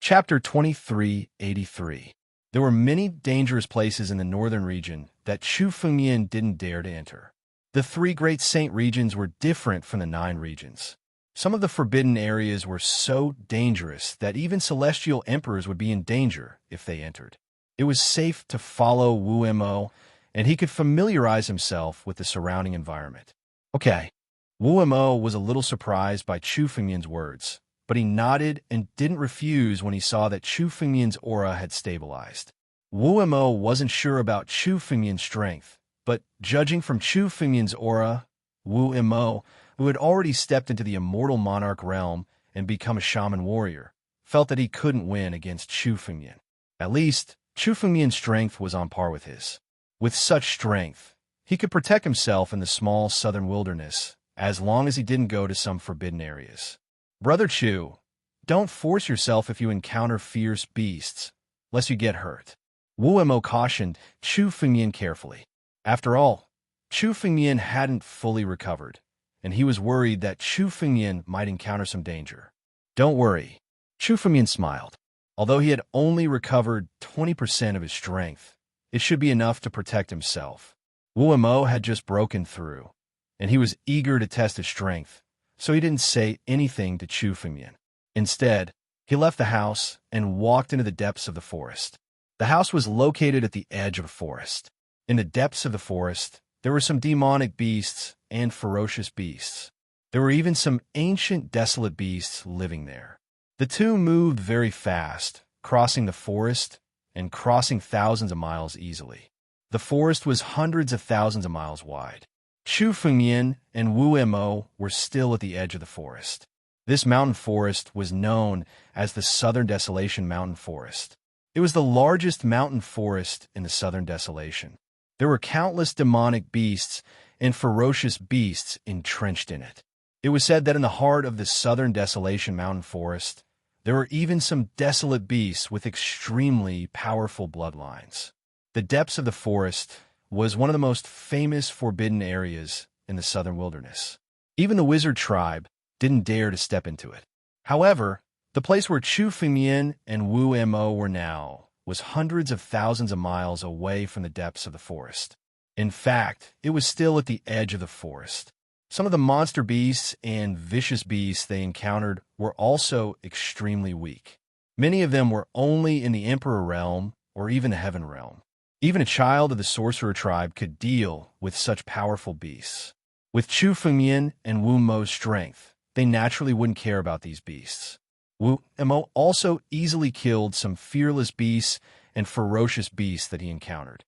Chapter 2383. There were many dangerous places in the northern region that Chu Fengmian didn't dare to enter. The three great saint regions were different from the 9 regions. Some of the forbidden areas were so dangerous that even celestial emperors would be in danger if they entered. It was safe to follow Wu Mo, and he could familiarize himself with the surrounding environment. Okay. Wu Mo was a little surprised by Chu Fengmian's words, but he nodded and didn't refuse when he saw that Chu Fengmian's aura had stabilized. Wu Mo wasn't sure about Chu Fengmian's strength, but judging from Chu Fengmian's aura, Wu Mo, who had already stepped into the immortal monarch realm and become a shaman warrior, felt that he couldn't win against Chu Fengmian. At least, Chu Fengmian's strength was on par with his. With such strength, he could protect himself in the small southern wilderness, as long as he didn't go to some forbidden areas. Brother Chu, don't force yourself if you encounter fierce beasts, lest you get hurt. Wu Mo cautioned Chu Fengmian carefully. After all, Chu Fengmian hadn't fully recovered, and he was worried that Chu Fengmian might encounter some danger. Don't worry, Chu Fengmian smiled. Although he had only recovered 20% of his strength, it should be enough to protect himself. Wu Mo had just broken through, and he was eager to test his strength, so he didn't say anything to Chu Fengmian. Instead, he left the house and walked into the depths of the forest. The house was located at the edge of a forest. In the depths of the forest, there were some demonic beasts and ferocious beasts. There were even some ancient desolate beasts living there. The two moved very fast, crossing the forest and crossing thousands of miles easily. The forest was hundreds of thousands of miles wide. Chu Fengmian and Wu Mo were still at the edge of the forest. This mountain forest was known as the Southern Desolation Mountain Forest. It was the largest mountain forest in the Southern Desolation. There were countless demonic beasts and ferocious beasts entrenched in it. It was said that in the heart of the Southern Desolation Mountain Forest, there were even some desolate beasts with extremely powerful bloodlines. The depths of the forest was one of the most famous forbidden areas in the southern wilderness. Even the wizard tribe didn't dare to step into it. However, the place where Chu Fengmian and Wu Mo were now was hundreds of thousands of miles away from the depths of the forest. In fact, it was still at the edge of the forest. Some of the monster beasts and vicious beasts they encountered were also extremely weak. Many of them were only in the Emperor realm or even the Heaven realm. Even a child of the sorcerer tribe could deal with such powerful beasts. With Chu Fengmian and Wu Mo's strength, they naturally wouldn't care about these beasts. Wu Mo also easily killed some fearless beasts and ferocious beasts that he encountered.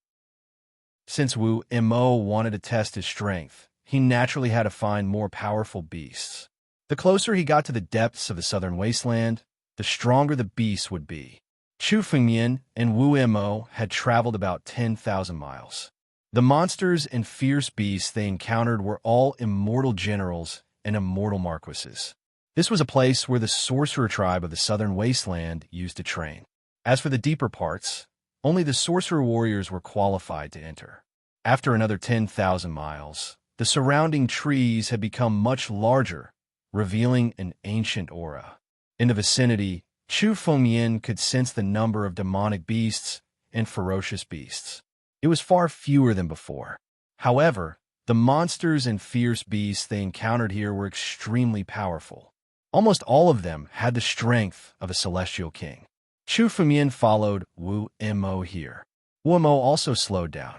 Since Wu Mo wanted to test his strength, he naturally had to find more powerful beasts. The closer he got to the depths of the southern wasteland, the stronger the beasts would be. Chu Fengmian and Wu Mo had traveled about 10,000 miles. The monsters and fierce beasts they encountered were all immortal generals and immortal marquises. This was a place where the sorcerer tribe of the southern wasteland used to train. As for the deeper parts, only the sorcerer warriors were qualified to enter. After another 10,000 miles, the surrounding trees had become much larger, revealing an ancient aura. In the vicinity, Chu Fengmian could sense the number of demonic beasts and ferocious beasts. It was far fewer than before. However, the monsters and fierce beasts they encountered here were extremely powerful. Almost all of them had the strength of a celestial king. Chu Fengmian followed Wu Mo here. Wu Mo also slowed down.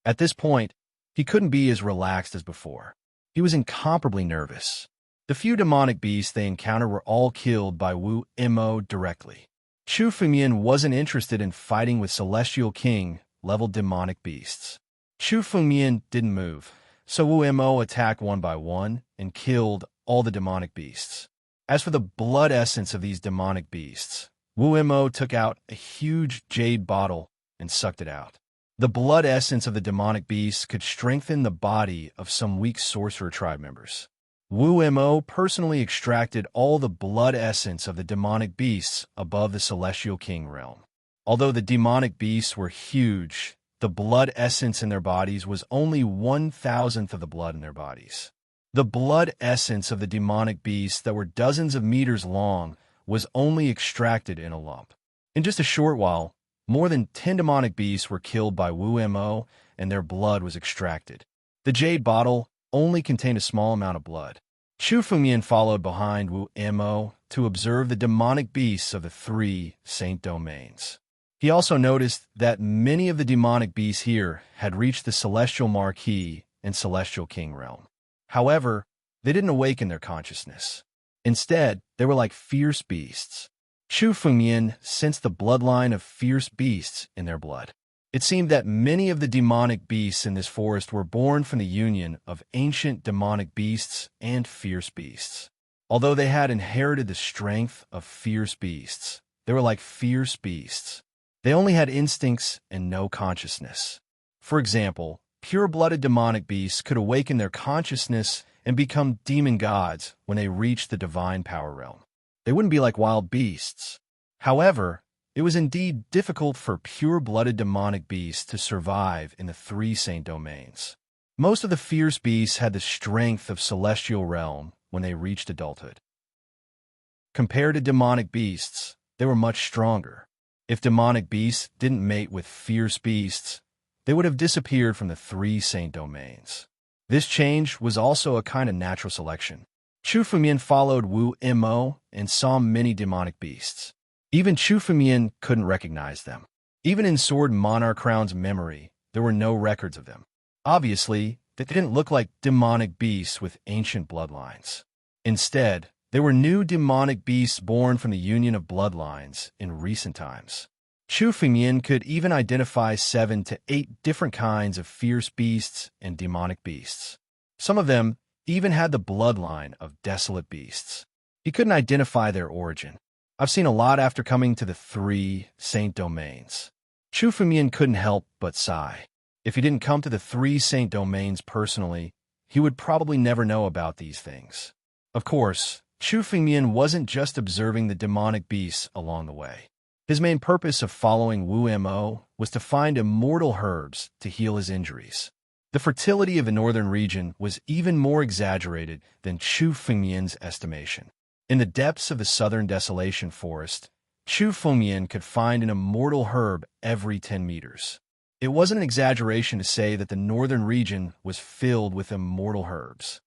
At this point, he couldn't be as relaxed as before. He was incomparably nervous. The few demonic beasts they encountered were all killed by Wu Mo directly. Chu Fengmian wasn't interested in fighting with Celestial King-level demonic beasts. Chu Fengmian didn't move, so Wu Mo attacked one by one and killed all the demonic beasts. As for the blood essence of these demonic beasts, Wu Mo took out a huge jade bottle and sucked it out. The blood essence of the demonic beasts could strengthen the body of some weak sorcerer tribe members. Wu Mo personally extracted all the blood essence of the demonic beasts above the Celestial King realm. Although the demonic beasts were huge, the blood essence in their bodies was only 1,000th of the blood in their bodies. The blood essence of the demonic beasts that were dozens of meters long was only extracted in a lump. In just a short while, more than 10 demonic beasts were killed by Wu Mo, and their blood was extracted. The jade bottle only contained a small amount of blood. Chu Fengmian followed behind Wu Mo to observe the demonic beasts of the 3 saint domains. He also noticed that many of the demonic beasts here had reached the Celestial Marquis and Celestial King realm. However, they didn't awaken their consciousness. Instead, they were like fierce beasts. Chu Fengmian sensed the bloodline of fierce beasts in their blood. It seemed that many of the demonic beasts in this forest were born from the union of ancient demonic beasts and fierce beasts. Although they had inherited the strength of fierce beasts, they were like fierce beasts. They only had instincts and no consciousness. For example, pure-blooded demonic beasts could awaken their consciousness and become demon gods when they reached the divine power realm. They wouldn't be like wild beasts. However, it was indeed difficult for pure-blooded demonic beasts to survive in the 3 saint domains. Most of the fierce beasts had the strength of celestial realm when they reached adulthood. Compared to demonic beasts, they were much stronger. If demonic beasts didn't mate with fierce beasts, they would have disappeared from the 3 saint domains. This change was also a kind of natural selection. Chu Fengmian followed Wu Mo and saw many demonic beasts. Even Chu Fengmian couldn't recognize them. Even in Sword Monarch Crown's memory, there were no records of them. Obviously, they didn't look like demonic beasts with ancient bloodlines. Instead, they were new demonic beasts born from the union of bloodlines in recent times. Chu Fengmian could even identify 7 to 8 different kinds of fierce beasts and demonic beasts. Some of them even had the bloodline of desolate beasts. He couldn't identify their origin. I've seen a lot after coming to the 3 saint domains. Chu Fengmian couldn't help but sigh. If he didn't come to the 3 saint domains personally, he would probably never know about these things. Of course, Chu Fengmian wasn't just observing the demonic beasts along the way. His main purpose of following Wu Mo was to find immortal herbs to heal his injuries. The fertility of the northern region was even more exaggerated than Chu Fengmian's estimation. In the depths of the southern desolation forest, Chu Fengmian could find an immortal herb every 10 meters. It wasn't an exaggeration to say that the northern region was filled with immortal herbs.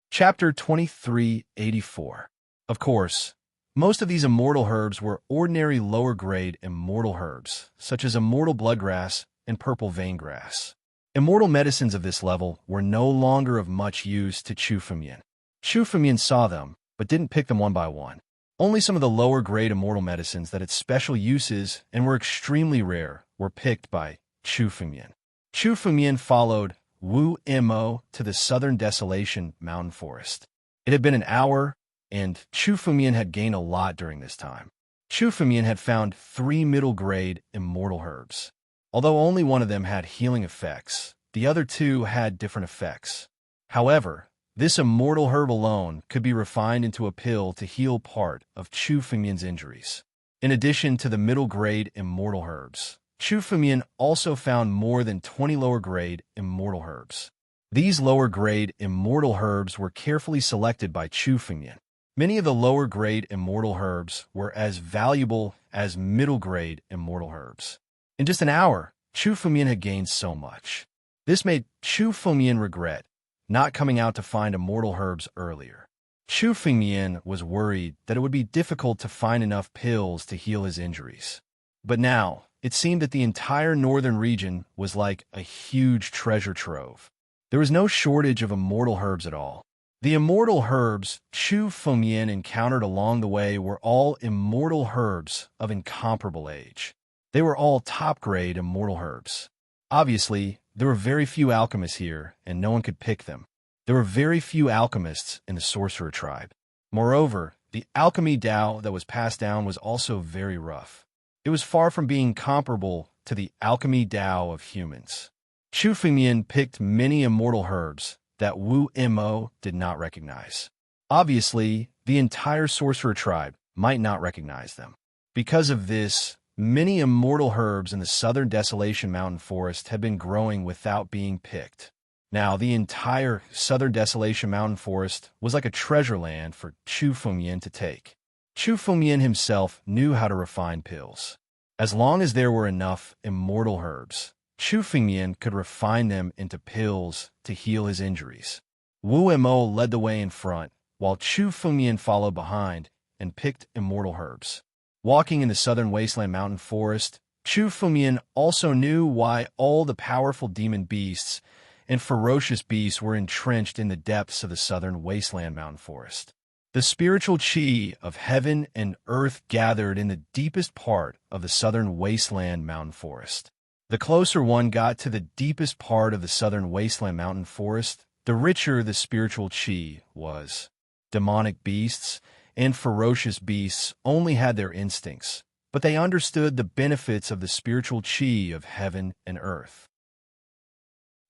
Chapter 2384. Of course, most of these immortal herbs were ordinary lower-grade immortal herbs, such as immortal bloodgrass and purple vein grass. Immortal medicines of this level were no longer of much use to Chu Fengmian. Chu Fengmian saw them, but didn't pick them one by one. Only some of the lower-grade immortal medicines that had special uses and were extremely rare were picked by Chu Fengmian. Chu Fengmian followed Wu Mo to the southern desolation mountain forest. It had been an hour, and Chu Fengmian had gained a lot during this time. Chu Fengmian had found 3 middle-grade immortal herbs. Although only one of them had healing effects, the other 2 had different effects. However, this immortal herb alone could be refined into a pill to heal part of Chu Fengmian's injuries. In addition to the middle-grade immortal herbs, Chu Fengmian also found more than 20 lower-grade immortal herbs. These lower-grade immortal herbs were carefully selected by Chu Fengmian. Many of the lower-grade immortal herbs were as valuable as middle-grade immortal herbs. In just an hour, Chu Fengmian had gained so much. This made Chu Fengmian regret not coming out to find immortal herbs earlier. Chu Fengmian was worried that it would be difficult to find enough pills to heal his injuries. But now, it seemed that the entire northern region was like a huge treasure trove. There was no shortage of immortal herbs at all. The immortal herbs Chu Fengmian encountered along the way were all immortal herbs of incomparable age. They were all top-grade immortal herbs. Obviously, there were very few alchemists here, and no one could pick them. There were very few alchemists in the sorcerer tribe. Moreover, the alchemy Tao that was passed down was also very rough. It was far from being comparable to the alchemy Tao of humans. Chu Fengmian picked many immortal herbs that Wu Mo did not recognize. Obviously, the entire sorcerer tribe might not recognize them. Because of this, many immortal herbs in the southern desolation mountain forest had been growing without being picked. Now, the entire southern Desolation Mountain Forest was like a treasure land for Chu Fengyan to take. Chu Fengyan himself knew how to refine pills. As long as there were enough immortal herbs, Chu Fengyan could refine them into pills to heal his injuries. Wu Mo led the way in front, while Chu Fengyan followed behind and picked immortal herbs. Walking in the southern wasteland mountain forest, Chu Fengyan also knew why all the powerful demon beasts and ferocious beasts were entrenched in the depths of the southern wasteland mountain forest. The spiritual chi of heaven and earth gathered in the deepest part of the southern wasteland mountain forest. The closer one got to the deepest part of the southern wasteland mountain forest, the richer the spiritual chi was. Demonic beasts and ferocious beasts only had their instincts, but they understood the benefits of the spiritual chi of heaven and earth.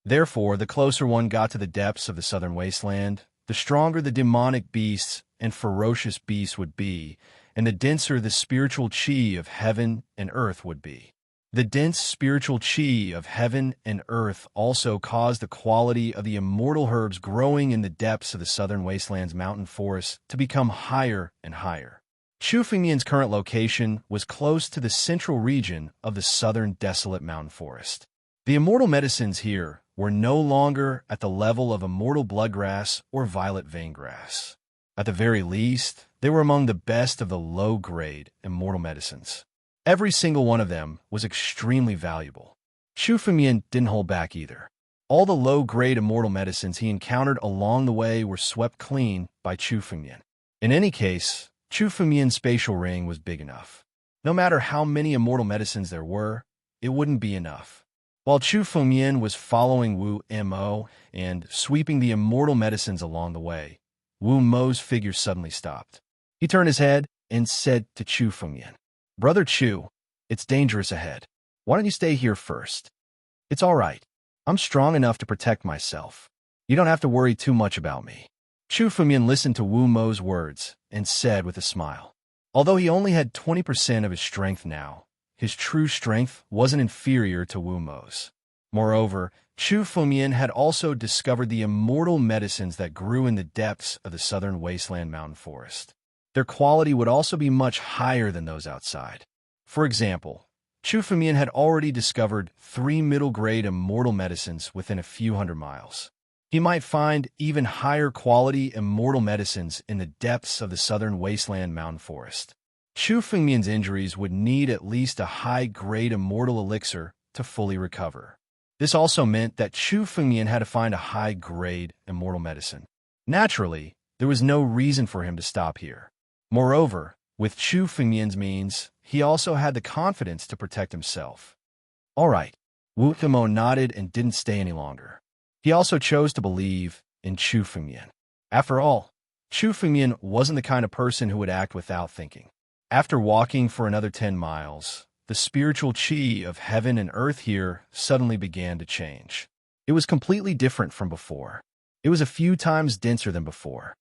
Therefore, the closer one got to the depths of the southern wasteland, the stronger the demonic beasts and ferocious beasts would be, and the denser the spiritual chi of heaven and earth would be. The dense spiritual chi of heaven and earth also caused the quality of the immortal herbs growing in the depths of the southern wasteland's mountain forests to become higher and higher. Chu Fengyan's current location was close to the central region of the southern desolate mountain forest. The immortal medicines here were no longer at the level of immortal bloodgrass or violet vein grass. At the very least, they were among the best of the low-grade immortal medicines. Every single one of them was extremely valuable. Chu Fengyan didn't hold back either. All the low-grade immortal medicines he encountered along the way were swept clean by Chu Fengyan. In any case, Chu Fengyan's spatial ring was big enough. No matter how many immortal medicines there were, it wouldn't be enough. While Chu Fengyan was following Wu Mo and sweeping the immortal medicines along the way, Wu Mo's figure suddenly stopped. He turned his head and said to Chu Fengyan, "Brother Chu, it's dangerous ahead. Why don't you stay here first? It's all right. I'm strong enough to protect myself. You don't have to worry too much about me." Chu Fengyan listened to Wu Mo's words and said with a smile, although he only had 20% of his strength now, his true strength wasn't inferior to Wu Mo's. Moreover, Chu Fengyan had also discovered the immortal medicines that grew in the depths of the southern wasteland mountain forest. Their quality would also be much higher than those outside. For example, Chu Fengyan had already discovered 3 middle-grade immortal medicines within a few hundred miles. He might find even higher quality immortal medicines in the depths of the southern wasteland mountain forest. Chu Fengyan's injuries would need at least a high-grade immortal elixir to fully recover. This also meant that Chu Fengyan had to find a high-grade immortal medicine. Naturally, there was no reason for him to stop here. Moreover, with Chu Fengyan's means, he also had the confidence to protect himself. All right, Wu Mo nodded and didn't stay any longer. He also chose to believe in Chu Fengyan. After all, Chu Fengyan wasn't the kind of person who would act without thinking. After walking for another 10 miles, the spiritual chi of heaven and earth here suddenly began to change. It was completely different from before. It was a few times denser than before.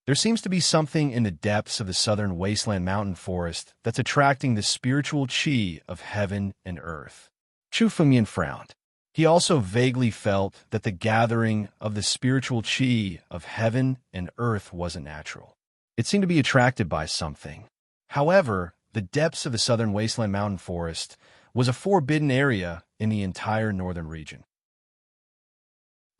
There seems to be something in the depths of the southern wasteland mountain forest that's attracting the spiritual chi of heaven and earth. Chu Fengyan frowned. He also vaguely felt that the gathering of the spiritual chi of heaven and earth wasn't natural. It seemed to be attracted by something. However, the depths of the southern wasteland mountain forest was a forbidden area in the entire northern region.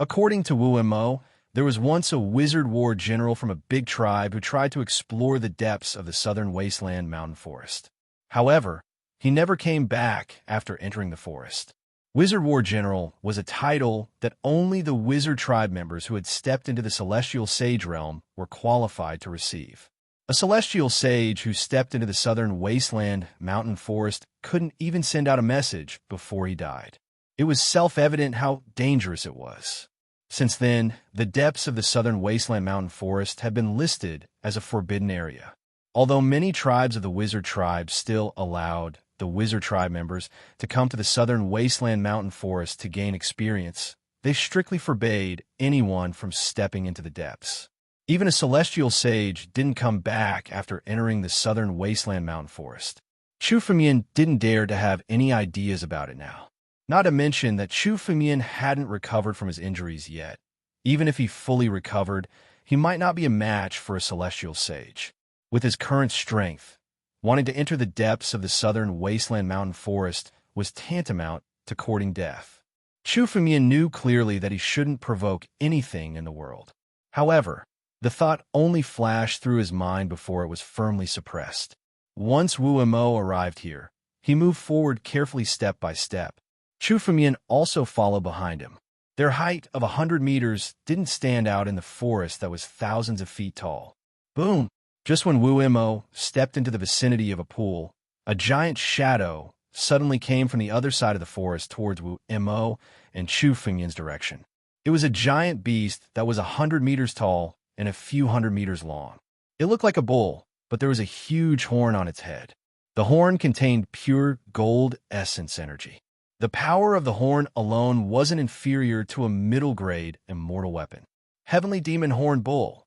According to Wu Mo, there was once a wizard war general from a big tribe who tried to explore the depths of the southern wasteland mountain forest. However, he never came back after entering the forest. Wizard War General was a title that only the wizard tribe members who had stepped into the celestial sage realm were qualified to receive. A celestial sage who stepped into the southern wasteland mountain forest couldn't even send out a message before he died. It was self-evident how dangerous it was. Since then, the depths of the southern wasteland mountain forest have been listed as a forbidden area. Although many tribes of the wizard tribe still allowed the wizard tribe members to come to the southern wasteland mountain forest to gain experience, they strictly forbade anyone from stepping into the depths. Even a celestial sage didn't come back after entering the southern wasteland mountain forest. Chu Fengyan didn't dare to have any ideas about it now. Not to mention that Chu Fengmian hadn't recovered from his injuries yet. Even if he fully recovered, he might not be a match for a celestial sage. With his current strength, wanting to enter the depths of the southern wasteland mountain forest was tantamount to courting death. Chu Fengmian knew clearly that he shouldn't provoke anything in the world. However, the thought only flashed through his mind before it was firmly suppressed. Once Wu Mo arrived here, he moved forward carefully step by step. Chu Fengmian also followed behind him. Their height of 100 meters didn't stand out in the forest that was thousands of feet tall. Boom! Just when Wu Mo stepped into the vicinity of a pool, a giant shadow suddenly came from the other side of the forest towards Wu Mo and Chu Fengmian's direction. It was a giant beast that was 100 meters tall and a few hundred meters long. It looked like a bull, but there was a huge horn on its head. The horn contained pure gold essence energy. The power of the horn alone wasn't inferior to a middle-grade immortal weapon. Heavenly Demon Horn Bull.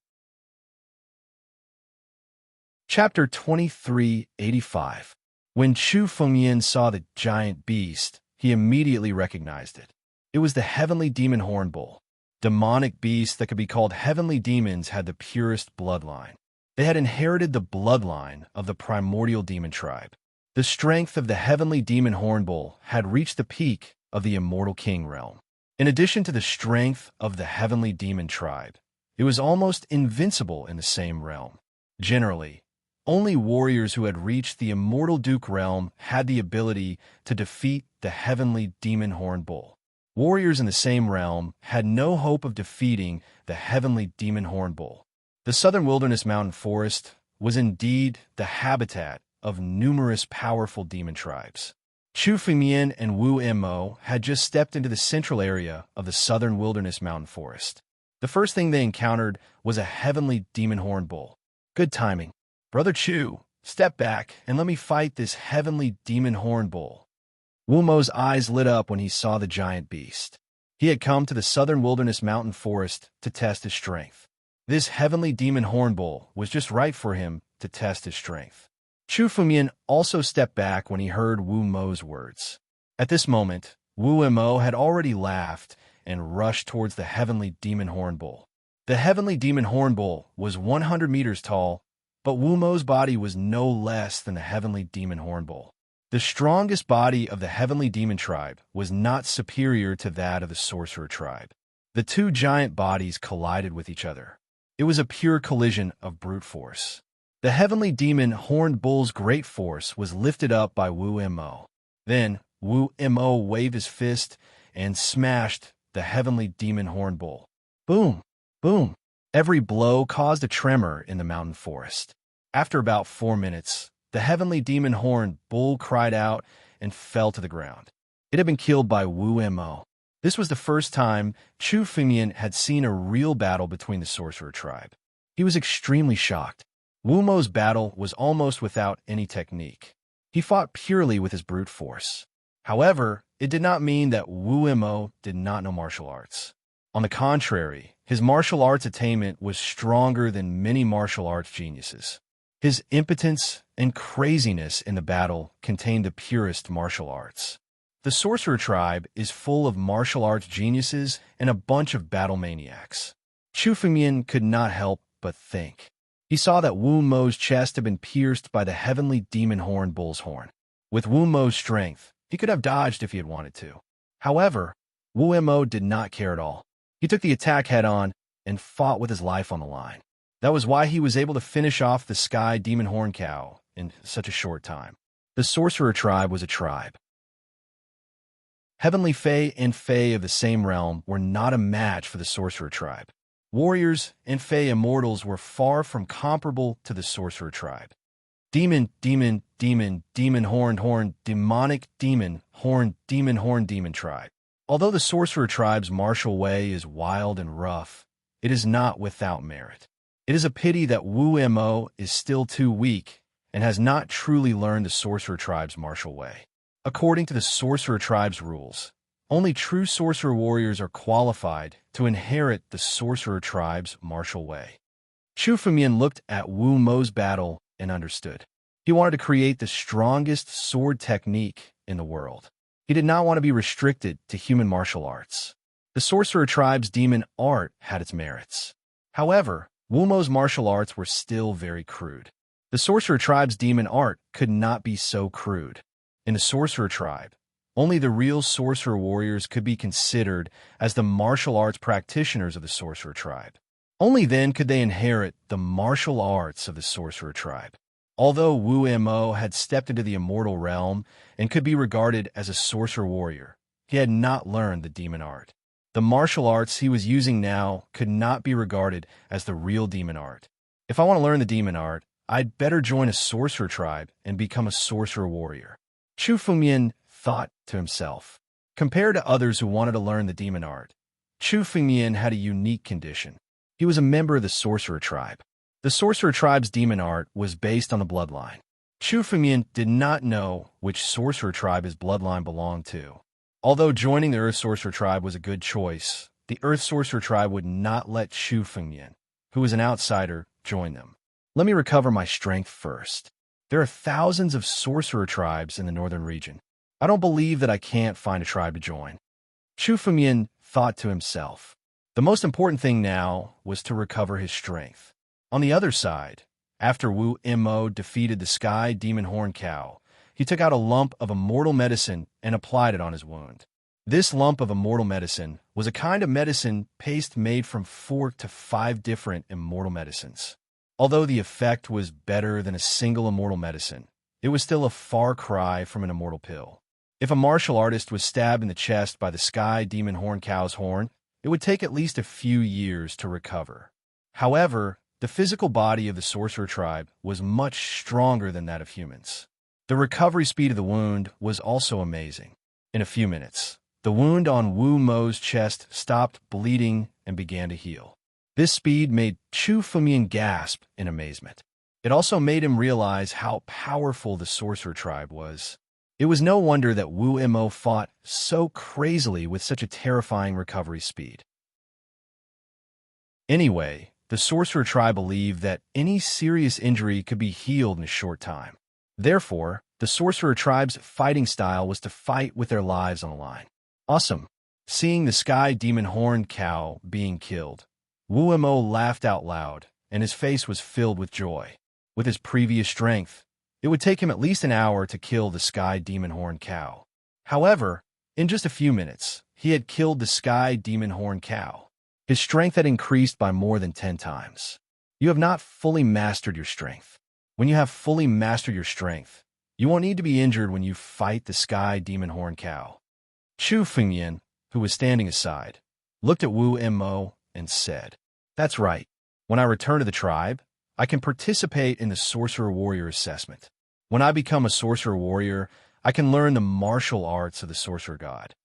Chapter 2385. When Chu Fengmian saw the giant beast, he immediately recognized it. It was the Heavenly Demon Horn Bull. Demonic beasts that could be called heavenly demons had the purest bloodline. They had inherited the bloodline of the primordial demon tribe. The strength of the Heavenly Demon Horn Bull had reached the peak of the Immortal King realm. In addition to the strength of the Heavenly Demon tribe, it was almost invincible in the same realm. Generally, only warriors who had reached the Immortal Duke realm had the ability to defeat the Heavenly Demon Horn Bull. Warriors in the same realm had no hope of defeating the Heavenly Demon Horn Bull. The Southern Wilderness Mountain Forest was indeed the habitat of numerous powerful demon tribes. Chu Fengmian and Wu Mo had just stepped into the central area of the Southern Wilderness Mountain Forest. The first thing they encountered was a Heavenly Demon Horn Bull. Good timing. Brother Chu, step back and let me fight this Heavenly Demon Horn Bull. Wu Mo's eyes lit up when he saw the giant beast. He had come to the Southern Wilderness Mountain Forest to test his strength. This Heavenly Demon Horn Bull was just right for him to test his strength. Chu Fengmian also stepped back when he heard Wu Mo's words. At this moment, Wu Mo had already laughed and rushed towards the Heavenly Demon Horn Bull. The Heavenly Demon Horn Bull was 100 meters tall, but Wu Mo's body was no less than the Heavenly Demon Horn Bull. The strongest body of the Heavenly Demon tribe was not superior to that of the Sorcerer tribe. The two giant bodies collided with each other. It was a pure collision of brute force. The Heavenly Demon Horn Bull's great force was lifted up by Wu Mo. Then, Wu Mo waved his fist and smashed the Heavenly Demon Horn Bull. Boom! Boom! Every blow caused a tremor in the mountain forest. After about 4 minutes, the Heavenly Demon Horn Bull cried out and fell to the ground. It had been killed by Wu Mo. This was the first time Chu Fengmian had seen a real battle between the Sorcerer tribe. He was extremely shocked. Wu Mo's battle was almost without any technique. He fought purely with his brute force. However, it did not mean that Wu Mo did not know martial arts. On the contrary, his martial arts attainment was stronger than many martial arts geniuses. His impotence and craziness in the battle contained the purest martial arts. The Sorcerer tribe is full of martial arts geniuses and a bunch of battle maniacs. Chu Fengmian could not help but think. He saw that Wu Mo's chest had been pierced by the Heavenly Demon Horn Bull's horn. With Wu Mo's strength, he could have dodged if he had wanted to. However, Wu Mo did not care at all. He took the attack head-on and fought with his life on the line. That was why he was able to finish off the Sky Demon Horn Cow in such a short time. The Sorcerer tribe was a tribe. Heavenly Fae and Fae of the same realm were not a match for the Sorcerer tribe. Warriors and Fae immortals were far from comparable to the Sorcerer tribe. Demon, demon, demon, demon horn, demonic demon demon tribe. Although the Sorcerer tribe's martial way is wild and rough, it is not without merit. It is a pity that Wu Mo is still too weak and has not truly learned the Sorcerer tribe's martial way. According to the Sorcerer tribe's rules, only true sorcerer warriors are qualified to inherit the Sorcerer tribe's martial way. Chu Fengmian looked at Wu Mo's battle and understood. He wanted to create the strongest sword technique in the world. He did not want to be restricted to human martial arts. The sorcerer tribe's demon art had its merits. However, Wumo's martial arts were still very crude. The sorcerer tribe's demon art could not be so crude. In the sorcerer tribe, only the real sorcerer warriors could be considered as the martial arts practitioners of the sorcerer tribe. Only then could they inherit the martial arts of the sorcerer tribe. Although Wu Mo had stepped into the immortal realm and could be regarded as a sorcerer warrior, he had not learned the demon art. The martial arts he was using now could not be regarded as the real demon art. If I want to learn the demon art, I'd better join a sorcerer tribe and become a sorcerer warrior. Chu Fengmian thought to himself. Compared to others who wanted to learn the demon art, Chu Fengmian had a unique condition. He was a member of the sorcerer tribe. The sorcerer tribe's demon art was based on the bloodline. Chu Fengmian did not know which sorcerer tribe his bloodline belonged to. Although joining the Earth Sorcerer Tribe was a good choice, the Earth Sorcerer Tribe would not let Chu Fengmian, who was an outsider, join them. Let me recover my strength first. There are thousands of sorcerer tribes in the northern region. I don't believe that I can't find a tribe to join. Chu Fengmian thought to himself. The most important thing now was to recover his strength. On the other side, after Wu Mo defeated the Sky Demon Horn Cow, he took out a lump of immortal medicine and applied it on his wound. This lump of immortal medicine was a kind of medicine paste made from 4 to 5 different immortal medicines. Although the effect was better than a single immortal medicine, it was still a far cry from an immortal pill. If a martial artist was stabbed in the chest by the Sky Demon Horn Cow's horn, it would take at least a few years to recover. However, the physical body of the sorcerer tribe was much stronger than that of humans. The recovery speed of the wound was also amazing. In a few minutes, the wound on Wu Mo's chest stopped bleeding and began to heal. This speed made Chu Fengmian gasp in amazement. It also made him realize how powerful the sorcerer tribe was. It was no wonder that Wu Mo fought so crazily with such a terrifying recovery speed. Anyway, the sorcerer tribe believed that any serious injury could be healed in a short time. Therefore, the sorcerer tribe's fighting style was to fight with their lives on the line. Awesome! Seeing the Sky Demon Horn Cow being killed, Wu Mo laughed out loud, and his face was filled with joy. With his previous strength, it would take him at least an hour to kill the Sky Demon Horn Cow. However, in just a few minutes, he had killed the Sky Demon Horn Cow. His strength had increased by more than 10 times. You have not fully mastered your strength. When you have fully mastered your strength, you won't need to be injured when you fight the Sky Demon Horn Cow. Chu Fengmian, who was standing aside, looked at Wu Mo and said, "That's right. When I return to the tribe, I can participate in the Sorcerer Warrior assessment. When I become a Sorcerer Warrior, I can learn the martial arts of the Sorcerer God."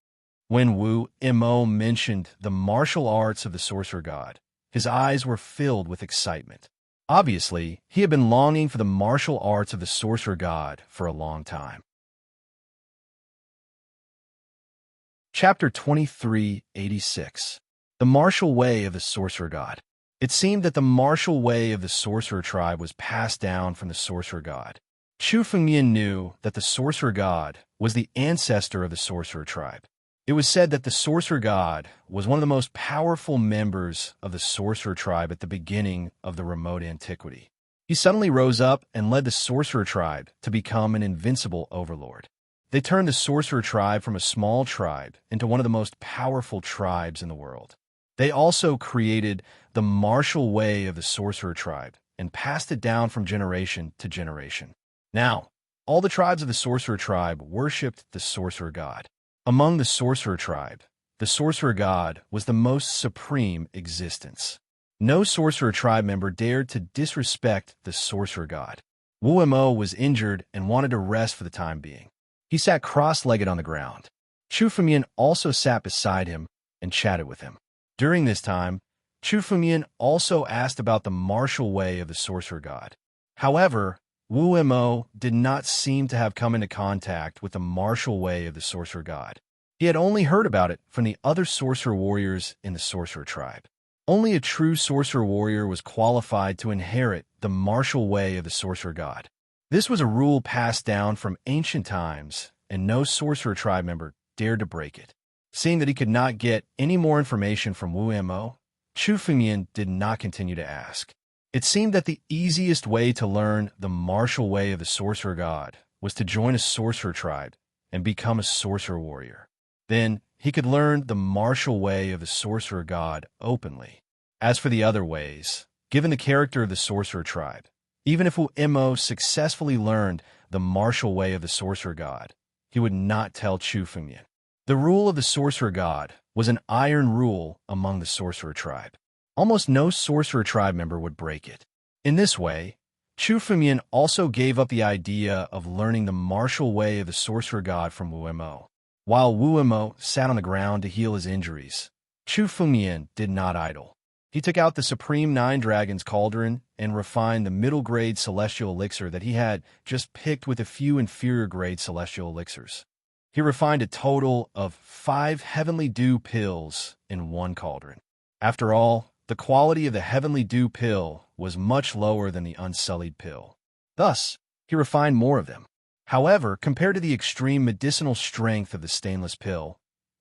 When Wu Mo mentioned the martial arts of the Sorcerer God, his eyes were filled with excitement. Obviously, he had been longing for the martial arts of the Sorcerer God for a long time. Chapter 2386. The Martial Way of the Sorcerer God. It seemed that the martial way of the Sorcerer tribe was passed down from the Sorcerer God. Chu Fengmian knew that the Sorcerer God was the ancestor of the Sorcerer tribe. It was said that the Sorcerer God was one of the most powerful members of the Sorcerer tribe at the beginning of the remote antiquity. He suddenly rose up and led the Sorcerer tribe to become an invincible overlord. They turned the Sorcerer tribe from a small tribe into one of the most powerful tribes in the world. They also created the martial way of the Sorcerer tribe and passed it down from generation to generation. Now, all the tribes of the Sorcerer tribe worshipped the Sorcerer God. Among the Sorcerer tribe, the Sorcerer God was the most supreme existence. No Sorcerer tribe member dared to disrespect the Sorcerer God. Wu Mo was injured and wanted to rest for the time being. He sat cross-legged on the ground. Chu Fengmian also sat beside him and chatted with him. During this time, Chu Fengmian also asked about the martial way of the Sorcerer God. However, Wu Mo did not seem to have come into contact with the martial way of the Sorcerer God. He had only heard about it from the other sorcerer warriors in the Sorcerer tribe. Only a true sorcerer warrior was qualified to inherit the martial way of the Sorcerer God. This was a rule passed down from ancient times and no sorcerer tribe member dared to break it. Seeing that he could not get any more information from Wu Mo, Chu Fengmian did not continue to ask. It seemed that the easiest way to learn the martial way of the sorcerer god was to join a sorcerer tribe and become a sorcerer warrior. Then he could learn the martial way of the sorcerer god openly. As for the other ways, given the character of the sorcerer tribe, even if Wu Mo successfully learned the martial way of the sorcerer god, he would not tell Chu Fengmian. The rule of the sorcerer god was an iron rule among the sorcerer tribe. Almost no sorcerer tribe member would break it. In this way, Chu Fengmian also gave up the idea of learning the martial way of the sorcerer god from Wu Mo. While Wu Mo sat on the ground to heal his injuries, Chu Fengmian did not idle. He took out the Supreme Nine Dragons cauldron and refined the middle-grade celestial elixir that he had just picked with a few inferior-grade celestial elixirs. He refined a total of 5 heavenly dew pills in one cauldron. After all, the quality of the heavenly dew pill was much lower than the unsullied pill. Thus, he refined more of them. However, compared to the extreme medicinal strength of the stainless pill,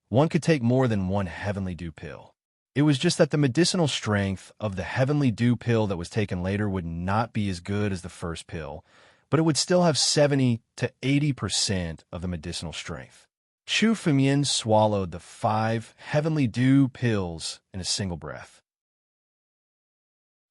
one could take more than one heavenly dew pill. It was just that the medicinal strength of the heavenly dew pill that was taken later would not be as good as the first pill, but it would still have 70 to 80% of the medicinal strength. Chu Fengmian swallowed the 5 heavenly dew pills in a single breath.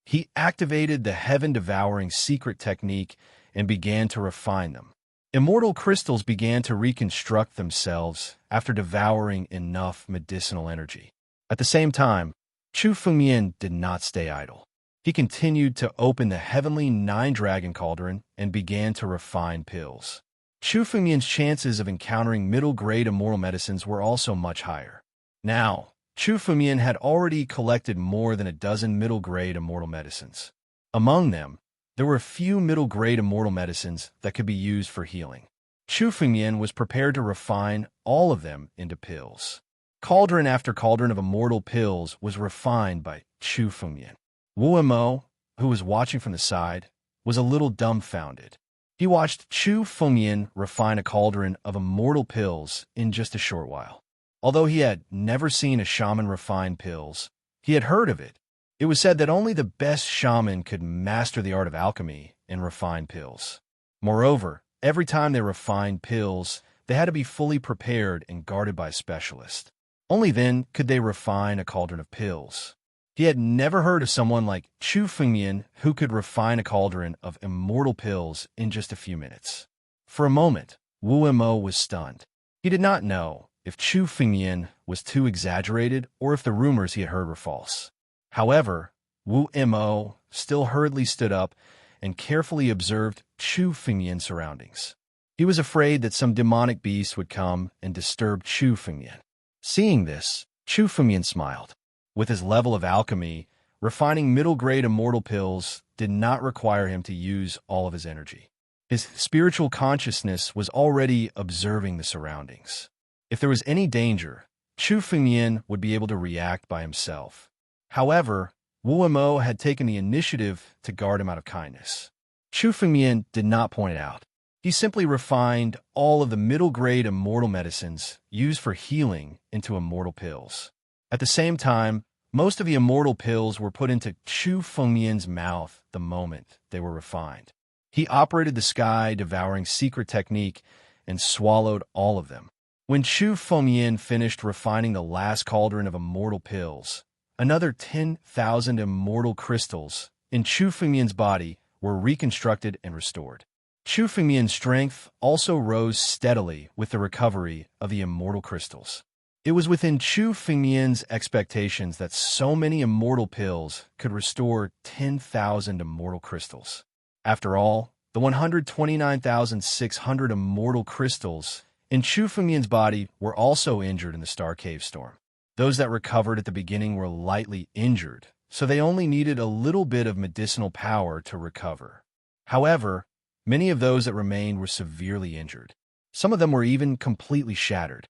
He activated the heaven-devouring secret technique and began to refine them. Immortal crystals began to reconstruct themselves after devouring enough medicinal energy. At the same time, Chu Fengmian did not stay idle. He continued to open the heavenly nine-dragon cauldron and began to refine pills. Chu Fengmian's chances of encountering middle-grade immortal medicines were also much higher. Now, Chu Fengmian had already collected more than a dozen middle-grade immortal medicines. Among them, there were a few middle-grade immortal medicines that could be used for healing. Chu Fengmian was prepared to refine all of them into pills. Cauldron after cauldron of immortal pills was refined by Chu Fengmian. Wu Mo, who was watching from the side, was a little dumbfounded. He watched Chu Fengmian refine a cauldron of immortal pills in just a short while. Although he had never seen a shaman refine pills, he had heard of it. It was said that only the best shaman could master the art of alchemy and refine pills. Moreover, every time they refined pills, they had to be fully prepared and guarded by a specialist. Only then could they refine a cauldron of pills. He had never heard of someone like Chu Fengmian who could refine a cauldron of immortal pills in just a few minutes. For a moment, Wu Mo was stunned. He did not know if Chu Fengmian was too exaggerated or if the rumors he had heard were false. However, Wu Mo still hurriedly stood up and carefully observed Chu Fengmian's surroundings. He was afraid that some demonic beast would come and disturb Chu Fengmian. Seeing this, Chu Fengmian smiled. With his level of alchemy, refining middle-grade immortal pills did not require him to use all of his energy. His spiritual consciousness was already observing the surroundings. If there was any danger, Chu Fengmian would be able to react by himself. However, Wu Mo had taken the initiative to guard him out of kindness. Chu Fengmian did not point it out. He simply refined all of the middle-grade immortal medicines used for healing into immortal pills. At the same time, most of the immortal pills were put into Chu Fengmian's mouth the moment they were refined. He operated the sky-devouring secret technique and swallowed all of them. When Chu Fengmian finished refining the last cauldron of immortal pills, another 10,000 immortal crystals in Chu Fengmian's body were reconstructed and restored. Chu Fengmian's strength also rose steadily with the recovery of the immortal crystals. It was within Chu Fengmian's expectations that so many immortal pills could restore 10,000 immortal crystals. After all, the 129,600 immortal crystals in Chu Fengmian's body were also injured in the Star Cave storm. Those that recovered at the beginning were lightly injured, so they only needed a little bit of medicinal power to recover. However, many of those that remained were severely injured. Some of them were even completely shattered.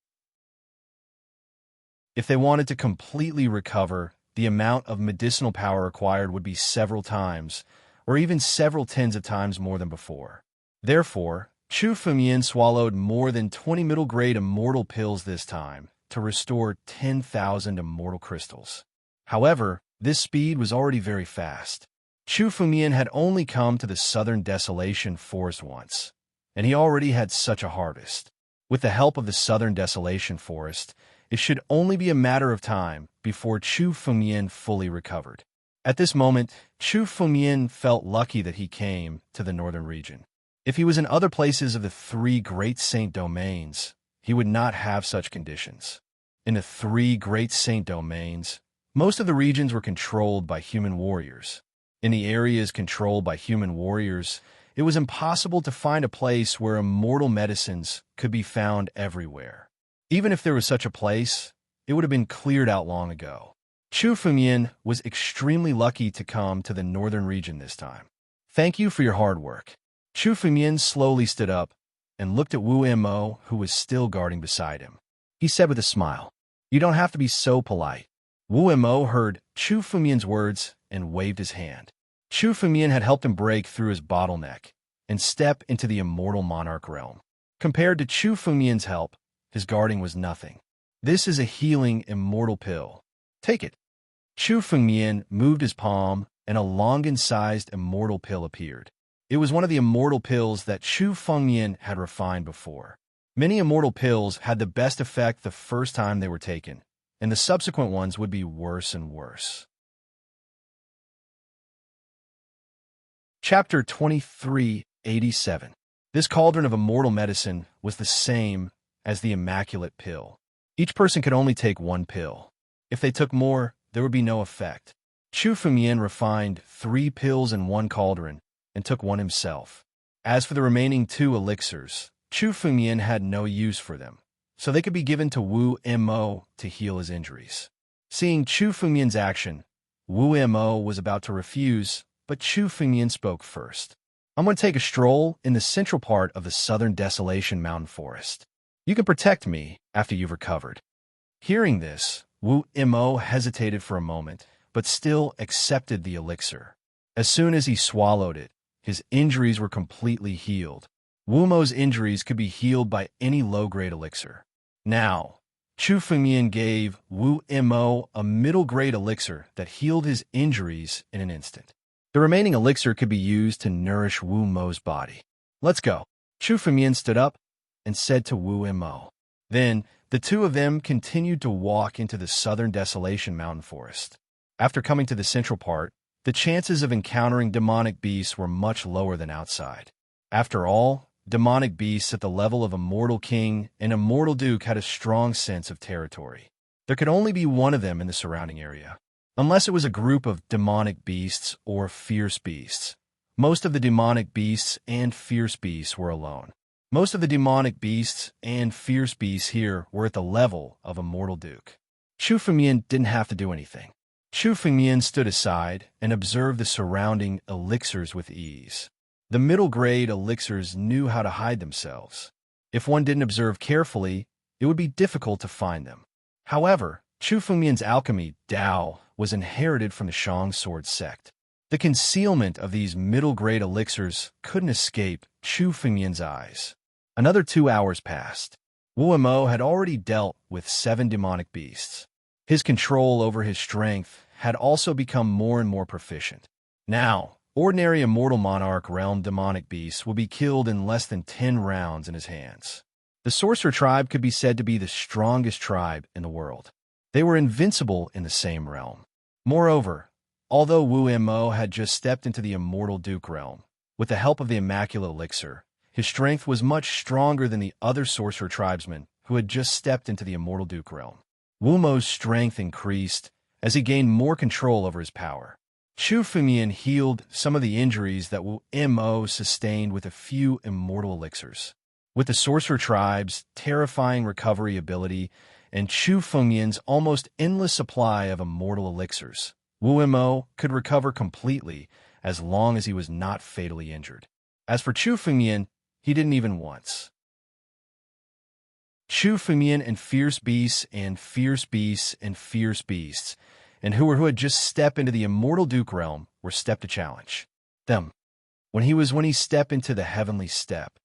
If they wanted to completely recover, the amount of medicinal power required would be several times, or even several tens of times more than before. Therefore, Chu Fengyan swallowed more than 20 middle-grade immortal pills this time to restore 10,000 immortal crystals. However, this speed was already very fast. Chu Fengyan had only come to the southern desolation forest once, and he already had such a harvest. With the help of the southern desolation forest, it should only be a matter of time before Chu Fengyan fully recovered. At this moment, Chu Fengyan felt lucky that he came to the northern region. If he was in other places of the three great saint domains, he would not have such conditions. In the three great saint domains, most of the regions were controlled by human warriors. In the areas controlled by human warriors, it was impossible to find a place where immortal medicines could be found everywhere. Even if there was such a place, it would have been cleared out long ago. Chu Fengyan was extremely lucky to come to the northern region this time. Thank you for your hard work. Chu Fengyan slowly stood up and looked at Wu Mo, who was still guarding beside him. He said with a smile, "You don't have to be so polite." Wu Mo heard Chu Fengyan's words and waved his hand. Chu Fengyan had helped him break through his bottleneck and step into the immortal monarch realm. Compared to Chu Fengyan's help, his guarding was nothing. This is a healing immortal pill. Take it. Chu Fengyan moved his palm, and a Longan-sized immortal pill appeared. It was one of the immortal pills that Chu Fengyan had refined before. Many immortal pills had the best effect the first time they were taken, and the subsequent ones would be worse and worse. Chapter 2387. This cauldron of immortal medicine was the same as the immaculate pill. Each person could only take one pill. If they took more, there would be no effect. Chu Fengyan refined 3 pills in one cauldron and took one himself. As for the remaining 2 elixirs, Chu Fengyan had no use for them, so they could be given to Wu Mo to heal his injuries. Seeing Chu Fengyan's action, Wu Mo was about to refuse, but Chu Fengyan spoke first. "I'm going to take a stroll in the central part of the southern desolation mountain forest. You can protect me after you've recovered." Hearing this, Wu Mo hesitated for a moment, but still accepted the elixir. As soon as he swallowed it, his injuries were completely healed. Wu Mo's injuries could be healed by any low-grade elixir. Now, Chu Fengyan gave Wu Mo a middle-grade elixir that healed his injuries in an instant. The remaining elixir could be used to nourish Wu Mo's body. "Let's go." Chu Fengyan stood up and said to Wu Mo. Then, the two of them continued to walk into the southern desolation mountain forest. After coming to the central part, the chances of encountering demonic beasts were much lower than outside. After all, demonic beasts at the level of Immortal King and Immortal Duke had a strong sense of territory. There could only be one of them in the surrounding area, unless it was a group of demonic beasts or fierce beasts. Most of the demonic beasts and fierce beasts were alone. Most of the demonic beasts and fierce beasts here were at the level of Immortal Duke. Chu Fengyan didn't have to do anything. Chu Fengyan stood aside and observed the surrounding elixirs with ease. The middle-grade elixirs knew how to hide themselves. If one didn't observe carefully, it would be difficult to find them. However, Chu Fengyan's alchemy, Dao, was inherited from the Shang Sword sect. The concealment of these middle-grade elixirs couldn't escape Chu Fengyan's eyes. Another 2 hours passed. Wu Mo had already dealt with 7 demonic beasts. His control over his strength had also become more and more proficient. Now, ordinary Immortal Monarch Realm demonic beasts will be killed in less than 10 rounds in his hands. The Sorcerer tribe could be said to be the strongest tribe in the world. They were invincible in the same realm. Moreover, although Wu Mo had just stepped into the Immortal Duke realm, with the help of the Immaculate Elixir, his strength was much stronger than the other Sorcerer tribesmen who had just stepped into the Immortal Duke realm. Wu Mo's strength increased as he gained more control over his power. Chu Fengyan healed some of the injuries that Wu Mo sustained with a few immortal elixirs. With the Sorcerer tribe's terrifying recovery ability and Chu Fengyan's almost endless supply of immortal elixirs, Wu Mo could recover completely as long as he was not fatally injured. As for Chu Fengyan, he didn't even once. Chu Fengyan and fierce beasts and fierce beasts and fierce beasts, and who had just stepped into the Immortal Duke realm, were stepped to challenge them. When he stepped into the heavenly step,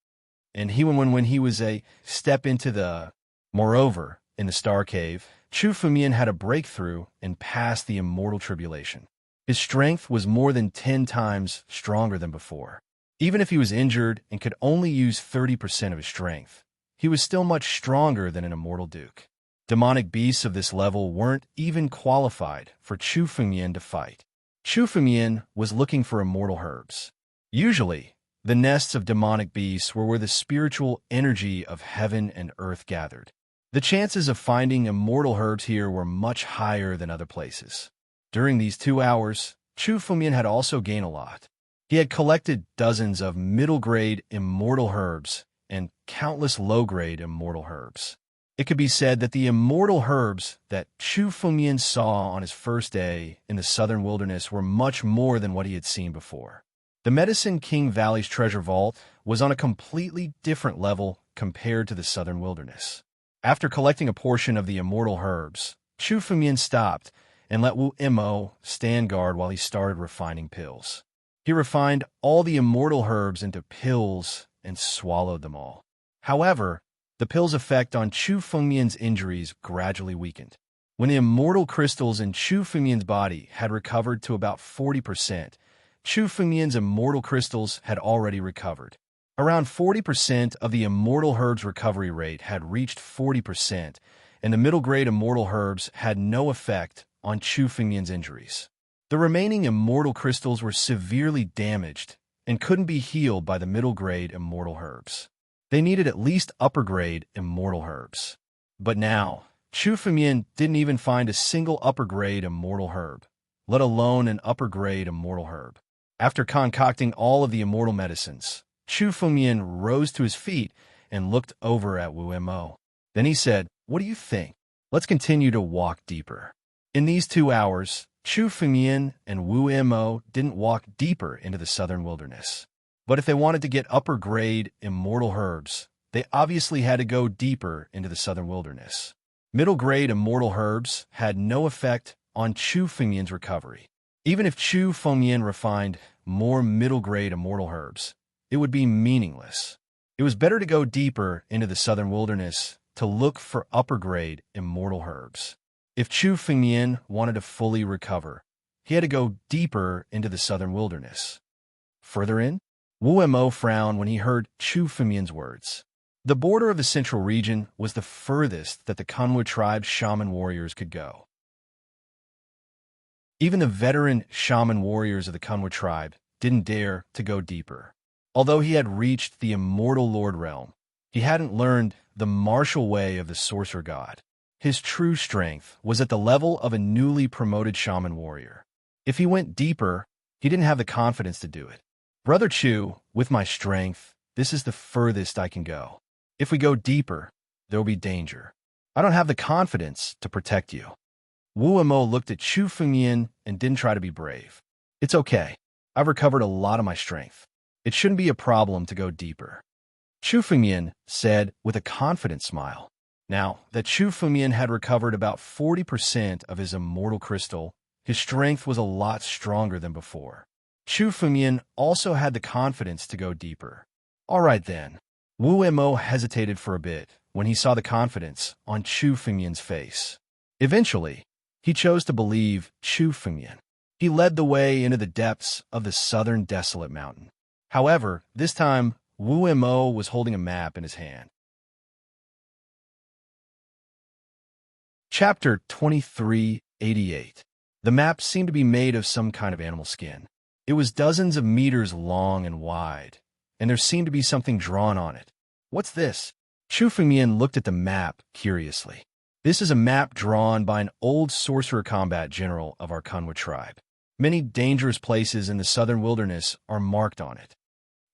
And when he was a step into the... Moreover, in the Star Cave, Chu Fumian had a breakthrough and passed the immortal tribulation. His strength was more than 10 times stronger than before. Even if he was injured and could only use 30% of his strength, he was still much stronger than an immortal duke. Demonic beasts of this level weren't even qualified for Chu Fumian to fight. Chu Fumian was looking for immortal herbs. Usually, the nests of demonic beasts were where the spiritual energy of heaven and earth gathered. The chances of finding immortal herbs here were much higher than other places. During these 2 hours, Chu Fumian had also gained a lot. He had collected dozens of middle-grade immortal herbs and countless low-grade immortal herbs. It could be said that the immortal herbs that Chu Fumian saw on his first day in the southern wilderness were much more than what he had seen before. The Medicine King Valley's treasure vault was on a completely different level compared to the southern wilderness. After collecting a portion of the immortal herbs, Chu Fumian stopped and let Wu Mo stand guard while he started refining pills. He refined all the immortal herbs into pills and swallowed them all. However, the pill's effect on Chu Fumian's injuries gradually weakened. When the immortal crystals in Chu Fumian's body had recovered to about 40%, Chu Fumian's immortal crystals had already recovered. Around 40% of the immortal herbs' recovery rate had reached 40%, and the middle-grade immortal herbs had no effect on Chu Fumian's injuries. The remaining immortal crystals were severely damaged and couldn't be healed by the middle-grade immortal herbs. They needed at least upper-grade immortal herbs. But now, Chu Fumian didn't even find a single upper-grade immortal herb, let alone an upper-grade immortal herb. After concocting all of the immortal medicines, Chu Fumian rose to his feet and looked over at Wu Mo. Then he said, "What do you think? Let's continue to walk deeper." In these 2 hours, Chu Fumian and Wu Mo didn't walk deeper into the southern wilderness. But if they wanted to get upper-grade immortal herbs, they obviously had to go deeper into the southern wilderness. Middle-grade immortal herbs had no effect on Chu Fumian's recovery. Even if Chu Fumian refined more middle-grade immortal herbs, it would be meaningless. It was better to go deeper into the southern wilderness to look for upper-grade immortal herbs. If Chu Fumian wanted to fully recover, he had to go deeper into the southern wilderness. Further in, Wu Mo frowned when he heard Chu Fumian's words. The border of the central region was the furthest that the Kunwa tribe's shaman warriors could go. Even the veteran shaman warriors of the Kunwa tribe didn't dare to go deeper. Although he had reached the immortal Lord realm, he hadn't learned the martial way of the sorcerer god. His true strength was at the level of a newly promoted shaman warrior. If he went deeper, he didn't have the confidence to do it. "Brother Chu, with my strength, this is the furthest I can go. If we go deeper, there will be danger. I don't have the confidence to protect you." Wu Mo looked at Chu Fumian and didn't try to be brave. "It's okay. I've recovered a lot of my strength. It shouldn't be a problem to go deeper," Chu Fumian said with a confident smile. Now that Chu Fumian had recovered about 40% of his immortal crystal, his strength was a lot stronger than before. Chu Fumian also had the confidence to go deeper. All right then. Wu Mo hesitated for a bit when he saw the confidence on Chu Fumian's face. Eventually, he chose to believe Chu Fumian. He led the way into the depths of the southern desolate mountain. However, this time, Wu Mo was holding a map in his hand. Chapter 2388. The map seemed to be made of some kind of animal skin. It was dozens of meters long and wide, and there seemed to be something drawn on it. "What's this?" Chu Fumian looked at the map curiously. "This is a map drawn by an old sorcerer combat general of our Kunwa tribe. Many dangerous places in the southern wilderness are marked on it,"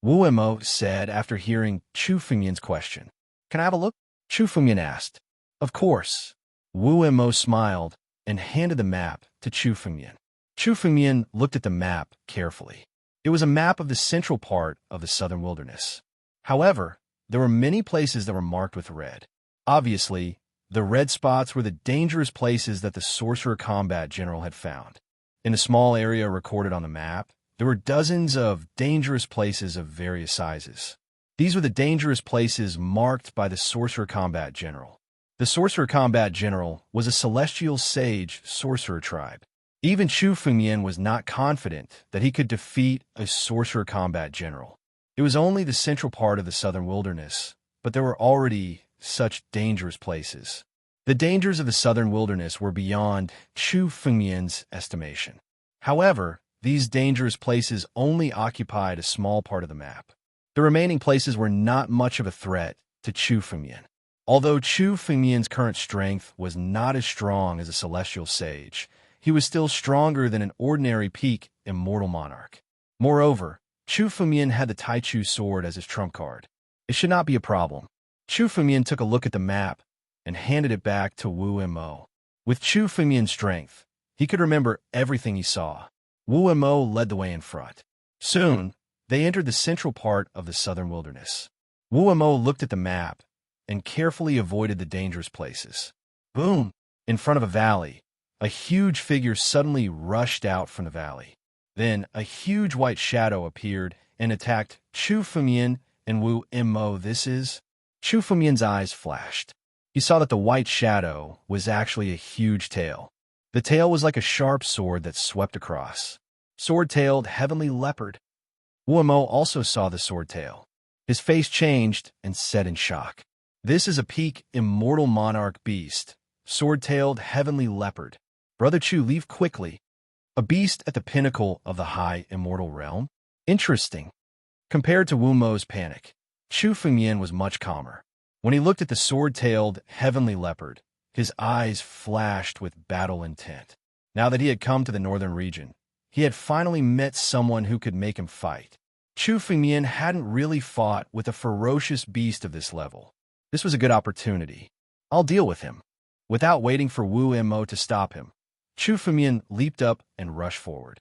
Wu Mo said after hearing Chu Fumian's question. "Can I have a look?" Chu Fumian asked. "Of course." Wu Mo smiled and handed the map to Chu Fumian. Chu Fumian looked at the map carefully. It was a map of the central part of the southern wilderness. However, there were many places that were marked with red. Obviously, the red spots were the dangerous places that the sorcerer combat general had found. In the small area recorded on the map, there were dozens of dangerous places of various sizes. These were the dangerous places marked by the Sorcerer Combat General. The Sorcerer Combat General was a celestial sage sorcerer tribe. Even Chu Fengmian was not confident that he could defeat a Sorcerer Combat General. It was only the central part of the southern wilderness, but there were already such dangerous places. The dangers of the southern wilderness were beyond Chu Fengmian's estimation. However, these dangerous places only occupied a small part of the map. The remaining places were not much of a threat to Chu Fengmian. Although Chu Fengmian's current strength was not as strong as a celestial sage, he was still stronger than an ordinary peak immortal monarch. Moreover, Chu Fengmian had the Taichu sword as his trump card. It should not be a problem. Chu Fengmian took a look at the map and handed it back to Wu Mo. With Chu Fengmian's strength, he could remember everything he saw. Wu Mo led the way in front. Soon, they entered the central part of the southern wilderness. Wu Mo looked at the map and carefully avoided the dangerous places. Boom! In front of a valley, a huge figure suddenly rushed out from the valley. Then, a huge white shadow appeared and attacked Chu Fengmian and Wu Mo. This is... Chu Fengmian's eyes flashed. He saw that the white shadow was actually a huge tail. The tail was like a sharp sword that swept across. Sword-tailed heavenly leopard. Wu Mo also saw the sword tail. His face changed and said in shock, "This is a peak immortal monarch beast, sword-tailed heavenly leopard. Brother Chu, leave quickly. A beast at the pinnacle of the high immortal realm? Interesting." Compared to Wu Mo's panic, Chu Fengmian was much calmer. When he looked at the sword-tailed heavenly leopard, his eyes flashed with battle intent. Now that he had come to the northern region, he had finally met someone who could make him fight. Chu Fengmian hadn't really fought with a ferocious beast of this level. This was a good opportunity. I'll deal with him. Without waiting for Wu Mo to stop him, Chu Fengmian leaped up and rushed forward.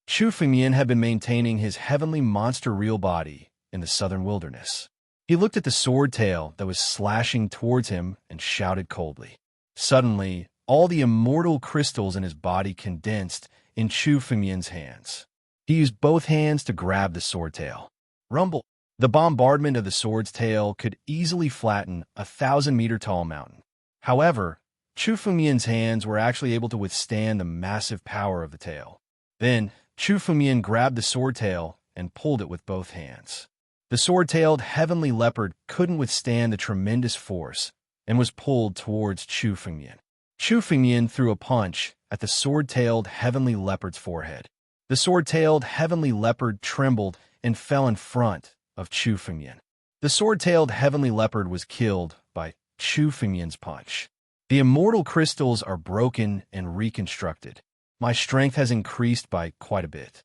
Chu Fengmian had been maintaining his heavenly monster real body in the southern wilderness. He looked at the sword tail that was slashing towards him and shouted coldly. Suddenly, all the immortal crystals in his body condensed in Chu Fengmian's hands. He used both hands to grab the sword tail. Rumble! The bombardment of the sword's tail could easily flatten a 1,000-meter-tall mountain. However, Chu Fengmian's hands were actually able to withstand the massive power of the tail. Then, Chu Fengmian grabbed the sword tail and pulled it with both hands. The sword-tailed heavenly leopard couldn't withstand the tremendous force and was pulled towards Chu Fengmian. Chu Fengmian threw a punch at the sword-tailed heavenly leopard's forehead. The sword-tailed heavenly leopard trembled and fell in front of Chu Fengmian. The sword-tailed heavenly leopard was killed by Chu Fengmian's punch. The immortal crystals are broken and reconstructed. My strength has increased by quite a bit.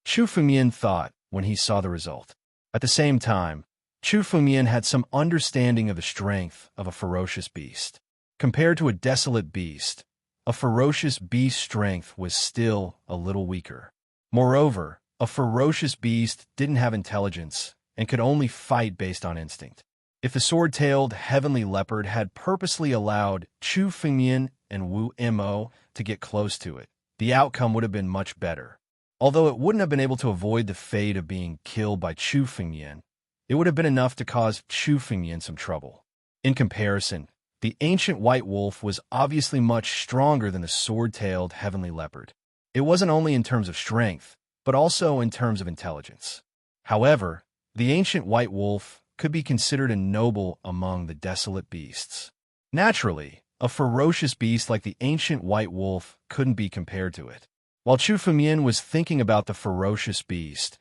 Chu Fengmian thought when he saw the result. At the same time, Chu Fengmian had some understanding of the strength of a ferocious beast. Compared to a desolate beast, a ferocious beast's strength was still a little weaker. Moreover, a ferocious beast didn't have intelligence and could only fight based on instinct. If the sword-tailed heavenly leopard had purposely allowed Chu Fengmian and Wu Mo to get close to it, the outcome would have been much better. Although it wouldn't have been able to avoid the fate of being killed by Chu Fengmian, it would have been enough to cause Chu Fengmian some trouble. In comparison, the ancient white wolf was obviously much stronger than the sword-tailed heavenly leopard. It wasn't only in terms of strength, but also in terms of intelligence. However, the ancient white wolf could be considered a noble among the desolate beasts. Naturally, a ferocious beast like the ancient white wolf couldn't be compared to it. While Chu Fengmian was thinking about the ferocious beast,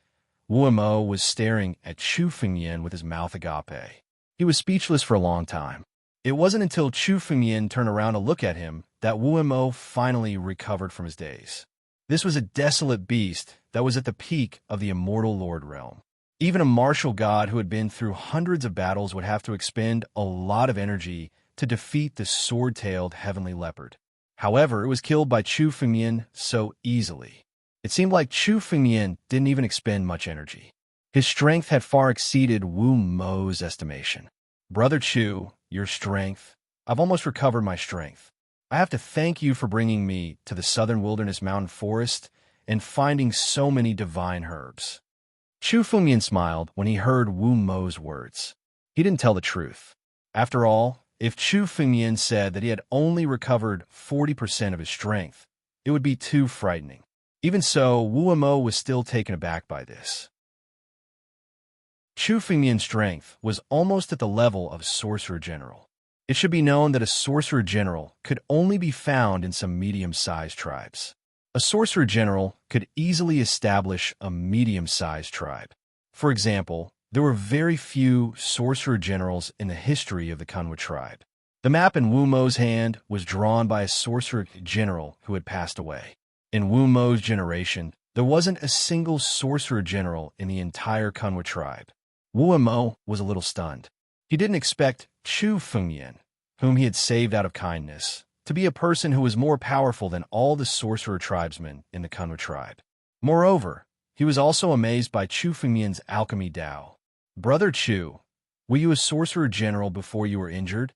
Wu Mo was staring at Chu Fengmian with his mouth agape. He was speechless for a long time. It wasn't until Chu Fengmian turned around to look at him that Wu Mo finally recovered from his daze. This was a desolate beast that was at the peak of the immortal Lord realm. Even a martial god who had been through hundreds of battles would have to expend a lot of energy to defeat the sword-tailed heavenly leopard. However, it was killed by Chu Fengmian so easily. It seemed like Chu Fengmian didn't even expend much energy. His strength had far exceeded Wu Mo's estimation. Brother Chu, your strength. I've almost recovered my strength. I have to thank you for bringing me to the southern wilderness mountain forest and finding so many divine herbs. Chu Fengmian smiled when he heard Wu Mo's words. He didn't tell the truth. After all, if Chu Fengmian said that he had only recovered 40% of his strength, it would be too frightening. Even so, Wu Mo was still taken aback by this. Chu Fengmian's strength was almost at the level of a sorcerer general. It should be known that a sorcerer general could only be found in some medium-sized tribes. A sorcerer general could easily establish a medium-sized tribe. For example, there were very few sorcerer generals in the history of the Kunwa tribe. The map in Wu Mo's hand was drawn by a sorcerer general who had passed away. In Wu Mo's generation, there wasn't a single sorcerer general in the entire Kunwa tribe. Wu Mo was a little stunned. He didn't expect Chu Fengmian, whom he had saved out of kindness, to be a person who was more powerful than all the sorcerer tribesmen in the Kunwa tribe. Moreover, he was also amazed by Chu Fengmian's alchemy Dao. Brother Chu, were you a sorcerer general before you were injured?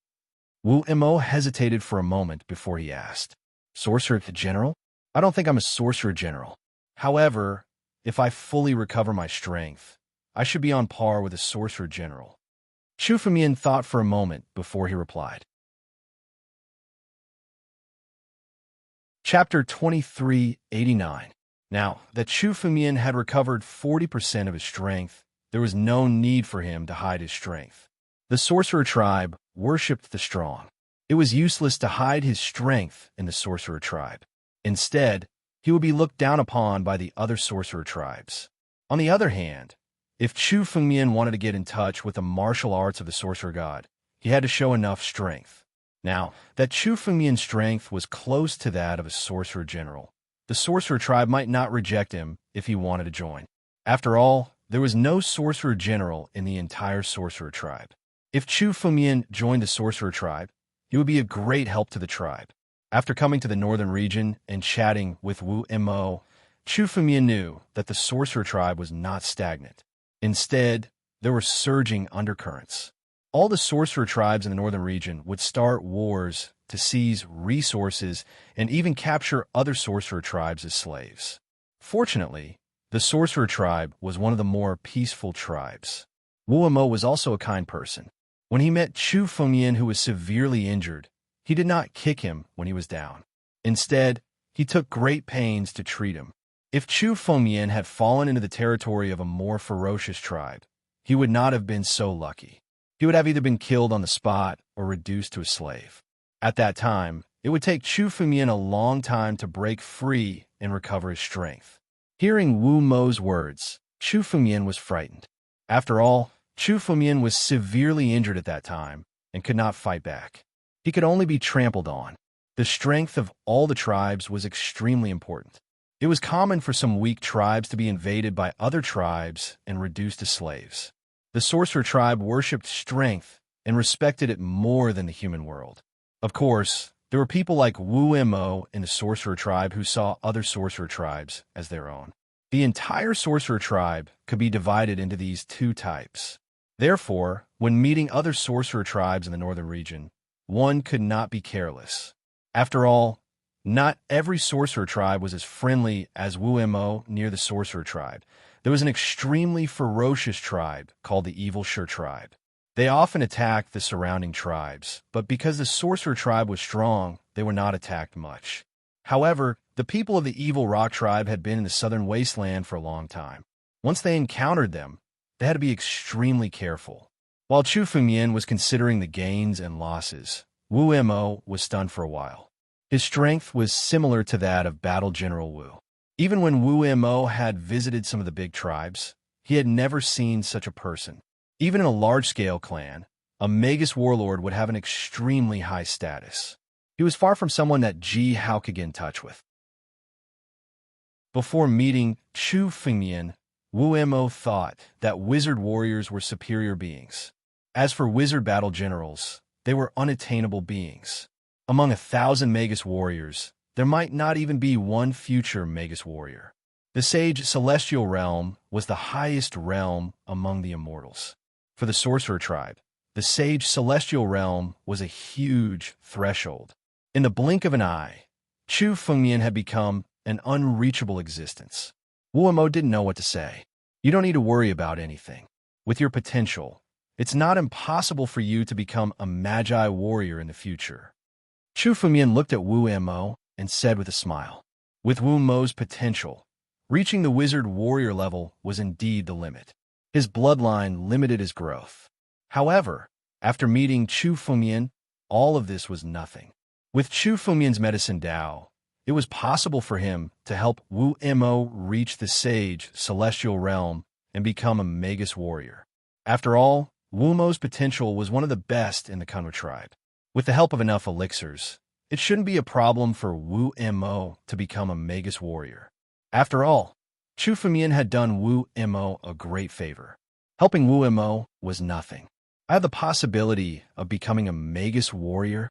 Wu Mo hesitated for a moment before he asked. Sorcerer general? I don't think I'm a sorcerer general. However, if I fully recover my strength, I should be on par with a sorcerer general. Chu Fengmian thought for a moment before he replied. Chapter 2389. Now that Chu Fengmian had recovered 40% of his strength, there was no need for him to hide his strength. The sorcerer tribe worshipped the strong. It was useless to hide his strength in the sorcerer tribe. Instead, he would be looked down upon by the other sorcerer tribes. On the other hand, if Chu Fengmian wanted to get in touch with the martial arts of the sorcerer god, he had to show enough strength. Now, that Chu Fengmian's strength was close to that of a sorcerer general, the sorcerer tribe might not reject him if he wanted to join. After all, there was no sorcerer general in the entire sorcerer tribe. If Chu Fengmian joined the sorcerer tribe, he would be a great help to the tribe. After coming to the northern region and chatting with Wu Mo, Chu Fengmian knew that the sorcerer tribe was not stagnant. Instead, there were surging undercurrents. All the sorcerer tribes in the northern region would start wars to seize resources and even capture other sorcerer tribes as slaves. Fortunately, the sorcerer tribe was one of the more peaceful tribes. Wu Mo was also a kind person. When he met Chu Fengmian, who was severely injured, he did not kick him when he was down. Instead, he took great pains to treat him. If Chu Fengmian had fallen into the territory of a more ferocious tribe, he would not have been so lucky. He would have either been killed on the spot or reduced to a slave. At that time, it would take Chu Fengmian a long time to break free and recover his strength. Hearing Wu Mo's words, Chu Fengmian was frightened. After all, Chu Fengmian was severely injured at that time and could not fight back. He could only be trampled on. The strength of all the tribes was extremely important. It was common for some weak tribes to be invaded by other tribes and reduced to slaves. The sorcerer tribe worshipped strength and respected it more than the human world. Of course, there were people like Wu Mo in the sorcerer tribe who saw other sorcerer tribes as their own. The entire sorcerer tribe could be divided into these two types. Therefore, when meeting other sorcerer tribes in the northern region, one could not be careless. After all, not every sorcerer tribe was as friendly as Wu Mo near the sorcerer tribe. There was an extremely ferocious tribe called the Evil Sure tribe. They often attacked the surrounding tribes, but because the sorcerer tribe was strong, they were not attacked much. However, the people of the Evil Rock tribe had been in the southern wasteland for a long time. Once they encountered them, they had to be extremely careful. While Chu Fengmian was considering the gains and losses, Wu Mo was stunned for a while. His strength was similar to that of Battle General Wu. Even when Wu Mo had visited some of the big tribes, he had never seen such a person. Even in a large-scale clan, a Magus warlord would have an extremely high status. He was far from someone that Ji Hao could get in touch with. Before meeting Chu Fengmian, Wu Mo thought that wizard warriors were superior beings. As for wizard battle generals, they were unattainable beings. Among 1,000 Magus warriors, there might not even be one future Magus warrior. The Sage Celestial Realm was the highest realm among the immortals. For the Sorcerer tribe, the Sage Celestial Realm was a huge threshold. In the blink of an eye, Chu Fengmian had become an unreachable existence. Wu Mo didn't know what to say. You don't need to worry about anything. With your potential, it's not impossible for you to become a magi warrior in the future. Chu Fengmian looked at Wu Mo and said with a smile, with Wu Mo's potential, reaching the wizard warrior level was indeed the limit. His bloodline limited his growth. However, after meeting Chu Fengmian, all of this was nothing. With Chu Fengmian's medicine Dao, it was possible for him to help Wu Mo reach the sage celestial realm and become a magus warrior. After all, Wu Mo's potential was one of the best in the Kunwa tribe. With the help of enough elixirs, it shouldn't be a problem for Wu Mo to become a magus warrior. After all, Chu Fengmian had done Wu Mo a great favor. Helping Wu Mo was nothing. I have the possibility of becoming a magus warrior.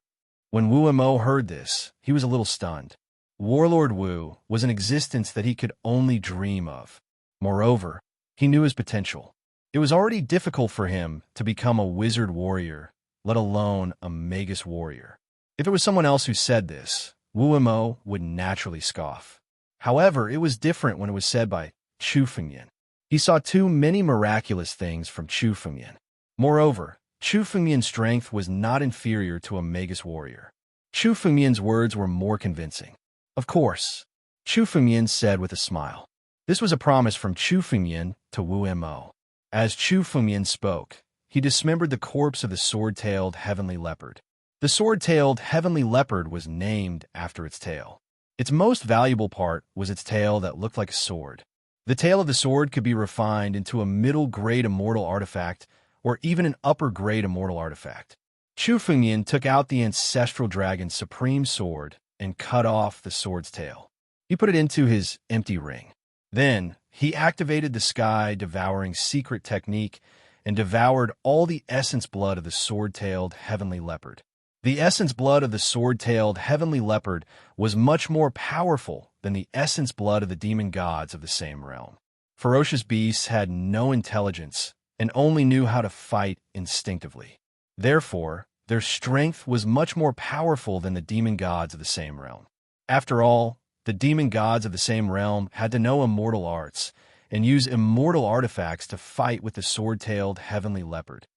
When Wu Mo heard this, he was a little stunned. Warlord Wu was an existence that he could only dream of. Moreover, he knew his potential. It was already difficult for him to become a wizard warrior, let alone a magus warrior. If it was someone else who said this, Wu Mo would naturally scoff. However, it was different when it was said by Chu Fengmian. He saw too many miraculous things from Chu Fengmian. Moreover, Chu Fengmian's strength was not inferior to a magus warrior. Chu Fengmian's words were more convincing. Of course, Chu Fengmian said with a smile. This was a promise from Chu Fengmian to Wu Mo. As Chu Fengmian spoke, he dismembered the corpse of the sword-tailed heavenly leopard. The sword-tailed heavenly leopard was named after its tail. Its most valuable part was its tail that looked like a sword. The tail of the sword could be refined into a middle-grade immortal artifact or even an upper-grade immortal artifact. Chu Fengmian took out the ancestral dragon's supreme sword and cut off the sword's tail. He put it into his empty ring. Then, he activated the sky-devouring secret technique and devoured all the essence blood of the sword-tailed heavenly leopard. The essence blood of the sword-tailed heavenly leopard was much more powerful than the essence blood of the demon gods of the same realm. Ferocious beasts had no intelligence and only knew how to fight instinctively. Therefore, their strength was much more powerful than the demon gods of the same realm. After all, the demon gods of the same realm had to know immortal arts and use immortal artifacts to fight with the sword-tailed heavenly leopard.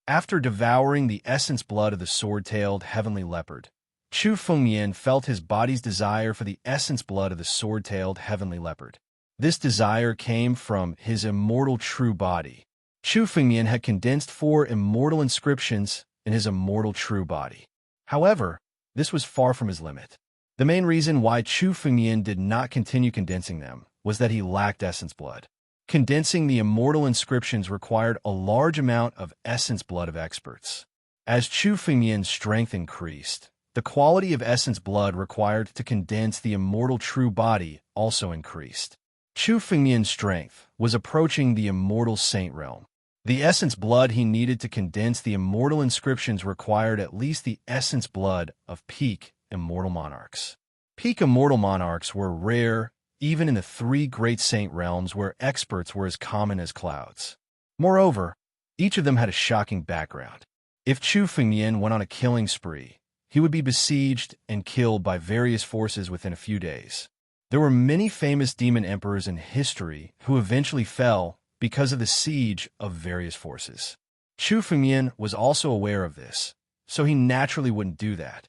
After devouring the essence blood of the sword-tailed heavenly leopard, Chu Fengmian felt his body's desire for the essence blood of the sword-tailed heavenly leopard. This desire came from his immortal true body. Chu Fengmian had condensed 4 immortal inscriptions in his immortal true body. However, this was far from his limit. The main reason why Chu Fengmian did not continue condensing them was that he lacked essence blood. Condensing the immortal inscriptions required a large amount of essence blood of experts. As Chu Fengmian's strength increased, the quality of essence blood required to condense the immortal true body also increased. Chu Fengmian's strength was approaching the immortal saint realm. The essence blood he needed to condense the immortal inscriptions required at least the essence blood of peak immortal monarchs. Peak immortal monarchs were rare even in the 3 great saint realms where experts were as common as clouds. Moreover, each of them had a shocking background. If Chu Fengmian went on a killing spree, he would be besieged and killed by various forces within a few days. There were many famous demon emperors in history who eventually fell because of the siege of various forces. Chu Fengmian was also aware of this, so he naturally wouldn't do that.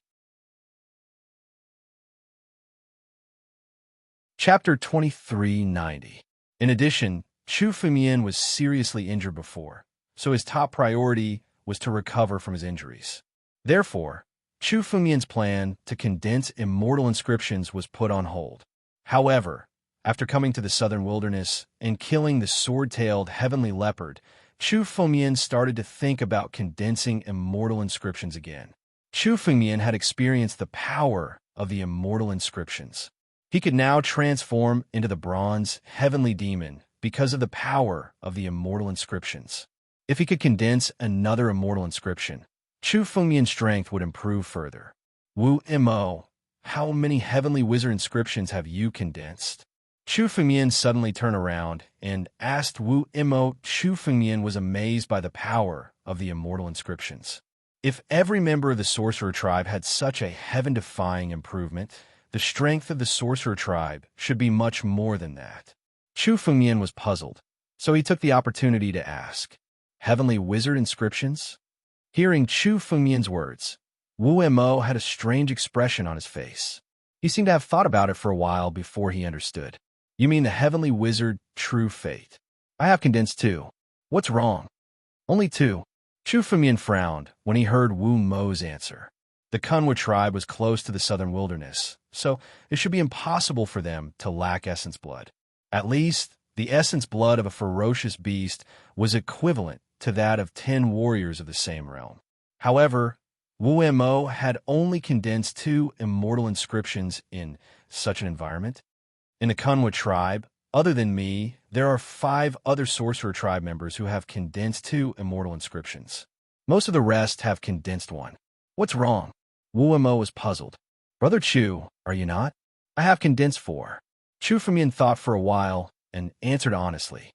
Chapter 2390. In addition, Chu Fengmian was seriously injured before, so his top priority was to recover from his injuries. Therefore, Chu Fengmian's plan to condense immortal inscriptions was put on hold. However, after coming to the southern wilderness and killing the sword-tailed heavenly leopard, Chu Fengmian started to think about condensing immortal inscriptions again. Chu Fengmian had experienced the power of the immortal inscriptions. He could now transform into the bronze heavenly demon because of the power of the immortal inscriptions. If he could condense another immortal inscription, Chu Fengmian's strength would improve further. Wu Mo, how many heavenly wizard inscriptions have you condensed? Chu Fengmian suddenly turned around and asked Wu Mo. Chu Fengmian was amazed by the power of the immortal inscriptions. If every member of the sorcerer tribe had such a heaven-defying improvement, the strength of the sorcerer tribe should be much more than that. Chu Fengmian was puzzled, so he took the opportunity to ask, "Heavenly wizard inscriptions?" Hearing Chu Fengmian's words, Wu Mo had a strange expression on his face. He seemed to have thought about it for a while before he understood. "You mean the heavenly wizard, true fate? I have condensed two. What's wrong?" "Only two." Chu Fengmian frowned when he heard Wu Mo's answer. The Kunwa tribe was close to the southern wilderness, so it should be impossible for them to lack essence blood. At least, the essence blood of a ferocious beast was equivalent to that of 10 warriors of the same realm. However, Wu Mo had only condensed 2 immortal inscriptions in such an environment. In the Kunwa tribe, other than me, there are 5 other sorcerer tribe members who have condensed 2 immortal inscriptions. Most of the rest have condensed 1. What's wrong? Wu Mo was puzzled. "Brother Chu, are you not? I have condensed 4. Chu Fengmian thought for a while and answered honestly.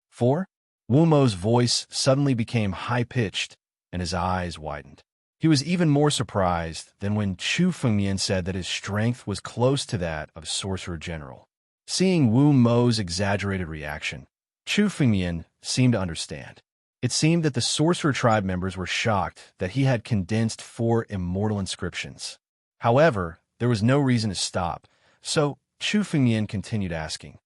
4? Wu Mo's voice suddenly became high-pitched and his eyes widened. He was even more surprised than when Chu Fengmian said that his strength was close to that of a sorcerer general. Seeing Wu Mo's exaggerated reaction, Chu Fengmian seemed to understand. It seemed that the sorcerer tribe members were shocked that he had condensed 4 immortal inscriptions. However, there was no reason to stop, so Chu Fengmian continued asking,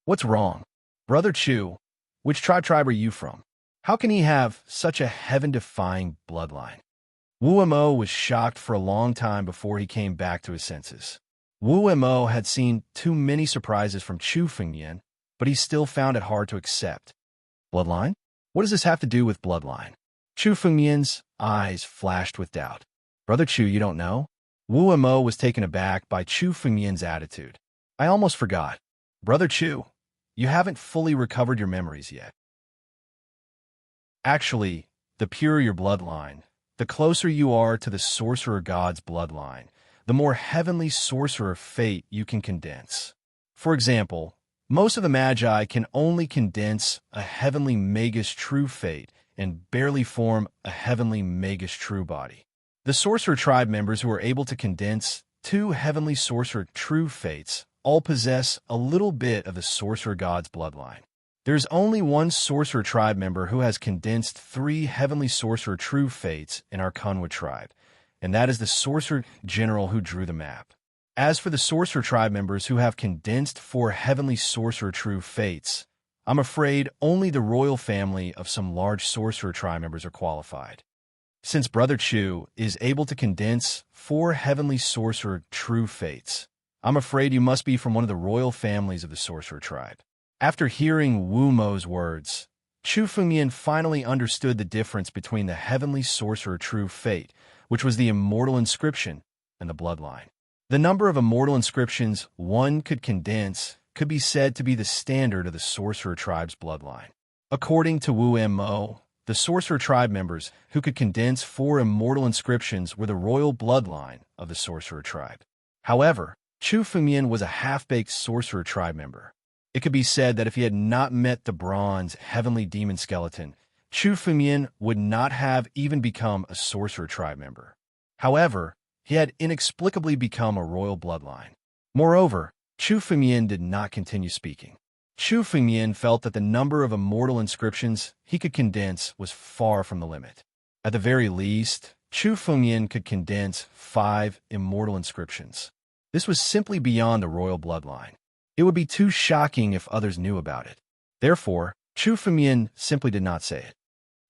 "What's wrong? Brother Chu, which tribe are you from? How can he have such a heaven-defying bloodline?" Wu Mo was shocked for a long time before he came back to his senses. Wu Mo had seen too many surprises from Chu Fengmian, but he still found it hard to accept. "Bloodline? What does this have to do with bloodline?" Chu Fengmian's eyes flashed with doubt. "Brother Chu, you don't know?" Wu Mo was taken aback by Chu Fengmian's attitude. "I almost forgot. Brother Chu, you haven't fully recovered your memories yet. Actually, the purer your bloodline, the closer you are to the sorcerer god's bloodline, the more heavenly sorcerer fate you can condense. For example, most of the Magi can only condense a heavenly magus true fate and barely form a heavenly magus true body. The sorcerer tribe members who are able to condense 2 heavenly sorcerer true fates all possess a little bit of the sorcerer god's bloodline. There's only one sorcerer tribe member who has condensed 3 heavenly sorcerer true fates in our Kunwa tribe, and that is the sorcerer general who drew the map. As for the sorcerer tribe members who have condensed 4 heavenly sorcerer true fates, I'm afraid only the royal family of some large sorcerer tribe members are qualified. Since Brother Chu is able to condense 4 heavenly sorcerer true fates, I'm afraid you must be from one of the royal families of the sorcerer tribe." After hearing Wu Mo's words, Chu Fengmian finally understood the difference between the heavenly sorcerer true fate, which was the immortal inscription, and the bloodline. The number of immortal inscriptions one could condense could be said to be the standard of the sorcerer tribe's bloodline. According to Wu Mo, the sorcerer tribe members who could condense 4 immortal inscriptions were the royal bloodline of the sorcerer tribe. However, Chu Fengmian was a half-baked sorcerer tribe member. It could be said that if he had not met the bronze heavenly demon skeleton, Chu Fengmian would not have even become a sorcerer tribe member. However, he had inexplicably become a royal bloodline. Moreover, Chu Fengmian did not continue speaking. Chu Fengmian felt that the number of immortal inscriptions he could condense was far from the limit. At the very least, Chu Fengmian could condense 5 immortal inscriptions. This was simply beyond the royal bloodline. It would be too shocking if others knew about it. Therefore, Chu Fengmian simply did not say it.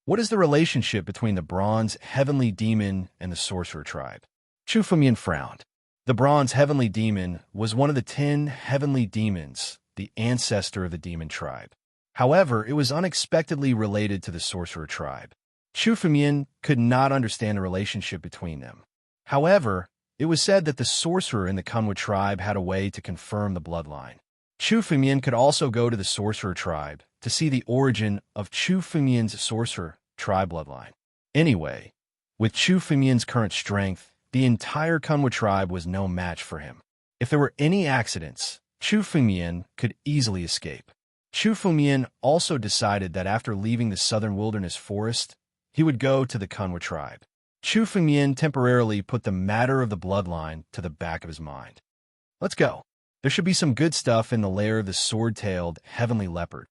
What is the relationship between the bronze heavenly demon and the sorcerer tribe? Chu Fengmian frowned. The bronze heavenly demon was one of the 10 heavenly demons, the ancestor of the demon tribe. However, it was unexpectedly related to the sorcerer tribe. Chu Fengmian could not understand the relationship between them. However, it was said that the sorcerer in the Kunwa tribe had a way to confirm the bloodline. Chu Fengmian could also go to the sorcerer tribe to see the origin of Chu Fengmian's sorcerer tribe bloodline. Anyway, with Chu Fengmian's current strength, the entire Kunwa tribe was no match for him. If there were any accidents, Chu Fengmian could easily escape. Chu Fengmian also decided that after leaving the southern wilderness forest, he would go to the Kunwa tribe. Chu Fengmian temporarily put the matter of the bloodline to the back of his mind. "Let's go." There should be some good stuff in the lair of the sword-tailed heavenly leopard.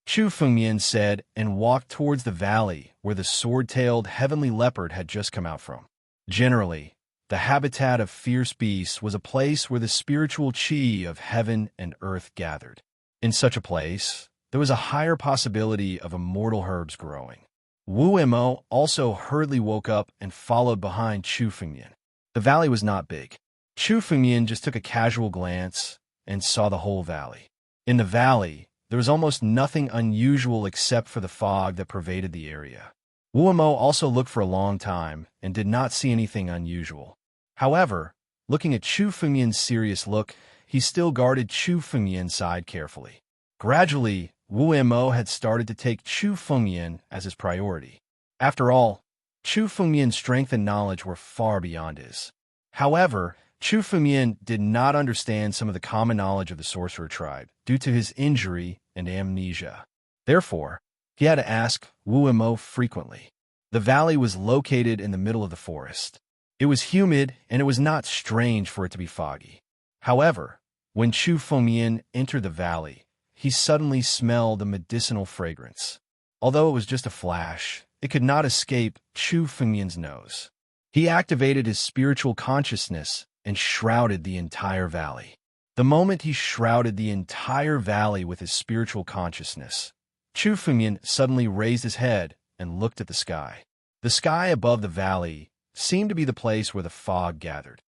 Chu Fengmian said and walked towards the valley where the sword-tailed heavenly leopard had just come out from. Generally, the habitat of fierce beasts was a place where the spiritual qi of heaven and earth gathered. In such a place, there was a higher possibility of immortal herbs growing. Wu Mo also hurriedly woke up and followed behind Chu Fengmian. The valley was not big. Chu Fengmian just took a casual glance and saw the whole valley. In the valley, there was almost nothing unusual except for the fog that pervaded the area. Wu Mo also looked for a long time and did not see anything unusual. However, looking at Chu Fengmian's serious look, he still guarded Chu Fengmian's side carefully. Gradually, Wu Mo had started to take Chu Fengmian as his priority. After all, Chu Fengmian's strength and knowledge were far beyond his. However, Chu Fengmian did not understand some of the common knowledge of the sorcerer tribe due to his injury and amnesia. Therefore, he had to ask Wu Mo frequently. The valley was located in the middle of the forest. It was humid, and it was not strange for it to be foggy. However, when Chu Fengmian entered the valley, he suddenly smelled a medicinal fragrance. Although it was just a flash, it could not escape Chu Fengmian's nose. He activated his spiritual consciousness and shrouded the entire valley. The moment he shrouded the entire valley with his spiritual consciousness, Chu Fengmian suddenly raised his head and looked at the sky. The sky above the valley seemed to be the place where the fog gathered.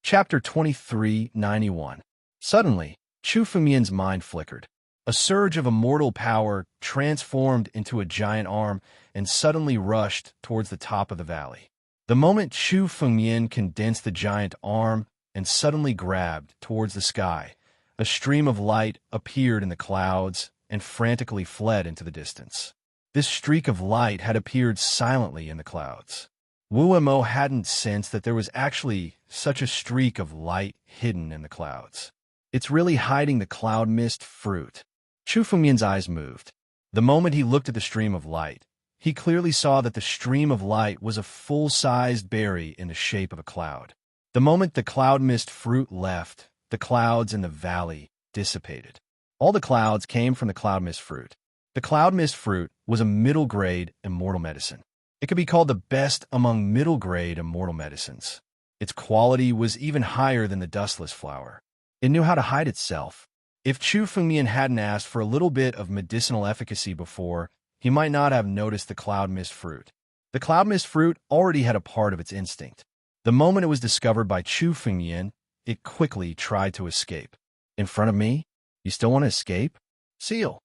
Chapter 2391. Suddenly, Chu Fengmian's mind flickered. A surge of immortal power transformed into a giant arm and suddenly rushed towards the top of the valley. The moment Chu Fengmian condensed the giant arm and suddenly grabbed towards the sky, a stream of light appeared in the clouds and frantically fled into the distance. This streak of light had appeared silently in the clouds. Wu Mo hadn't sensed that there was actually such a streak of light hidden in the clouds. It's really hiding the cloud mist fruit. Chu Fengmian's eyes moved. The moment he looked at the stream of light, he clearly saw that the stream of light was a full-sized berry in the shape of a cloud. The moment the cloud mist fruit left, the clouds in the valley dissipated. All the clouds came from the cloud mist fruit. The cloud mist fruit was a middle-grade immortal medicine. It could be called the best among middle-grade immortal medicines. Its quality was even higher than the dustless flower. It knew how to hide itself. If Chu Fengmian hadn't asked for a little bit of medicinal efficacy before, he might not have noticed the cloud mist fruit. The cloud mist fruit already had a part of its instinct. The moment it was discovered by Chu Fengmian, it quickly tried to escape. In front of me? You still want to escape? Seal.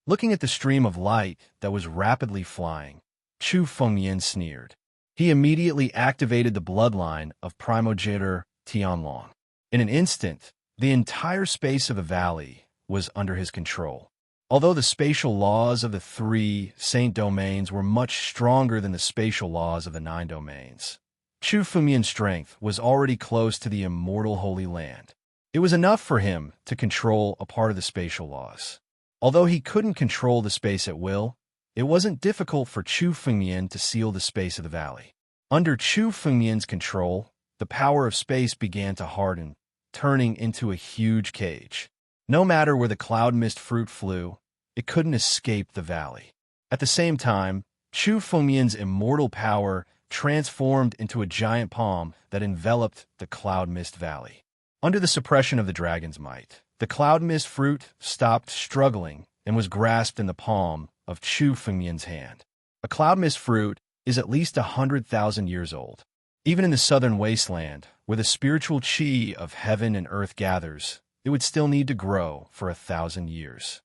Looking at the stream of light that was rapidly flying, Chu Fengmian sneered. He immediately activated the bloodline of primogenitor Tianlong. In an instant, the entire space of the valley was under his control. Although the spatial laws of the 3 saint domains were much stronger than the spatial laws of the 9 domains, Chu Fengmian's strength was already close to the immortal Holy Land. It was enough for him to control a part of the spatial laws. Although he couldn't control the space at will, it wasn't difficult for Chu Fengmian to seal the space of the valley. Under Chu Fengmian's control, the power of space began to harden, turning into a huge cage. No matter where the cloud mist fruit flew, it couldn't escape the valley. At the same time, Chu Fengmian's immortal power transformed into a giant palm that enveloped the cloud mist valley. Under the suppression of the dragon's might, the cloud mist fruit stopped struggling and was grasped in the palm of Chu Fengmian's hand. A cloud mist fruit is at least 100,000 years old. Even in the southern wasteland, where the spiritual qi of heaven and earth gathers, it would still need to grow for 1,000 years.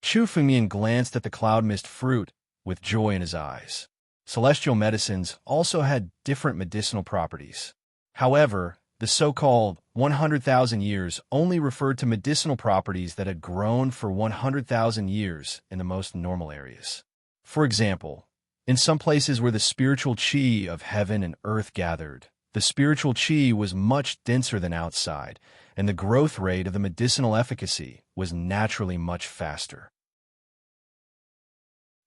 Chu Fengmian glanced at the cloud mist fruit with joy in his eyes. Celestial medicines also had different medicinal properties. However, the so-called 100,000 years only referred to medicinal properties that had grown for 100,000 years in the most normal areas. For example, in some places where the spiritual qi of heaven and earth gathered, the spiritual qi was much denser than outside, and the growth rate of the medicinal efficacy was naturally much faster.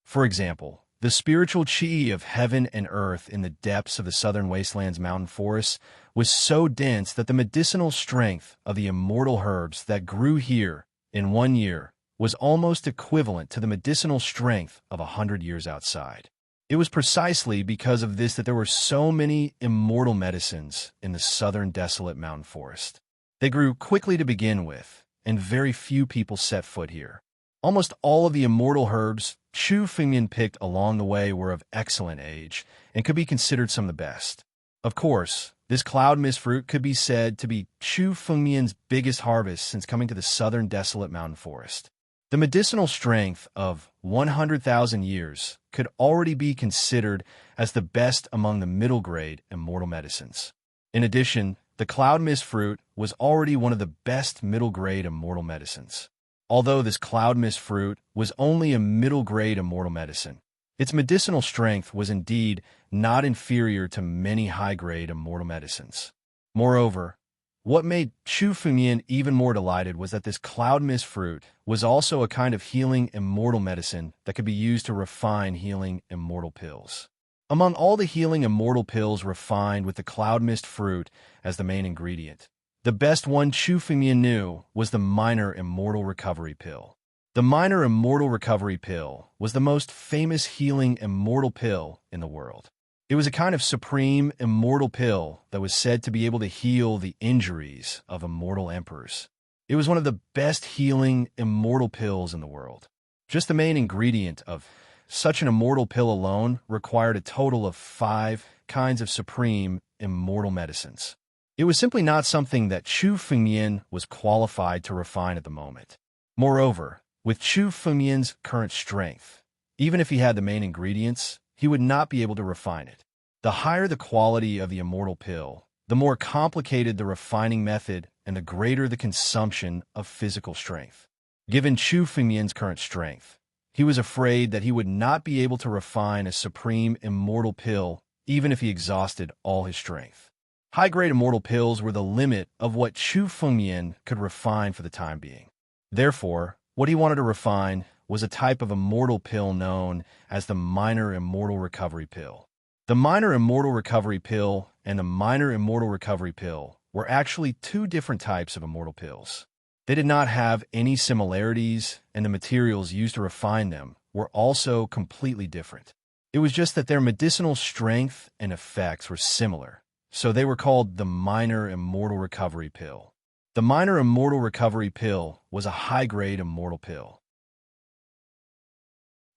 For example, the The spiritual chi of heaven and earth in the depths of the southern wasteland's mountain forests was so dense that the medicinal strength of the immortal herbs that grew here in 1 year was almost equivalent to the medicinal strength of 100 years outside. It was precisely because of this that there were so many immortal medicines in the southern desolate mountain forest. They grew quickly to begin with, and very few people set foot here. Almost all of the immortal herbs Chu Fengmian picked along the way were of excellent age and could be considered some of the best. Of course, this cloud mist fruit could be said to be Chu Fengmian's biggest harvest since coming to the southern desolate mountain forest. The medicinal strength of 100,000 years could already be considered as the best among the middle-grade immortal medicines. In addition, the cloud mist fruit was already one of the best middle-grade immortal medicines. Although this cloud mist fruit was only a middle-grade immortal medicine, its medicinal strength was indeed not inferior to many high-grade immortal medicines. Moreover, what made Chu Fengmian even more delighted was that this cloud mist fruit was also a kind of healing immortal medicine that could be used to refine healing immortal pills. Among all the healing immortal pills refined with the cloud mist fruit as the main ingredient, the best one Chu Fengmian knew was the minor immortal recovery pill. The minor immortal recovery pill was the most famous healing immortal pill in the world. It was a kind of supreme immortal pill that was said to be able to heal the injuries of immortal emperors. It was one of the best healing immortal pills in the world. Just the main ingredient of such an immortal pill alone required a total of 5 kinds of supreme immortal medicines. It was simply not something that Chu Fengmian was qualified to refine at the moment. Moreover, with Chu Fengmian's current strength, even if he had the main ingredients, he would not be able to refine it. The higher the quality of the immortal pill, the more complicated the refining method and the greater the consumption of physical strength. Given Chu Fengmian's current strength, he was afraid that he would not be able to refine a supreme immortal pill even if he exhausted all his strength. High-grade immortal pills were the limit of what Chu Fengmian could refine for the time being. Therefore, what he wanted to refine was a type of immortal pill known as the minor immortal recovery pill. The minor immortal recovery pill and the minor immortal recovery pill were actually 2 different types of immortal pills. They did not have any similarities, and the materials used to refine them were also completely different. It was just that their medicinal strength and effects were similar, so they were called the minor immortal recovery pill. The minor immortal recovery pill was a high-grade immortal pill.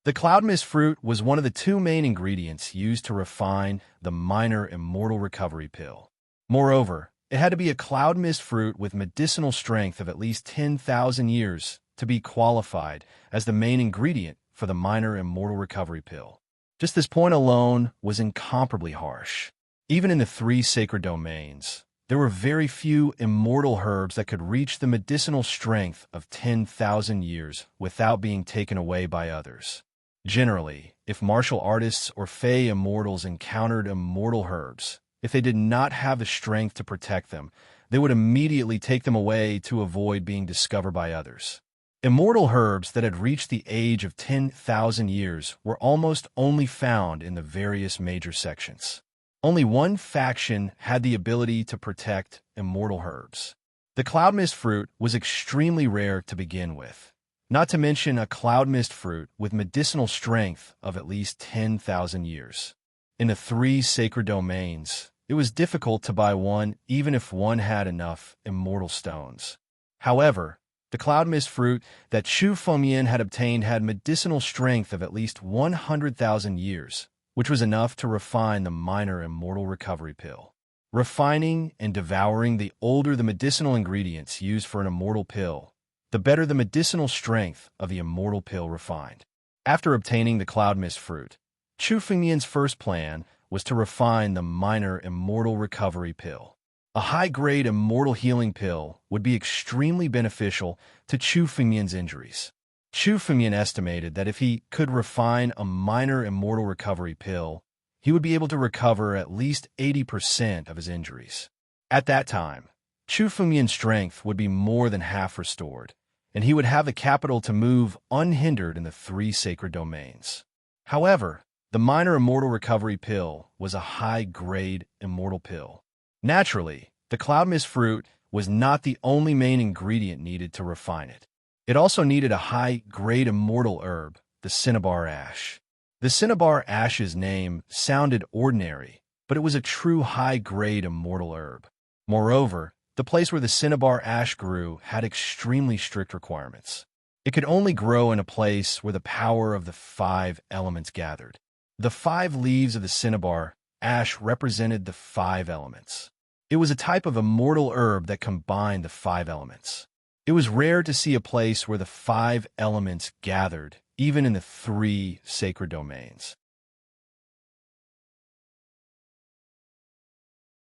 The cloud mist fruit was one of the 2 main ingredients used to refine the minor immortal recovery pill. Moreover, it had to be a cloud mist fruit with medicinal strength of at least 10,000 years to be qualified as the main ingredient for the minor immortal recovery pill. Just this point alone was incomparably harsh. Even in the 3 sacred domains, there were very few immortal herbs that could reach the medicinal strength of 10,000 years without being taken away by others. Generally, if martial artists or fey immortals encountered immortal herbs, if they did not have the strength to protect them, they would immediately take them away to avoid being discovered by others. Immortal herbs that had reached the age of 10,000 years were almost only found in the various major sections. Only one faction had the ability to protect immortal herbs. The cloud mist fruit was extremely rare to begin with, not to mention a cloud mist fruit with medicinal strength of at least 10,000 years. In the 3 sacred domains, it was difficult to buy one even if one had enough immortal stones. However, the cloud mist fruit that Chu Fengmian had obtained had medicinal strength of at least 100,000 years, which was enough to refine the minor immortal recovery pill. Refining and devouring, the older the medicinal ingredients used for an immortal pill, the better the medicinal strength of the immortal pill refined. After obtaining the cloud mist fruit, Chu Fengmian's first plan was to refine the minor immortal recovery pill. A high-grade immortal healing pill would be extremely beneficial to Chu Fengmian's injuries. Chu Fengmian estimated that if he could refine a minor immortal recovery pill, he would be able to recover at least 80% of his injuries. At that time, Chu Fengmian's strength would be more than half restored, and he would have the capital to move unhindered in the 3 sacred domains. However, The minor immortal recovery pill was a high-grade immortal pill. Naturally, the cloud mist fruit was not the only main ingredient needed to refine it. It also needed a high-grade immortal herb, the cinnabar ash. The cinnabar ash's name sounded ordinary, but it was a true high-grade immortal herb. Moreover, the place where the cinnabar ash grew had extremely strict requirements. It could only grow in a place where the power of the 5 elements gathered. The 5 leaves of the cinnabar ash represented the 5 elements. It was a type of immortal herb that combined the 5 elements. It was rare to see a place where the 5 elements gathered, even in the 3 sacred domains.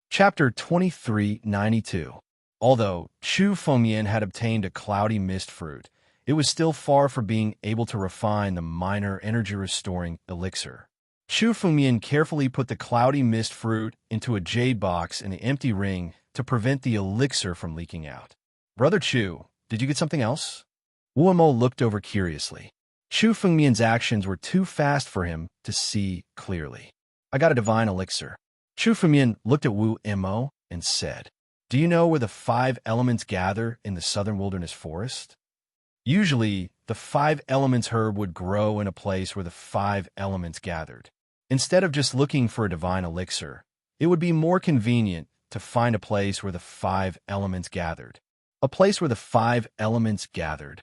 Chapter 2392. Although Chu Fengmian had obtained a cloudy mist fruit, it was still far from being able to refine the minor energy-restoring elixir. Chu Fengmian carefully put the cloudy mist fruit into a jade box in the empty ring to prevent the elixir from leaking out. "Brother Chu, did you get something else?" Wu Mo looked over curiously. Chu Fengmian's actions were too fast for him to see clearly. "I got a divine elixir." Chu Fengmian looked at Wu Mo and said, "Do you know where the 5 elements gather in the southern wilderness forest?" Usually, the 5 elements herb would grow in a place where the 5 elements gathered. Instead of just looking for a divine elixir, it would be more convenient to find a place where the 5 elements gathered. A place where the 5 elements gathered.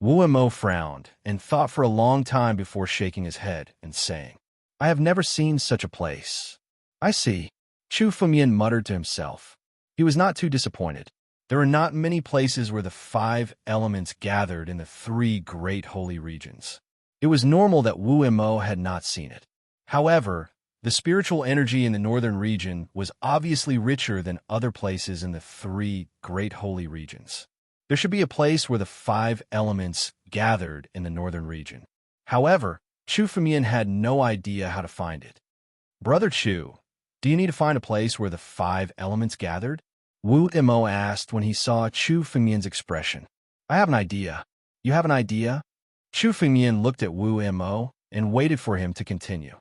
Wu Mo frowned and thought for a long time before shaking his head and saying, "I have never seen such a place." "I see," Chu Fengmian muttered to himself. He was not too disappointed. There are not many places where the 5 elements gathered in the 3 great holy regions. It was normal that Wu Mo had not seen it. However, the spiritual energy in the northern region was obviously richer than other places in the 3 great holy regions. There should be a place where the 5 elements gathered in the northern region. However, Chu Fengmian had no idea how to find it. "Brother Chu, do you need to find a place where the 5 elements gathered?" Wu Mo asked when he saw Chu Fengmian's expression. "I have an idea." "You have an idea?" Chu Fengmian looked at Wu Mo and waited for him to continue.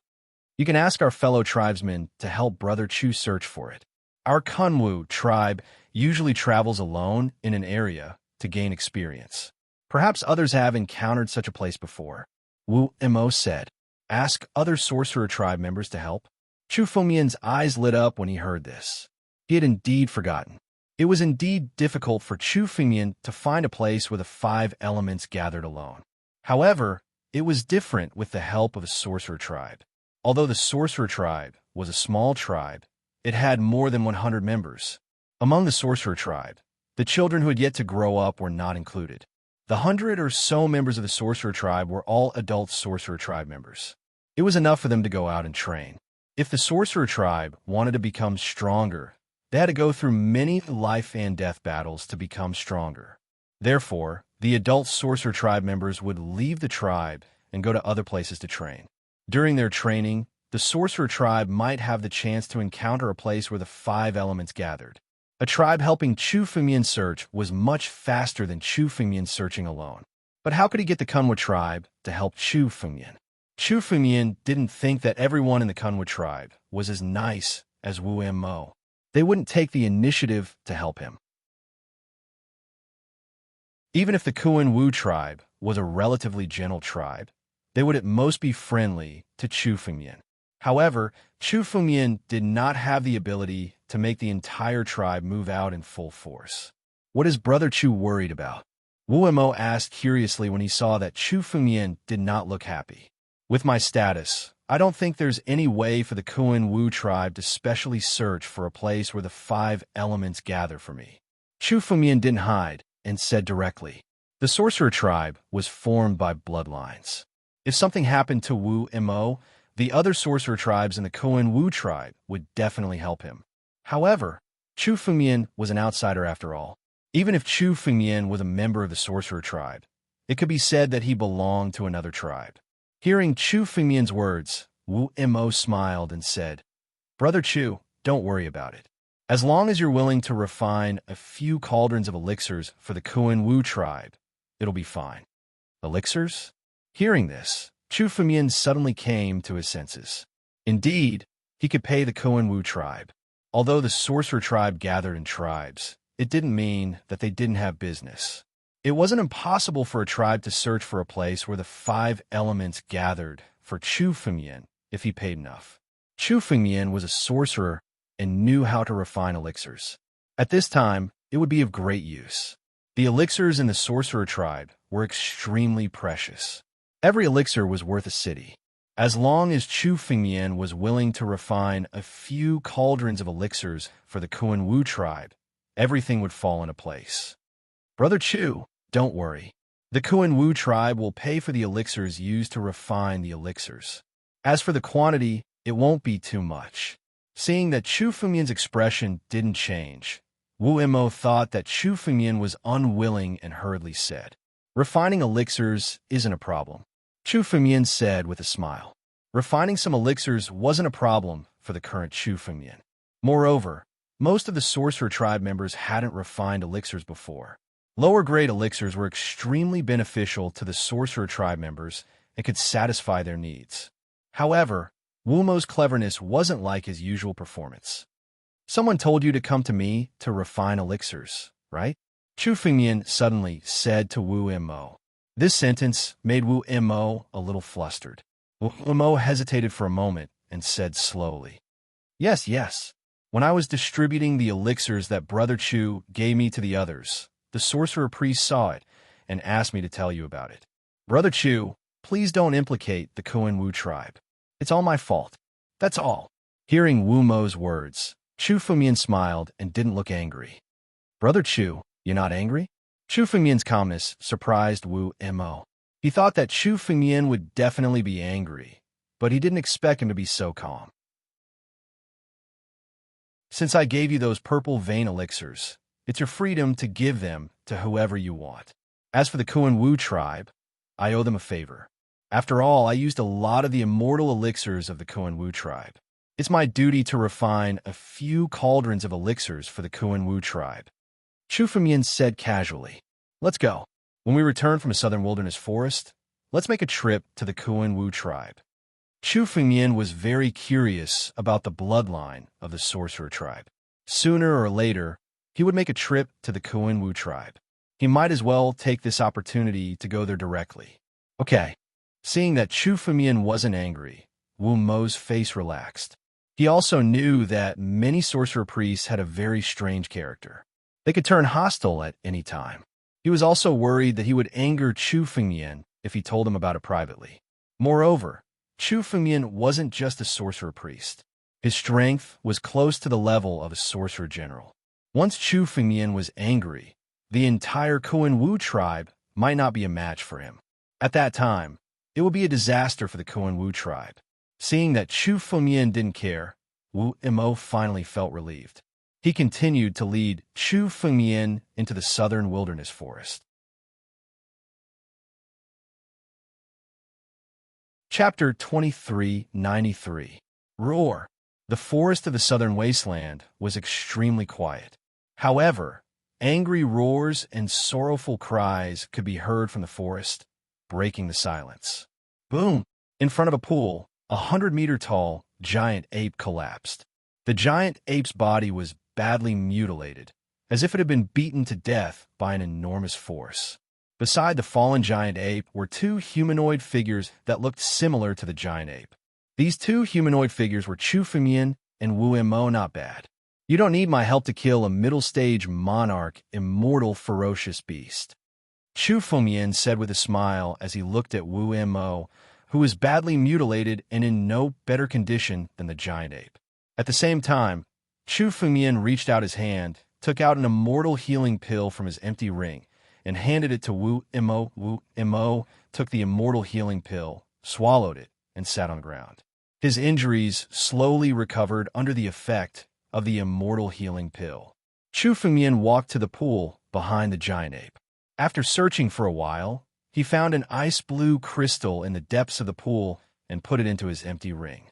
"You can ask our fellow tribesmen to help Brother Chu search for it. Our Kunwu tribe usually travels alone in an area to gain experience. Perhaps others have encountered such a place before." Wu Mo said, "Ask other sorcerer tribe members to help." Chu Fengmian's eyes lit up when he heard this. He had indeed forgotten. It was indeed difficult for Chu Fengmian to find a place where the 5 elements gathered alone. However, it was different with the help of a sorcerer tribe. Although the sorcerer tribe was a small tribe, it had more than 100 members. Among the sorcerer tribe, the children who had yet to grow up were not included. The 100 or so members of the sorcerer tribe were all adult sorcerer tribe members. It was enough for them to go out and train. If the sorcerer tribe wanted to become stronger, they had to go through many life and death battles to become stronger. Therefore, the adult sorcerer tribe members would leave the tribe and go to other places to train. During their training, the sorcerer tribe might have the chance to encounter a place where the 5 elements gathered. A tribe helping Chu Fengmian search was much faster than Chu Fengmian searching alone. But how could he get the Kunwu tribe to help Chu Fengmian? Chu Fengmian didn't think that everyone in the Kunwu tribe was as nice as Wu Mo. They wouldn't take the initiative to help him. Even if the Kunwu tribe was a relatively gentle tribe, they would at most be friendly to Chu Fengmian. However, Chu Fengmian did not have the ability to make the entire tribe move out in full force. "What is Brother Chu worried about?" Wu Mo asked curiously when he saw that Chu Fengmian did not look happy. "With my status, I don't think there's any way for the Kunwu tribe to specially search for a place where the 5 elements gather for me." Chu Fengmian didn't hide and said directly. The sorcerer tribe was formed by bloodlines. If something happened to Wu Mo, the other sorcerer tribes in the Kunwu tribe would definitely help him. However, Chu Fengmian was an outsider after all. Even if Chu Fengmian was a member of the sorcerer tribe, it could be said that he belonged to another tribe. Hearing Chu Fengmian's words, Wu Mo smiled and said, "Brother Chu, don't worry about it. As long as you're willing to refine a few cauldrons of elixirs for the Kunwu tribe, it'll be fine." Elixirs? Hearing this, Chu Fengmian suddenly came to his senses. Indeed, he could pay the Kuan-Wu tribe. Although the sorcerer tribe gathered in tribes, it didn't mean that they didn't have business. It wasn't impossible for a tribe to search for a place where the 5 elements gathered for Chu Fengmian if he paid enough. Chu Fengmian was a sorcerer and knew how to refine elixirs. At this time, it would be of great use. The elixirs in the sorcerer tribe were extremely precious. Every elixir was worth a city. As long as Chu Fengmian was willing to refine a few cauldrons of elixirs for the Kuan-Wu tribe, everything would fall into place. Brother Chu, don't worry. The Kuan-Wu tribe will pay for the elixirs used to refine the elixirs. As for the quantity, it won't be too much. Seeing that Chu Fengmian's expression didn't change, Wu Imo thought that Chu Fengmian was unwilling and hurriedly said, "Refining elixirs isn't a problem." Chu Fengmian said with a smile. Refining some elixirs wasn't a problem for the current Chu Fengmian. Moreover, most of the sorcerer tribe members hadn't refined elixirs before. Lower-grade elixirs were extremely beneficial to the sorcerer tribe members and could satisfy their needs. However, Wu Mo's cleverness wasn't like his usual performance. "Someone told you to come to me to refine elixirs, right?" Chu Fengmian suddenly said to Wu Mo. This sentence made Wu Mo a little flustered. Wu Mo hesitated for a moment and said slowly, Yes. When I was distributing the elixirs that Brother Chu gave me to the others, the sorcerer priest saw it and asked me to tell you about it. Brother Chu, please don't implicate the Kuan-Wu tribe. It's all my fault. That's all." Hearing Wu Mo's words, Chu Fengmian smiled and didn't look angry. "Brother Chu, you're not angry?" Chu Fengmian's calmness surprised Wu Mo. He thought that Chu Fengmian would definitely be angry, but he didn't expect him to be so calm. "Since I gave you those purple vein elixirs, it's your freedom to give them to whoever you want. As for the Kuan-Wu tribe, I owe them a favor. After all, I used a lot of the immortal elixirs of the Kuan-Wu tribe. It's my duty to refine a few cauldrons of elixirs for the Kuan-Wu tribe." Chu Fengmian said casually, "Let's go. When we return from a southern wilderness forest, let's make a trip to the Kuan-Wu tribe." Chu Fengmian was very curious about the bloodline of the sorcerer tribe. Sooner or later, he would make a trip to the Kuan-Wu tribe. He might as well take this opportunity to go there directly. Okay. Seeing that Chu Fengmian wasn't angry, Wu Mo's face relaxed. He also knew that many sorcerer priests had a very strange character. They could turn hostile at any time. He was also worried that he would anger Chu Fengmian if he told him about it privately. Moreover, Chu Fengmian wasn't just a sorcerer priest. His strength was close to the level of a sorcerer general. Once Chu Fengmian was angry, the entire Kuan-Wu tribe might not be a match for him. At that time, it would be a disaster for the Kuan-Wu tribe. Seeing that Chu Fengmian didn't care, Wu Mo finally felt relieved. He continued to lead Chu Fengmian into the southern wilderness forest. Chapter 2393. Roar. The forest of the southern wasteland was extremely quiet. However, angry roars and sorrowful cries could be heard from the forest, breaking the silence. Boom! In front of a pool, 100-meter-tall giant ape collapsed. The giant ape's body was badly mutilated, as if it had been beaten to death by an enormous force. Beside the fallen giant ape were 2 humanoid figures that looked similar to the giant ape. These 2 humanoid figures were Chu Fengmian and Wu Mo. Not bad. You don't need my help to kill a middle-stage monarch, immortal, ferocious beast. Chu Fengmian said with a smile as he looked at Wu Mo, who was badly mutilated and in no better condition than the giant ape. At the same time, Chu Fengmian reached out his hand, took out an immortal healing pill from his empty ring, and handed it to Wu Mo. Wu Mo took the immortal healing pill, swallowed it, and sat on the ground. His injuries slowly recovered under the effect of the immortal healing pill. Chu Fengmian walked to the pool behind the giant ape. After searching for a while, he found an ice-blue crystal in the depths of the pool and put it into his empty ring.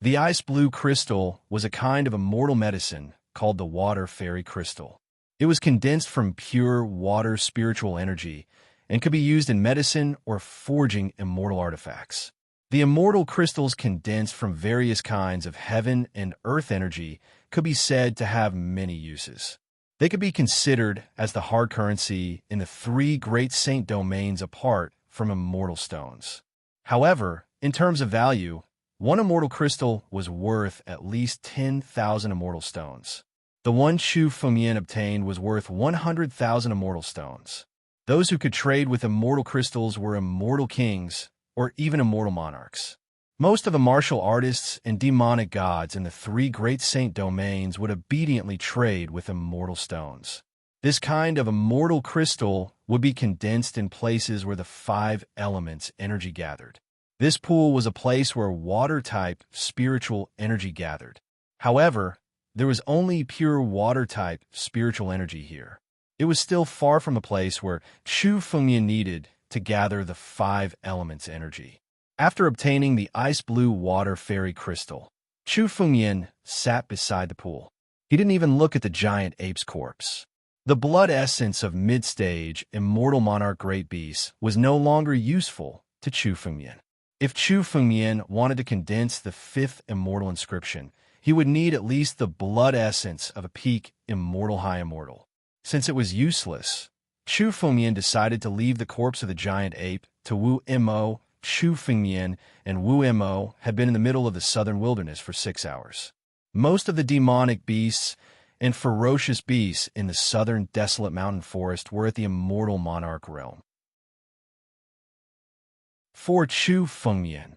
The ice-blue crystal was a kind of immortal medicine called the Water Fairy Crystal. It was condensed from pure water spiritual energy and could be used in medicine or forging immortal artifacts. The immortal crystals condensed from various kinds of heaven and earth energy could be said to have many uses. They could be considered as the hard currency in the three great saint domains apart from immortal stones. However, in terms of value, one immortal crystal was worth at least 10,000 immortal stones. The one Chu Fengyan obtained was worth 100,000 immortal stones. Those who could trade with immortal crystals were immortal kings or even immortal monarchs. Most of the martial artists and demonic gods in the three great saint domains would obediently trade with immortal stones. This kind of immortal crystal would be condensed in places where the five elements energy gathered. This pool was a place where water-type spiritual energy gathered. However, there was only pure water-type spiritual energy here. It was still far from a place where Chu Fengyan needed to gather the five elements energy. After obtaining the ice blue water fairy crystal, Chu Fengyan sat beside the pool. He didn't even look at the giant ape's corpse. The blood essence of mid-stage immortal monarch great beasts was no longer useful to Chu Fengyan. If Chu Fengyan wanted to condense the fifth immortal inscription, he would need at least the blood essence of a peak immortal high immortal. Since it was useless, Chu Fengyan decided to leave the corpse of the giant ape to Wu Mo. Chu Fengyan and Wu Mo had been in the middle of the southern wilderness for 6 hours. Most of the demonic beasts and ferocious beasts in the southern desolate mountain forest were at the immortal monarch realm. For Chu Fengyan,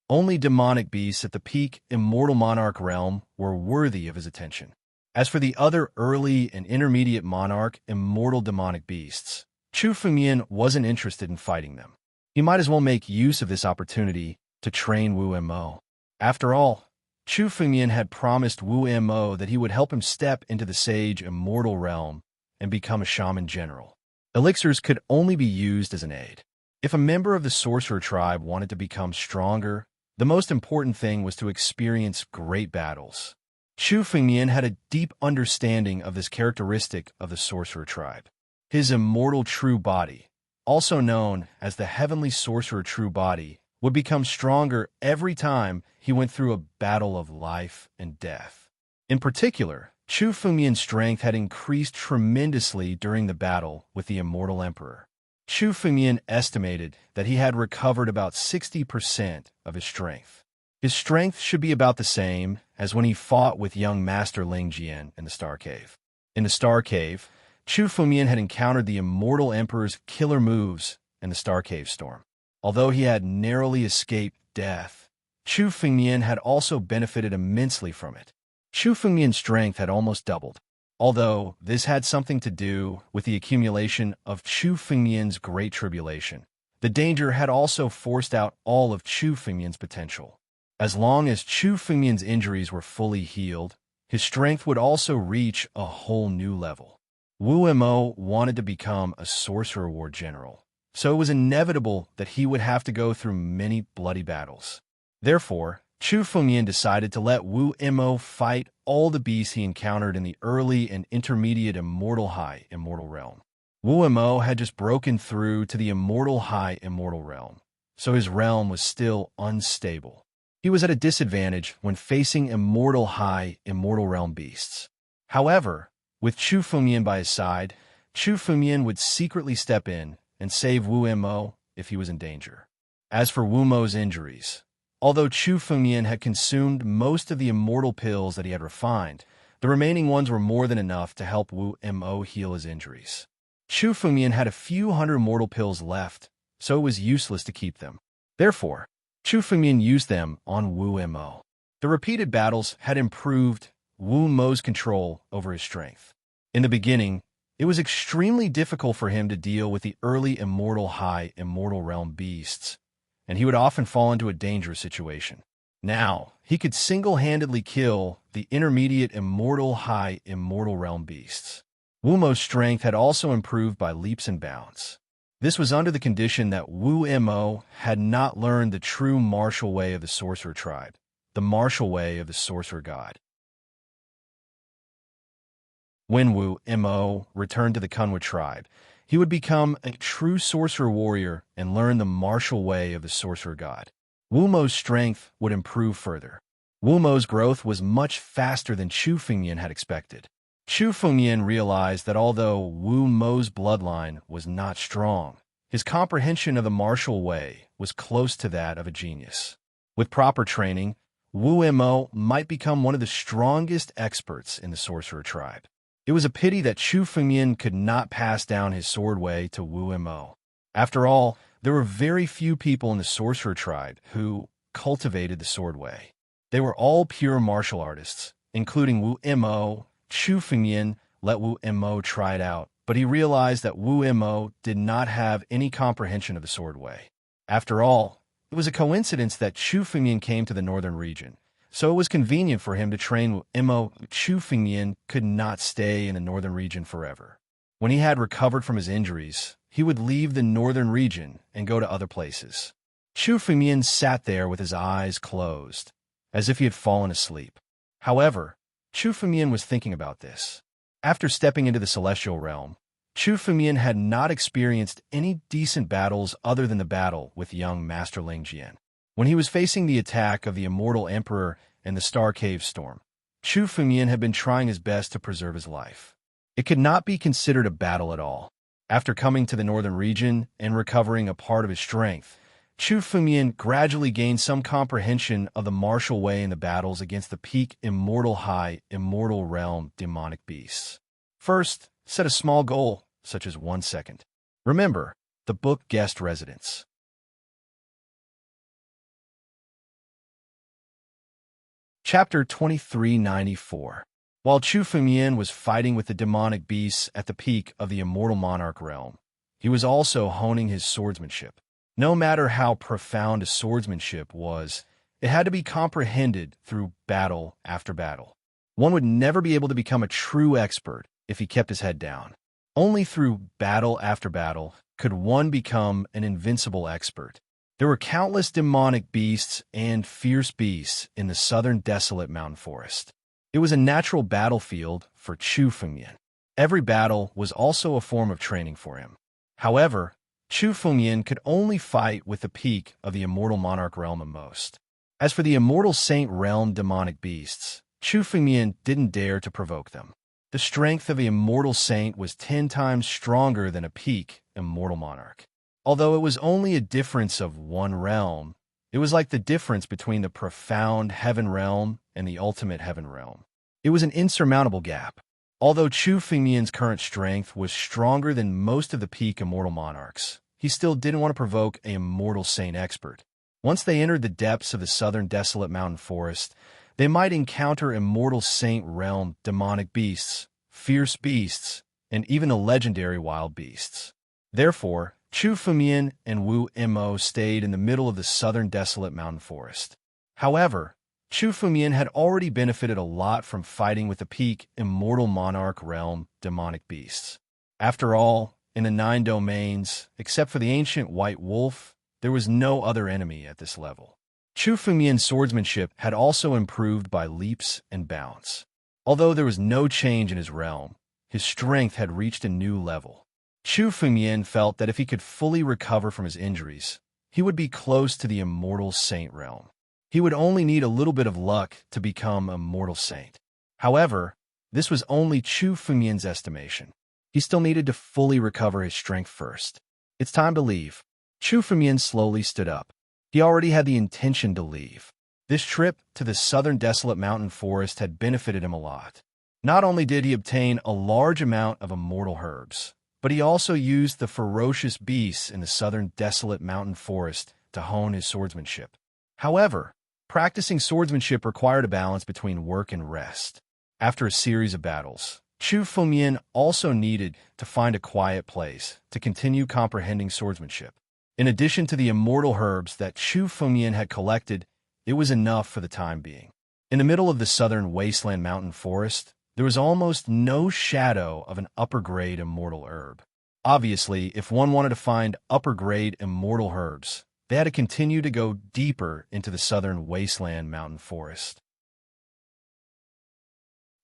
only demonic beasts at the peak immortal monarch realm were worthy of his attention. As for the other early and intermediate monarch immortal demonic beasts, Chu Fengyan wasn't interested in fighting them. He might as well make use of this opportunity to train Wu Mo. After all, Chu Fengyan had promised Wu Mo that he would help him step into the sage immortal realm and become a shaman general. Elixirs could only be used as an aid. If a member of the sorcerer tribe wanted to become stronger, the most important thing was to experience great battles. Chu Fengyan had a deep understanding of this characteristic of the sorcerer tribe. His immortal true body, also known as the heavenly sorcerer true body, would become stronger every time he went through a battle of life and death. In particular, Chu Fengyan's strength had increased tremendously during the battle with the immortal emperor. Chu Fengyan estimated that he had recovered about 60% of his strength. His strength should be about the same as when he fought with young Master Ling Jian in the Star Cave. In the Star Cave, Chu Fengyan had encountered the immortal emperor's killer moves in the Star Cave storm. Although he had narrowly escaped death, Chu Fengyan had also benefited immensely from it. Chu Fengyan's strength had almost doubled. Although this had something to do with the accumulation of Chu Fengyan's great tribulation, the danger had also forced out all of Chu Fengyan's potential. As long as Chu Fengyan's injuries were fully healed, his strength would also reach a whole new level. Wu Mo wanted to become a sorcerer war general, so it was inevitable that he would have to go through many bloody battles. Therefore, Chu Fengyan decided to let Wu Mo fight all the beasts he encountered in the early and intermediate immortal high immortal realm. Wu Mo had just broken through to the immortal high immortal realm, so his realm was still unstable. He was at a disadvantage when facing immortal high immortal realm beasts. However, with Chu Fengyan by his side, Chu Fengyan would secretly step in and save Wu Mo if he was in danger. As for Wu Mo's injuries, although Chu Fengyan had consumed most of the immortal pills that he had refined, the remaining ones were more than enough to help Wu Mo heal his injuries. Chu Fengyan had a few hundred mortal pills left, so it was useless to keep them. Therefore, Chu Fengyan used them on Wu Mo. The repeated battles had improved Wu Mo's control over his strength. In the beginning, it was extremely difficult for him to deal with the early immortal high immortal realm beasts, and he would often fall into a dangerous situation. Now, he could single-handedly kill the intermediate immortal high immortal realm beasts. Wu Mo's strength had also improved by leaps and bounds. This was under the condition that Wu Mo had not learned the true martial way of the sorcerer tribe, the martial way of the sorcerer god. When Wu Mo returned to the Kunwa tribe, he would become a true sorcerer warrior and learn the martial way of the sorcerer god. Wu Mo's strength would improve further. Wu Mo's growth was much faster than Chu Fengyan had expected. Chu Fengyan realized that although Wu Mo's bloodline was not strong, his comprehension of the martial way was close to that of a genius. With proper training, Wu Mo might become one of the strongest experts in the sorcerer tribe. It was a pity that Chu Fengyan could not pass down his sword way to Wu Mo. After all, there were very few people in the sorcerer tribe who cultivated the sword way. They were all pure martial artists, including Wu Mo. Chu Fengyan let Wu Mo try it out, but he realized that Wu Mo did not have any comprehension of the sword way. After all, it was a coincidence that Chu Fengyan came to the northern region, so it was convenient for him to train Wu Mo. Chu Fengyan could not stay in the northern region forever. When he had recovered from his injuries, he would leave the northern region and go to other places. Chu Fengyan sat there with his eyes closed, as if he had fallen asleep. However, Chu Fengyan was thinking about this. After stepping into the celestial realm, Chu Fengyan had not experienced any decent battles other than the battle with young Master Ling Jian. When he was facing the attack of the Immortal Emperor in the Star Cave Storm, Chu Fengyan had been trying his best to preserve his life. It could not be considered a battle at all. After coming to the northern region and recovering a part of his strength, Chu Fengyan gradually gained some comprehension of the martial way in the battles against the peak Immortal Realm demonic beasts. First, set a small goal, such as 1 second. Remember, the book guest residence. Chapter 2394. While Chu Fengyan was fighting with the demonic beasts at the peak of the Immortal Monarch realm, he was also honing his swordsmanship. No matter how profound a swordsmanship was, it had to be comprehended through battle after battle. One would never be able to become a true expert if he kept his head down. Only through battle after battle could one become an invincible expert. There were countless demonic beasts and fierce beasts in the southern desolate mountain forest. It was a natural battlefield for Chu Fengyan. Every battle was also a form of training for him. However, Chu Fengyan could only fight with the peak of the Immortal Monarch realm at most. As for the Immortal Saint realm demonic beasts, Chu Fengyan didn't dare to provoke them. The strength of the Immortal Saint was 10 times stronger than a peak Immortal Monarch. Although it was only a difference of 1 realm, it was like the difference between the profound Heaven realm and the ultimate Heaven realm. It was an insurmountable gap. Although Chu Fengyan's current strength was stronger than most of the peak Immortal Monarchs, he still didn't want to provoke an Immortal Saint expert. Once they entered the depths of the southern desolate mountain forest, they might encounter Immortal Saint realm demonic beasts, fierce beasts, and even the legendary wild beasts. Therefore, Chu Fengyan and Wu Mo stayed in the middle of the southern desolate mountain forest. However, Chu Fengyan had already benefited a lot from fighting with the peak Immortal Monarch realm demonic beasts. After all, in the 9 domains, except for the ancient White Wolf, there was no other enemy at this level. Chu Fengyan's swordsmanship had also improved by leaps and bounds. Although there was no change in his realm, his strength had reached a new level. Chu Fengyan felt that if he could fully recover from his injuries, he would be close to the Immortal Saint realm. He would only need a little bit of luck to become a mortal saint. However, this was only Chu Fengyan's estimation. He still needed to fully recover his strength first. It's time to leave. Chu Fengyan slowly stood up. He already had the intention to leave. This trip to the southern desolate mountain forest had benefited him a lot. Not only did he obtain a large amount of immortal herbs, but he also used the ferocious beasts in the southern desolate mountain forest to hone his swordsmanship. However, practicing swordsmanship required a balance between work and rest. After a series of battles, Chu Fengyan also needed to find a quiet place to continue comprehending swordsmanship. In addition to the immortal herbs that Chu Fengyan had collected, it was enough for the time being. In the middle of the southern wasteland mountain forest, there was almost no shadow of an upper-grade immortal herb. Obviously, if one wanted to find upper-grade immortal herbs, they had to continue to go deeper into the southern wasteland mountain forest.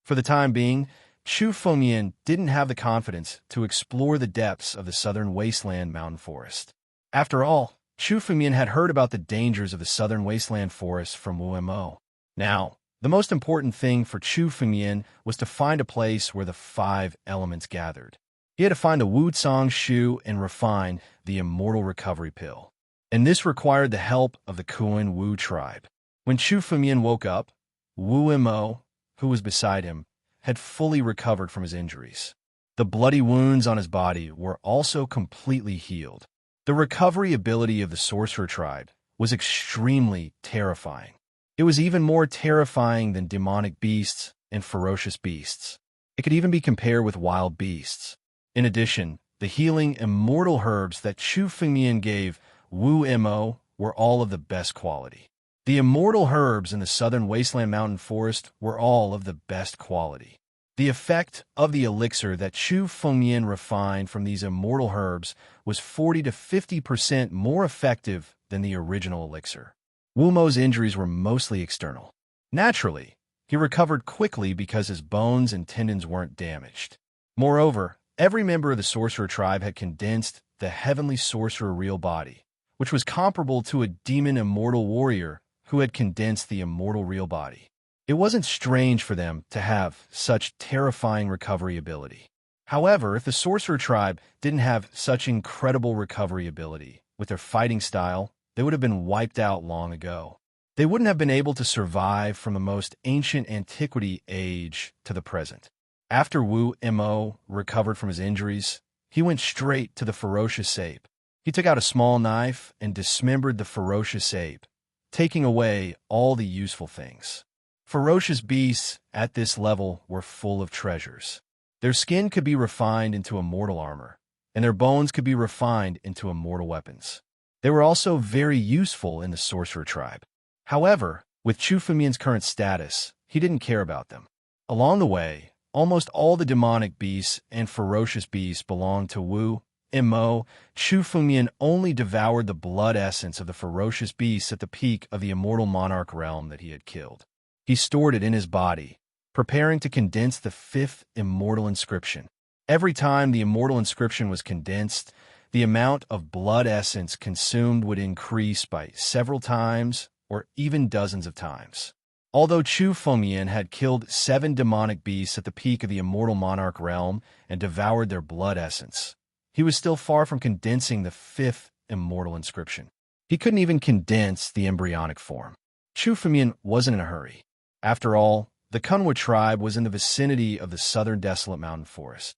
For the time being, Chu Fengyan didn't have the confidence to explore the depths of the southern wasteland mountain forest. After all, Chu Fengmian had heard about the dangers of the southern wasteland forests from Wu Mo. Now, the most important thing for Chu Fengmian was to find a place where the five elements gathered. He had to find the Wu Cang Shu and refine the immortal recovery pill. And this required the help of the Kuan Wu tribe. When Chu Fengmian woke up, Wu Mo, who was beside him, had fully recovered from his injuries. The bloody wounds on his body were also completely healed. The recovery ability of the sorcerer tribe was extremely terrifying. It was even more terrifying than demonic beasts and ferocious beasts. It could even be compared with wild beasts. In addition, the healing immortal herbs that Chu Fengmian gave Wu Mo were all of the best quality. The immortal herbs in the southern wasteland mountain forest were all of the best quality. The effect of the elixir that Chu Fengmian refined from these immortal herbs was 40 to 50% more effective than the original elixir. Wu Mo's injuries were mostly external. Naturally, he recovered quickly because his bones and tendons weren't damaged. Moreover, every member of the sorcerer tribe had condensed the heavenly sorcerer real body, which was comparable to a demon immortal warrior who had condensed the immortal real body. It wasn't strange for them to have such terrifying recovery ability. However, if the sorcerer tribe didn't have such incredible recovery ability with their fighting style, they would have been wiped out long ago. They wouldn't have been able to survive from the most ancient antiquity age to the present. After Wu Mo recovered from his injuries, he went straight to the ferocious ape. He took out a small knife and dismembered the ferocious ape, taking away all the useful things. Ferocious beasts at this level were full of treasures. Their skin could be refined into immortal armor, and their bones could be refined into immortal weapons. They were also very useful in the sorcerer tribe. However, with Chu Fengmian's current status, he didn't care about them. Along the way, almost all the demonic beasts and ferocious beasts belonged to Wu Mo. Chu Fengmian only devoured the blood essence of the ferocious beasts at the peak of the immortal monarch realm that he had killed. He stored it in his body, preparing to condense the fifth immortal inscription. Every time the immortal inscription was condensed, the amount of blood essence consumed would increase by several times or even dozens of times. Although Chu Fengmian had killed 7 demonic beasts at the peak of the immortal monarch realm and devoured their blood essence, he was still far from condensing the fifth immortal inscription. He couldn't even condense the embryonic form. Chu Fengmian wasn't in a hurry. After all, the Kunwa tribe was in the vicinity of the southern desolate mountain forest.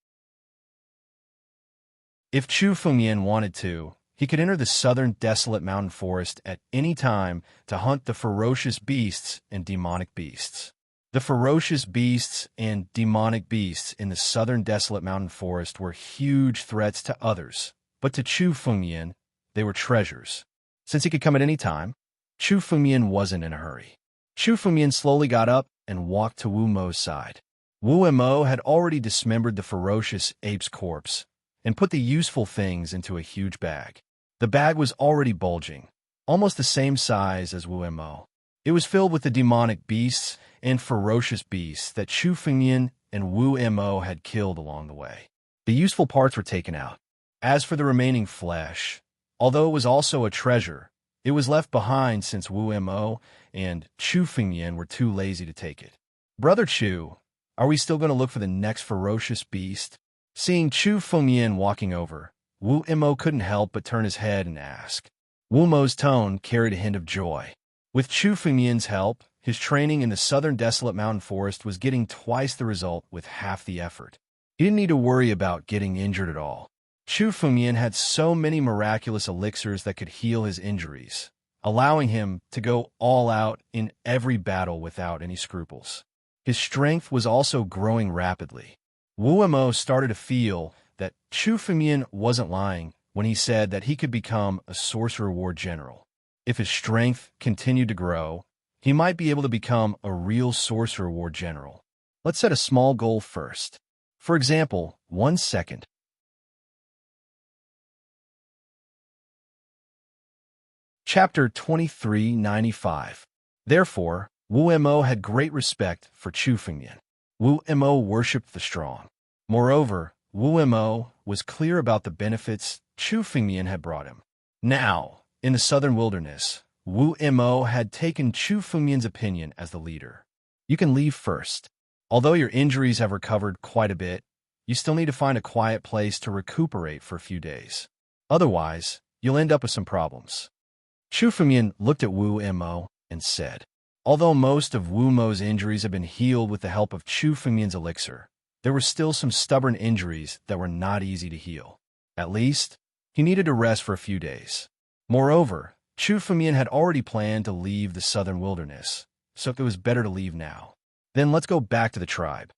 If Chu Fengmian wanted to, he could enter the southern desolate mountain forest at any time to hunt the ferocious beasts and demonic beasts. The ferocious beasts and demonic beasts in the southern desolate mountain forest were huge threats to others, but to Chu Fengmian, they were treasures. Since he could come at any time, Chu Fengmian wasn't in a hurry. Chu Fengmian slowly got up and walked to Wu Mo's side. Wu Mo had already dismembered the ferocious ape's corpse and put the useful things into a huge bag. The bag was already bulging, almost the same size as Wu Mo. It was filled with the demonic beasts and ferocious beasts that Chu Fengmian and Wu Mo had killed along the way. The useful parts were taken out. As for the remaining flesh, although it was also a treasure, it was left behind since Wu Mo and Chu Fengmian were too lazy to take it. Brother Chu, are we still going to look for the next ferocious beast? Seeing Chu Fengmian walking over, Wu Mo couldn't help but turn his head and ask. Wu Mo's tone carried a hint of joy. With Chu Fengmian's help, his training in the southern desolate mountain forest was getting twice the result with half the effort. He didn't need to worry about getting injured at all. Chu Fengmian had so many miraculous elixirs that could heal his injuries, allowing him to go all out in every battle without any scruples. His strength was also growing rapidly. Wu Mo started to feel that Chu Fengmian wasn't lying when he said that he could become a sorcerer war general. If his strength continued to grow, he might be able to become a real sorcerer war general. Let's set a small goal first. For example, 1 second. Chapter 2395. Therefore, Wu Mo had great respect for Chu Fengmian. Wu Mo worshipped the strong. Moreover, Wu Mo was clear about the benefits Chu Fengmian had brought him. Now, In the southern wilderness, Wu Mo had taken Chu Fengmian's opinion as the leader. You can leave first. Although your injuries have recovered quite a bit, you still need to find a quiet place to recuperate for a few days. Otherwise, you'll end up with some problems. Chu Fengmian looked at Wu Mo and said, although most of Wu Mo's injuries had been healed with the help of Chu Fengmian's elixir, there were still some stubborn injuries that were not easy to heal. At least, he needed to rest for a few days. Moreover, Chu Fengmian had already planned to leave the southern wilderness, so it was better to leave now. Then let's go back to the tribe.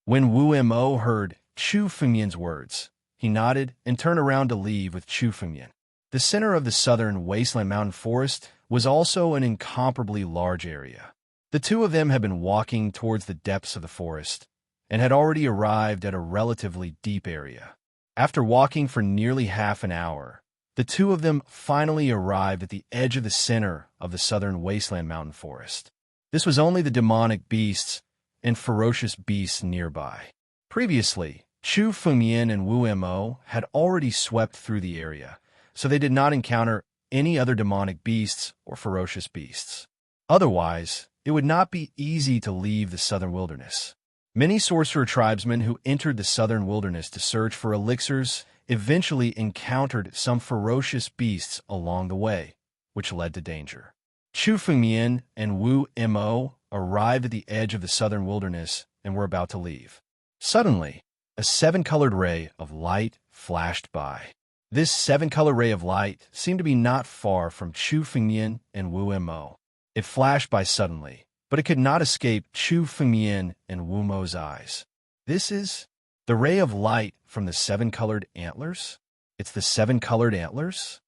When Wu Mo heard Chu Fengmian's words, he nodded and turned around to leave with Chu Fengmian. The center of the southern wasteland mountain forest was also an incomparably large area. The two of them had been walking towards the depths of the forest and had already arrived at a relatively deep area. After walking for nearly half an hour, the two of them finally arrived at the edge of the center of the southern wasteland mountain forest. This was only the demonic beasts and ferocious beasts nearby. Previously, Chu Fengmian and Wu Mo had already swept through the area, so they did not encounter any other demonic beasts or ferocious beasts. Otherwise, it would not be easy to leave the southern wilderness. Many sorcerer tribesmen who entered the southern wilderness to search for elixirs eventually encountered some ferocious beasts along the way, which led to danger. Chu Fengmian and Wu Mo arrived at the edge of the southern wilderness and were about to leave. Suddenly, a seven-colored ray of light flashed by. This seven-color ray of light seemed to be not far from Chu Fengmian and Wu Mo. It flashed by suddenly, but it could not escape Chu Fengmian and Wu Mo's eyes. This is the ray of light from the seven-colored antlers? It's the seven-colored antlers?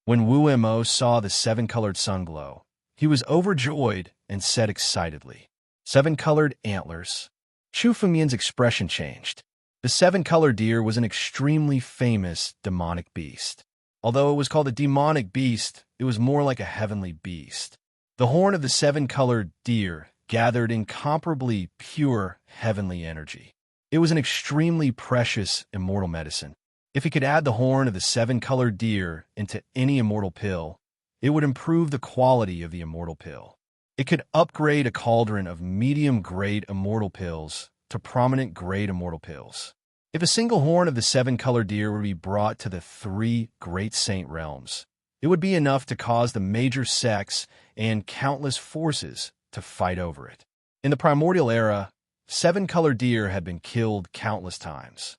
When Wu Mo saw the seven-colored sun glow, he was overjoyed and said excitedly, "Seven-colored antlers." Chu Fengmian's expression changed. The seven-colored deer was an extremely famous demonic beast. Although it was called a demonic beast, it was more like a heavenly beast. The horn of the seven-colored deer gathered incomparably pure heavenly energy. It was an extremely precious immortal medicine. If he could add the horn of the seven-colored deer into any immortal pill, it would improve the quality of the immortal pill. It could upgrade a cauldron of medium-grade immortal pills to prominent-grade immortal pills. If a single horn of the seven-colored deer would be brought to the three great saint realms, it would be enough to cause the major sects and countless forces to fight over it. In the primordial era, seven-colored deer had been killed countless times.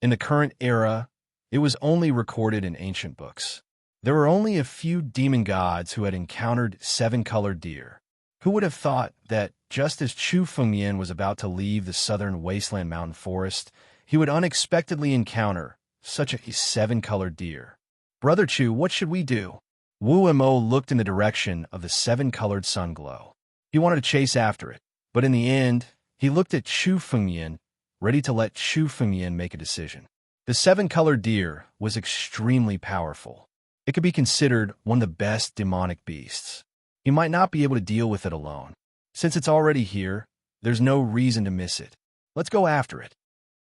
In the current era, it was only recorded in ancient books. There were only a few demon gods who had encountered seven-colored deer. Who would have thought that just as Chu Fengmian was about to leave the southern wasteland mountain forest, he would unexpectedly encounter such a seven-colored deer? "Brother Chu, what should we do?" Wu Mo looked in the direction of the seven-colored sun glow. He wanted to chase after it, but in the end, he looked at Chu Fengmian, ready to let Chu Fengmian make a decision. The seven-colored deer was extremely powerful. It could be considered one of the best demonic beasts. He might not be able to deal with it alone. Since it's already here, there's no reason to miss it. Let's go after it.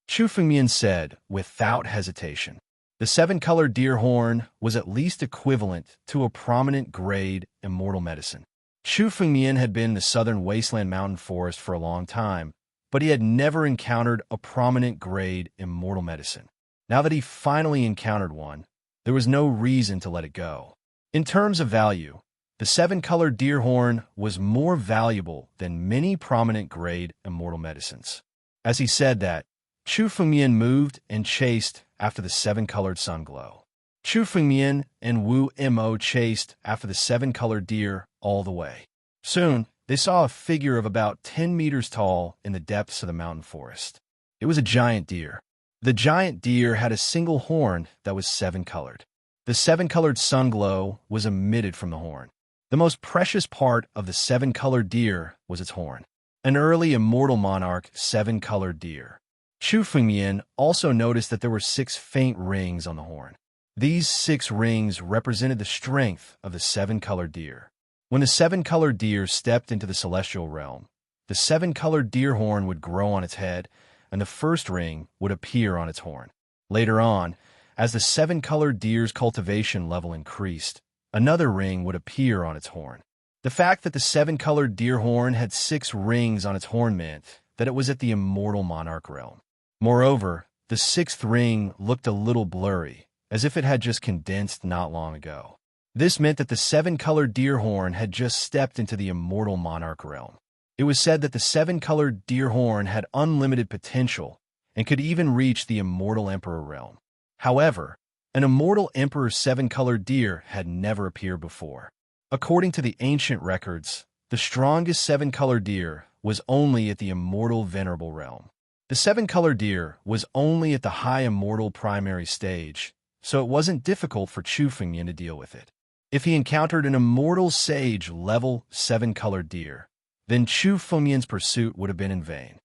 Chu Fengmian said without hesitation. The seven-colored deer horn was at least equivalent to a prominent grade immortal medicine. Chu Fengmian had been in the southern wasteland mountain forest for a long time, but he had never encountered a prominent grade immortal medicine. Now that he finally encountered one, there was no reason to let it go. In terms of value, the seven-colored deer horn was more valuable than many prominent grade immortal medicines. As he said that, Chu Fengmian moved and chased after the seven-colored sun glow. Chu Fengmian and Wu Mo chased after the seven-colored deer all the way. Soon, they saw a figure of about 10 meters tall in the depths of the mountain forest. It was a giant deer. The giant deer had a single horn that was seven-colored. The seven-colored sun glow was emitted from the horn. The most precious part of the seven-colored deer was its horn. An early immortal monarch seven-colored deer. Chu Fengmian also noticed that there were 6 faint rings on the horn. These 6 rings represented the strength of the seven-colored deer. When the seven-colored deer stepped into the celestial realm, the seven-colored deer horn would grow on its head, and the first ring would appear on its horn. Later on, As the seven-colored deer's cultivation level increased, another ring would appear on its horn. The fact that the seven-colored deer horn had 6 rings on its horn meant that it was at the immortal monarch realm. Moreover, the 6th ring looked a little blurry, as if it had just condensed not long ago. This meant that the seven-colored deer horn had just stepped into the immortal monarch realm. It was said that the seven-colored deer horn had unlimited potential and could even reach the immortal emperor realm. However, an immortal emperor's seven-colored deer had never appeared before. According to the ancient records, the strongest seven-colored deer was only at the immortal venerable realm. The seven-colored deer was only at the high immortal primary stage, so it wasn't difficult for Chu Fengmian to deal with it. If he encountered an immortal sage level seven-colored deer, then Chu Fengmian's pursuit would have been in vain.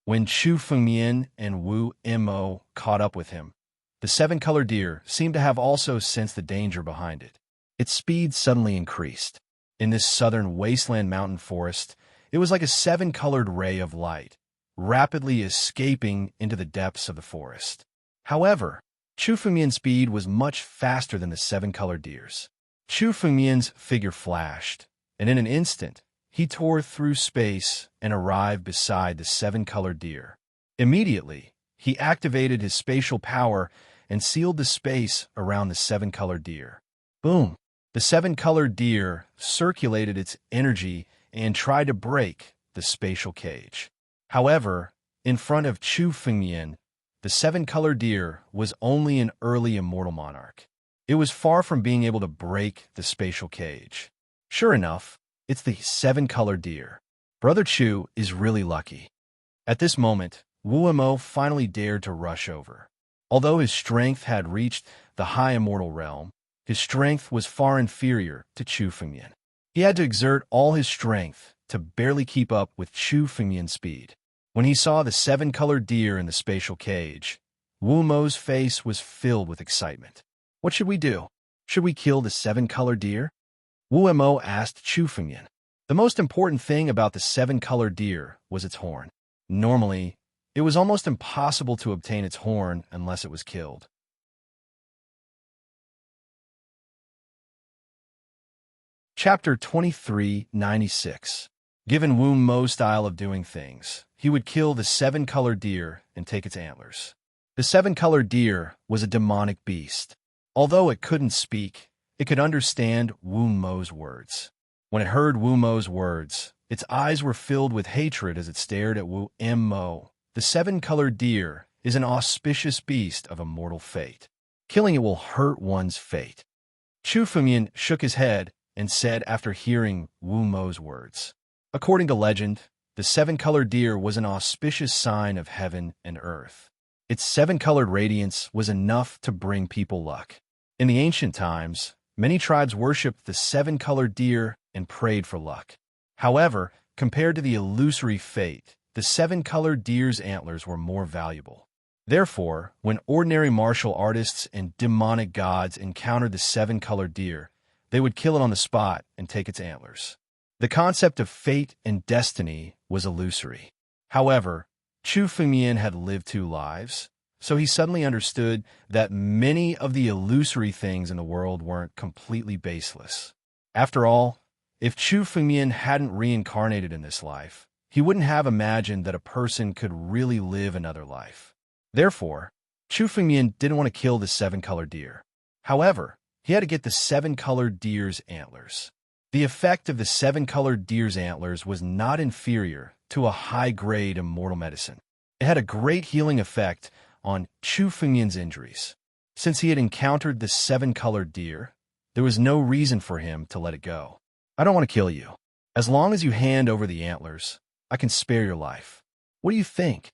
When Chu Fengmian and Wu Mo caught up with him, the seven-colored deer seemed to have also sensed the danger behind it. Its speed suddenly increased. In this southern wasteland mountain forest, it was like a seven-colored ray of light, rapidly escaping into the depths of the forest. However, Chu Fengmian's speed was much faster than the seven-colored deer's. Chu Fengmian's figure flashed, and in an instant, he tore through space and arrived beside the seven-colored deer. Immediately, he activated his spatial power and sealed the space around the seven-colored deer. Boom! The seven-colored deer circulated its energy and tried to break the spatial cage. However, in front of Chu Fengmian, the seven-colored deer was only an early immortal monarch. It was far from being able to break the spatial cage. Sure enough, it's the seven-colored deer. Brother Chu is really lucky. At this moment, Wu Mo finally dared to rush over. Although his strength had reached the high immortal realm, his strength was far inferior to Chu Fengmian. He had to exert all his strength to barely keep up with Chu Fengmian's speed. When he saw the seven-colored deer in the spatial cage, Wu Mo's face was filled with excitement. What should we do? Should we kill the seven-colored deer? Wu Mo asked Chu Fengmian. The most important thing about the seven-colored deer was its horn. Normally, it was almost impossible to obtain its horn unless it was killed. Chapter 2396. Given Wu Mo's style of doing things, he would kill the seven-colored deer and take its antlers. The seven-colored deer was a demonic beast. Although it couldn't speak, it could understand Wu Mo's words. When it heard Wu Mo's words, its eyes were filled with hatred as it stared at Wu Mo. The seven-colored deer is an auspicious beast of immortal fate. Killing it will hurt one's fate. Chu Fengmian shook his head and said after hearing Wu Mo's words. According to legend, the seven-colored deer was an auspicious sign of heaven and earth. Its seven-colored radiance was enough to bring people luck. In the ancient times, many tribes worshipped the seven-colored deer and prayed for luck. However, compared to the illusory fate, the seven-colored deer's antlers were more valuable. Therefore, when ordinary martial artists and demonic gods encountered the seven-colored deer, they would kill it on the spot and take its antlers. The concept of fate and destiny was illusory. However, Chu Fengmian had lived 2 lives, so he suddenly understood that many of the illusory things in the world weren't completely baseless. After all, if Chu Fengmian hadn't reincarnated in this life, he wouldn't have imagined that a person could really live another life. Therefore, Chu Fengmian didn't want to kill the seven-colored deer. However, he had to get the seven-colored deer's antlers. The effect of the seven-colored deer's antlers was not inferior to a high-grade immortal medicine. It had a great healing effect on Chu Fengmian's injuries. Since he had encountered the seven-colored deer, there was no reason for him to let it go. I don't want to kill you. As long as you hand over the antlers, I can spare your life. What do you think?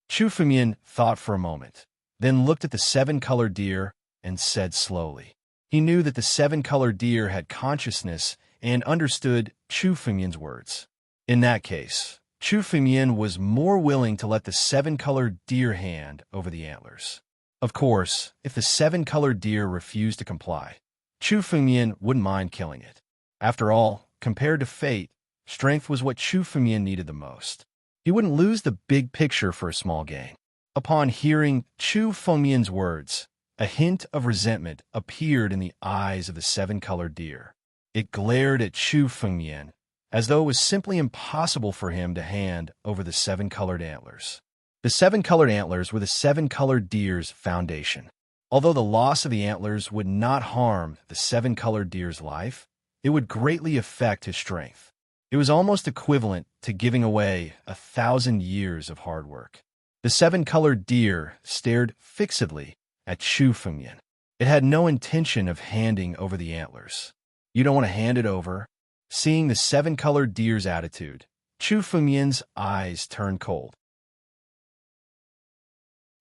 Chu Fengmian thought for a moment, then looked at the seven-colored deer and said slowly. He knew that the seven-colored deer had consciousness and understood Chu Fengmian's words. In that case, Chu Fengmian was more willing to let the seven-colored deer hand over the antlers. Of course, if the seven-colored deer refused to comply, Chu Fengmian wouldn't mind killing it. After all, compared to fate, strength was what Chu Fengmian needed the most. He wouldn't lose the big picture for a small gain. Upon hearing Chu Fengmian's words, a hint of resentment appeared in the eyes of the seven-colored deer. It glared at Chu Fengmian, as though it was simply impossible for him to hand over the seven-colored antlers. The seven-colored antlers were the seven-colored deer's foundation. Although the loss of the antlers would not harm the seven-colored deer's life, it would greatly affect his strength. It was almost equivalent to giving away 1,000 years of hard work. The seven-colored deer stared fixedly at Chu Fengmian. It had no intention of handing over the antlers. "You don't want to hand it over?" Seeing the seven-colored deer's attitude, Chu Fengmian's eyes turned cold.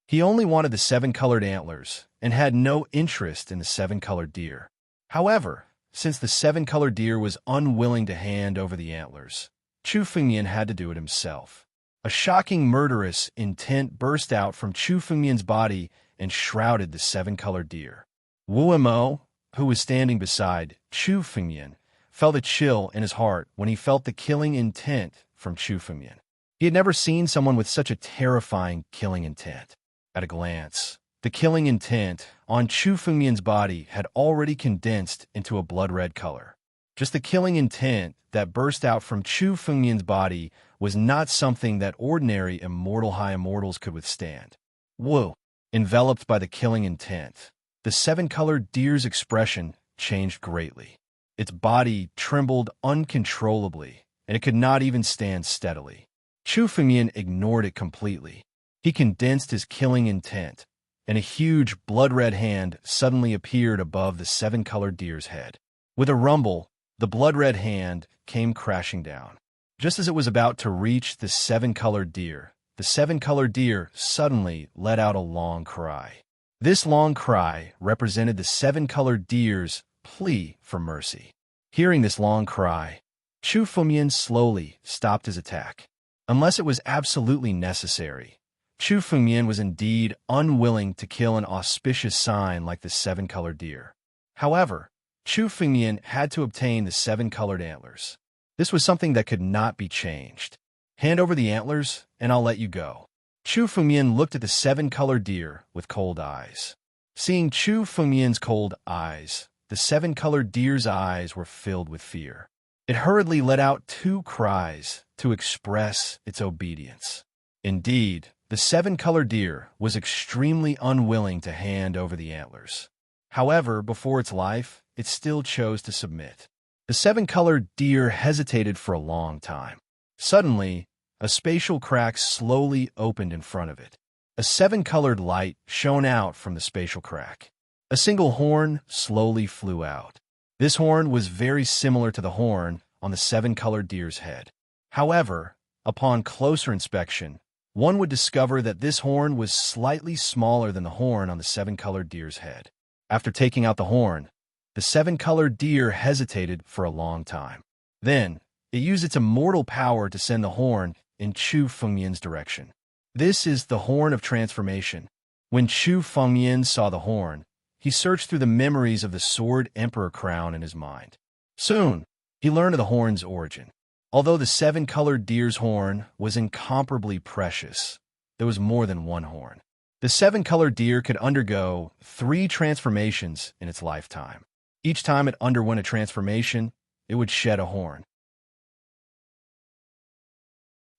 He only wanted the seven-colored antlers and had no interest in the seven-colored deer. However, since the seven-colored deer was unwilling to hand over the antlers, Chu Fengmian had to do it himself. A shocking murderous intent burst out from Chu Fengmian's body and shrouded the seven-colored deer. Wu Mo, who was standing beside Chu Fengmian, felt a chill in his heart when he felt the killing intent from Chu Fengmian. He had never seen someone with such a terrifying killing intent. At a glance, the killing intent on Chu Fengmian's body had already condensed into a blood-red color. Just the killing intent that burst out from Chu Fengmian's body was not something that ordinary immortal high immortals could withstand. Wu, enveloped by the killing intent, the seven-colored deer's expression changed greatly. Its body trembled uncontrollably, and it could not even stand steadily. Chu Fengmian ignored it completely. He condensed his killing intent, and a huge blood-red hand suddenly appeared above the seven-colored deer's head. With a rumble, the blood-red hand came crashing down. Just as it was about to reach the seven-colored deer, the seven-colored deer suddenly let out a long cry. This long cry represented the seven-colored deer's plea for mercy. Hearing this long cry, Chu Fengmian slowly stopped his attack. Unless it was absolutely necessary, Chu Fengmian was indeed unwilling to kill an auspicious sign like the seven-colored deer. However, Chu Fengmian had to obtain the seven-colored antlers. This was something that could not be changed. "Hand over the antlers, and I'll let you go." Chu Fengmian looked at the seven-colored deer with cold eyes. Seeing Chu Fengmian's cold eyes, the seven-colored deer's eyes were filled with fear. It hurriedly let out two cries to express its obedience. Indeed, the seven-colored deer was extremely unwilling to hand over the antlers. However, before its life, it still chose to submit. The seven-colored deer hesitated for a long time. Suddenly, a spatial crack slowly opened in front of it. A seven-colored light shone out from the spatial crack. A single horn slowly flew out. This horn was very similar to the horn on the seven-colored deer's head. However, upon closer inspection, one would discover that this horn was slightly smaller than the horn on the seven-colored deer's head. After taking out the horn, the seven-colored deer hesitated for a long time. Then, it used its immortal power to send the horn in Chu Fengmian's direction. This is the horn of transformation. When Chu Fengmian saw the horn, he searched through the memories of the Sword Emperor crown in his mind. Soon, he learned of the horn's origin. Although the seven-colored deer's horn was incomparably precious, there was more than one horn. The seven-colored deer could undergo 3 transformations in its lifetime. Each time it underwent a transformation, it would shed a horn.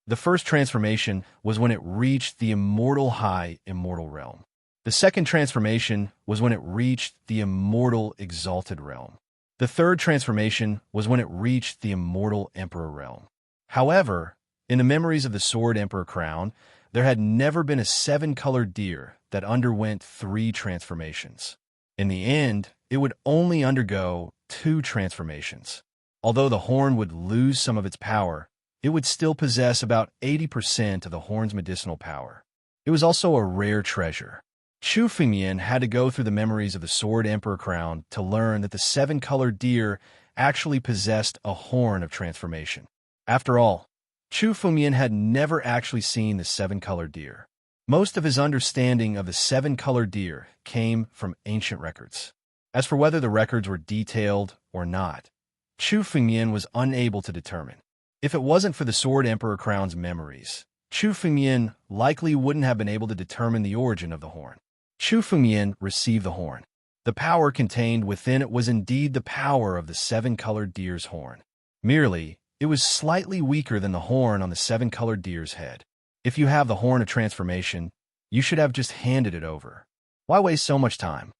The first transformation was when it reached the immortal high immortal realm. The second transformation was when it reached the immortal exalted realm. The third transformation was when it reached the immortal emperor realm. However, in the memories of the Sword Emperor crown, there had never been a seven-colored deer that underwent 3 transformations. In the end, it would only undergo 2 transformations. Although the horn would lose some of its power, it would still possess about 80% of the horn's medicinal power. It was also a rare treasure. Chu Fengmian had to go through the memories of the Sword Emperor crown to learn that the seven-colored deer actually possessed a horn of transformation. After all, Chu Fengmian had never actually seen the seven-colored deer. Most of his understanding of the seven-colored deer came from ancient records. As for whether the records were detailed or not, Chu Fengmian was unable to determine. If it wasn't for the Sword Emperor crown's memories, Chu Fengyan likely wouldn't have been able to determine the origin of the horn. Chu Fengyan received the horn. The power contained within it was indeed the power of the seven-colored deer's horn. Merely, it was slightly weaker than the horn on the seven-colored deer's head. If you have the horn of transformation, you should have just handed it over. Why waste so much time?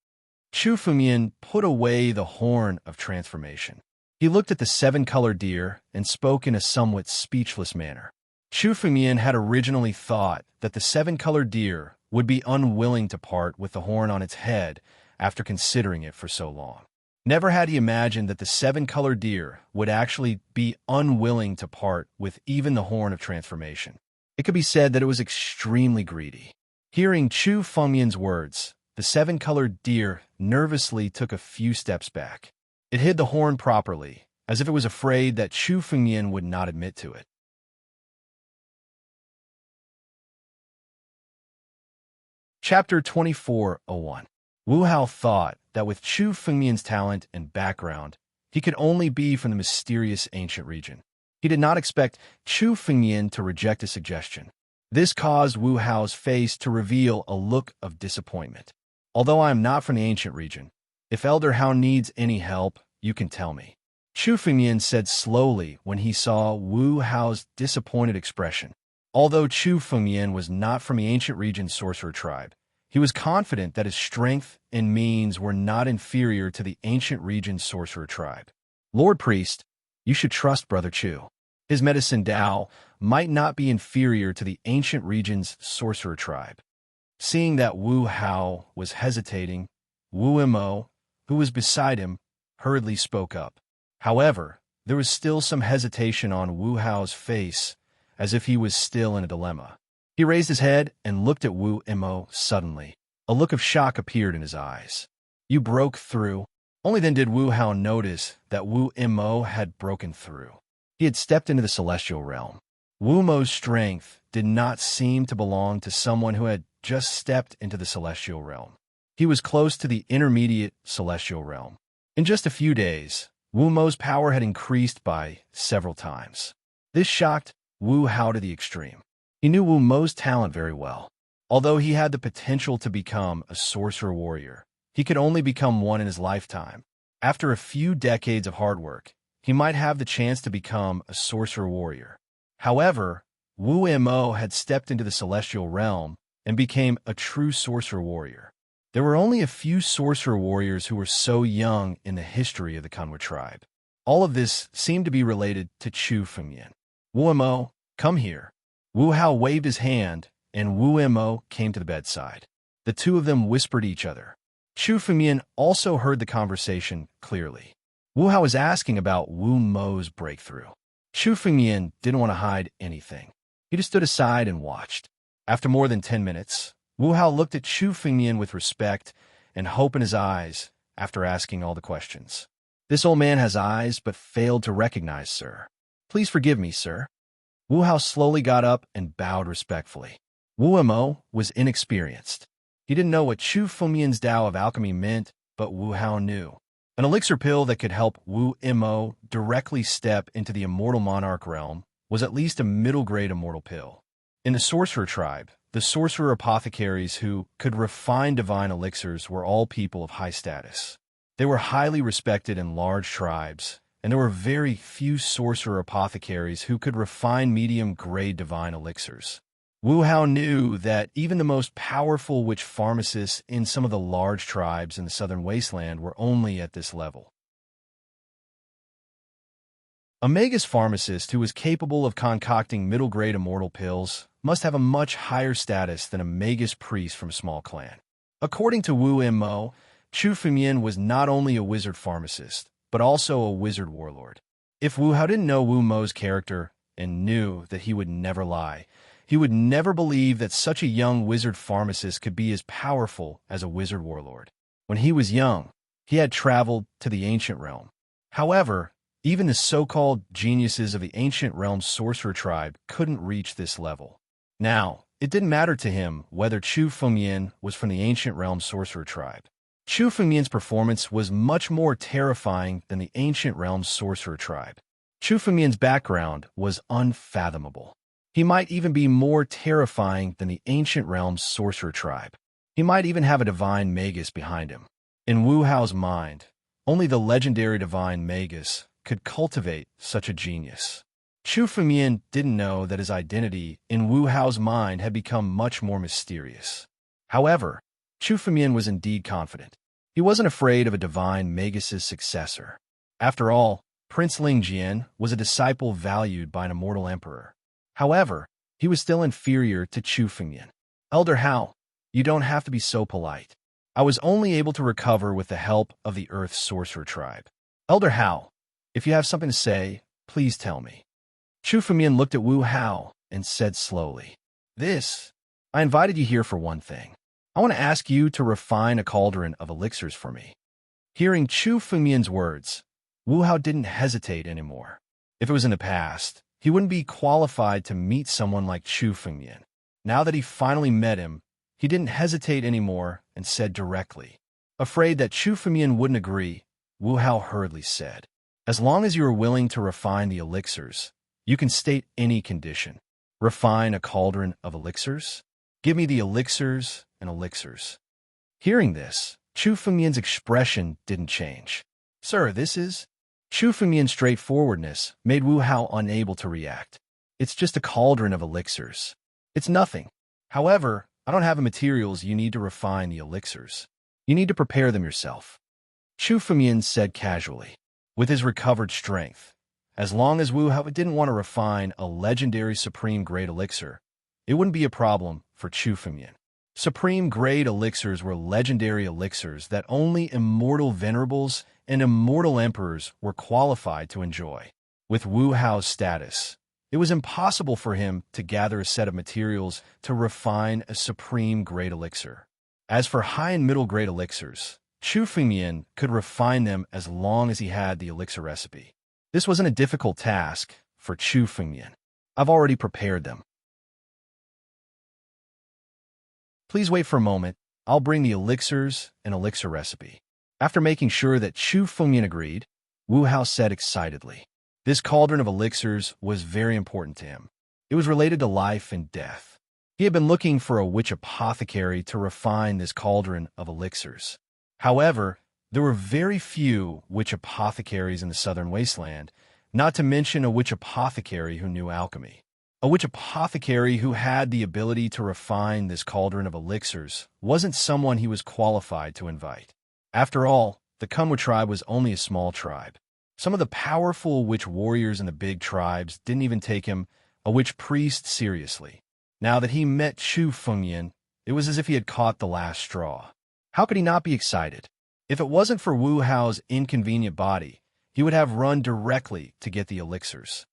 Chu Fengyan put away the horn of transformation. He looked at the seven-colored deer and spoke in a somewhat speechless manner. Chu Fengyan had originally thought that the seven-colored deer would be unwilling to part with the horn on its head after considering it for so long. Never had he imagined that the seven-colored deer would actually be unwilling to part with even the horn of transformation. It could be said that it was extremely greedy. Hearing Chu Fengyan's words, the seven-colored deer nervously took a few steps back. It hid the horn properly, as if it was afraid that Chu Fengyan would not admit to it. Chapter 24:01. Wu Hao thought that with Chu Fengyan's talent and background, he could only be from the mysterious ancient region. He did not expect Chu Fengyan to reject a suggestion. This caused Wu Hao's face to reveal a look of disappointment. Although I am not from the ancient region, if Elder Hao needs any help, you can tell me. Chu Fengyan said slowly when he saw Wu Hao's disappointed expression. Although Chu Fengyan was not from the ancient region's sorcerer tribe, he was confident that his strength and means were not inferior to the ancient region's sorcerer tribe. Lord Priest, you should trust Brother Chu. His medicine Dao might not be inferior to the ancient region's sorcerer tribe. Seeing that Wu Hao was hesitating, Wu Mo, who was beside him, hurriedly spoke up. However, there was still some hesitation on Wu Hao's face, as if he was still in a dilemma. He raised his head and looked at Wu Mo suddenly. A look of shock appeared in his eyes. You broke through. Only then did Wu Hao notice that Wu Mo had broken through. He had stepped into the celestial realm. Wu Mo's strength did not seem to belong to someone who had just stepped into the celestial realm. He was close to the intermediate celestial realm. In just a few days, Wu Mo's power had increased by several times. This shocked Wu Hao to the extreme. He knew Wu Mo's talent very well. Although he had the potential to become a sorcerer warrior, he could only become one in his lifetime. After a few decades of hard work, he might have the chance to become a sorcerer warrior. However, Wu Mo had stepped into the celestial realm and became a true sorcerer warrior. There were only a few sorcerer warriors who were so young in the history of the Kunwa tribe. All of this seemed to be related to Chu Fengyan. Wu Mo, come here. Wu Hao waved his hand, and Wu Mo came to the bedside. The two of them whispered each other. Chu Fengyan also heard the conversation clearly. Wu Hao was asking about Wu Mo's breakthrough. Chu Fengyan didn't want to hide anything. He just stood aside and watched. After more than 10 minutes, Wu Hao looked at Chu Fengyan with respect and hope in his eyes after asking all the questions. This old man has eyes but failed to recognize, sir. Please forgive me, sir. Wu Hao slowly got up and bowed respectfully. Wu Mo was inexperienced. He didn't know what Chu Fengyan's Tao of alchemy meant, but Wu Hao knew. An elixir pill that could help Wu Mo directly step into the immortal monarch realm was at least a middle-grade immortal pill. In the sorcerer tribe, the sorcerer apothecaries who could refine divine elixirs were all people of high status. They were highly respected in large tribes, and there were very few sorcerer apothecaries who could refine medium-grade divine elixirs. Wu Hao knew that even the most powerful witch pharmacists in some of the large tribes in the southern wasteland were only at this level. A magus pharmacist who was capable of concocting middle-grade immortal pills must have a much higher status than a magus priest from a small clan. According to Wu Mo, Chu Fengyan was not only a wizard pharmacist, but also a wizard warlord. If Wu Hao didn't know Wu Mo's character and knew that he would never lie, he would never believe that such a young wizard pharmacist could be as powerful as a wizard warlord. When he was young, he had traveled to the ancient realm. However, even the so-called geniuses of the ancient realm's sorcerer tribe couldn't reach this level. Now, it didn't matter to him whether Chu Fengyan was from the ancient realm's sorcerer tribe. Chu Fengyan's performance was much more terrifying than the ancient realm's sorcerer tribe. Chu Fengyan's background was unfathomable. He might even be more terrifying than the ancient realm's sorcerer tribe. He might even have a divine magus behind him. In Wu Hao's mind, only the legendary divine magus could cultivate such a genius. Chu Fengmian didn't know that his identity in Wu Hao's mind had become much more mysterious. However, Chu Fengmian was indeed confident. He wasn't afraid of a divine magus's successor. After all, Prince Ling Jian was a disciple valued by an immortal emperor. However, he was still inferior to Chu Fengmian. Elder Hao, you don't have to be so polite. I was only able to recover with the help of the Earth's sorcerer tribe. Elder Hao, if you have something to say, please tell me. Chu Fengmian looked at Wu Hao and said slowly, I invited you here for one thing. I want to ask you to refine a cauldron of elixirs for me. Hearing Chu Fengmian's words, Wu Hao didn't hesitate anymore. If it was in the past, he wouldn't be qualified to meet someone like Chu Fengmian. Now that he finally met him, he didn't hesitate anymore and said directly. Afraid that Chu Fengmian wouldn't agree, Wu Hao hurriedly said, as long as you are willing to refine the elixirs, you can state any condition. Refine a cauldron of elixirs? Give me the elixirs and elixirs. Hearing this, Chu Fengmian's expression didn't change. Sir, this is... Chu Fengmian's straightforwardness made Wu Hao unable to react. It's just a cauldron of elixirs. It's nothing. However, I don't have the materials you need to refine the elixirs. You need to prepare them yourself. Chu Fengmian said casually. With his recovered strength, as long as Wu Hao didn't want to refine a legendary supreme grade elixir, it wouldn't be a problem for Chu Fengmian. Supreme grade elixirs were legendary elixirs that only immortal venerables and immortal emperors were qualified to enjoy. With Wu Hao's status, it was impossible for him to gather a set of materials to refine a supreme grade elixir. As for high and middle grade elixirs, Chu Fengmian could refine them as long as he had the elixir recipe. This wasn't a difficult task for Chu Fengmian. I've already prepared them. Please wait for a moment. I'll bring the elixirs and elixir recipe. After making sure that Chu Fengmian agreed, Wu Hao said excitedly. This cauldron of elixirs was very important to him. It was related to life and death. He had been looking for a witch apothecary to refine this cauldron of elixirs. However, there were very few witch apothecaries in the southern wasteland, not to mention a witch apothecary who knew alchemy. A witch apothecary who had the ability to refine this cauldron of elixirs wasn't someone he was qualified to invite. After all, the Kunwa tribe was only a small tribe. Some of the powerful witch warriors in the big tribes didn't even take him, a witch priest, seriously. Now that he met Chu Fengmian, it was as if he had caught the last straw. How could he not be excited? If it wasn't for Wu Hao's inconvenient body, he would have run directly to get the elixirs.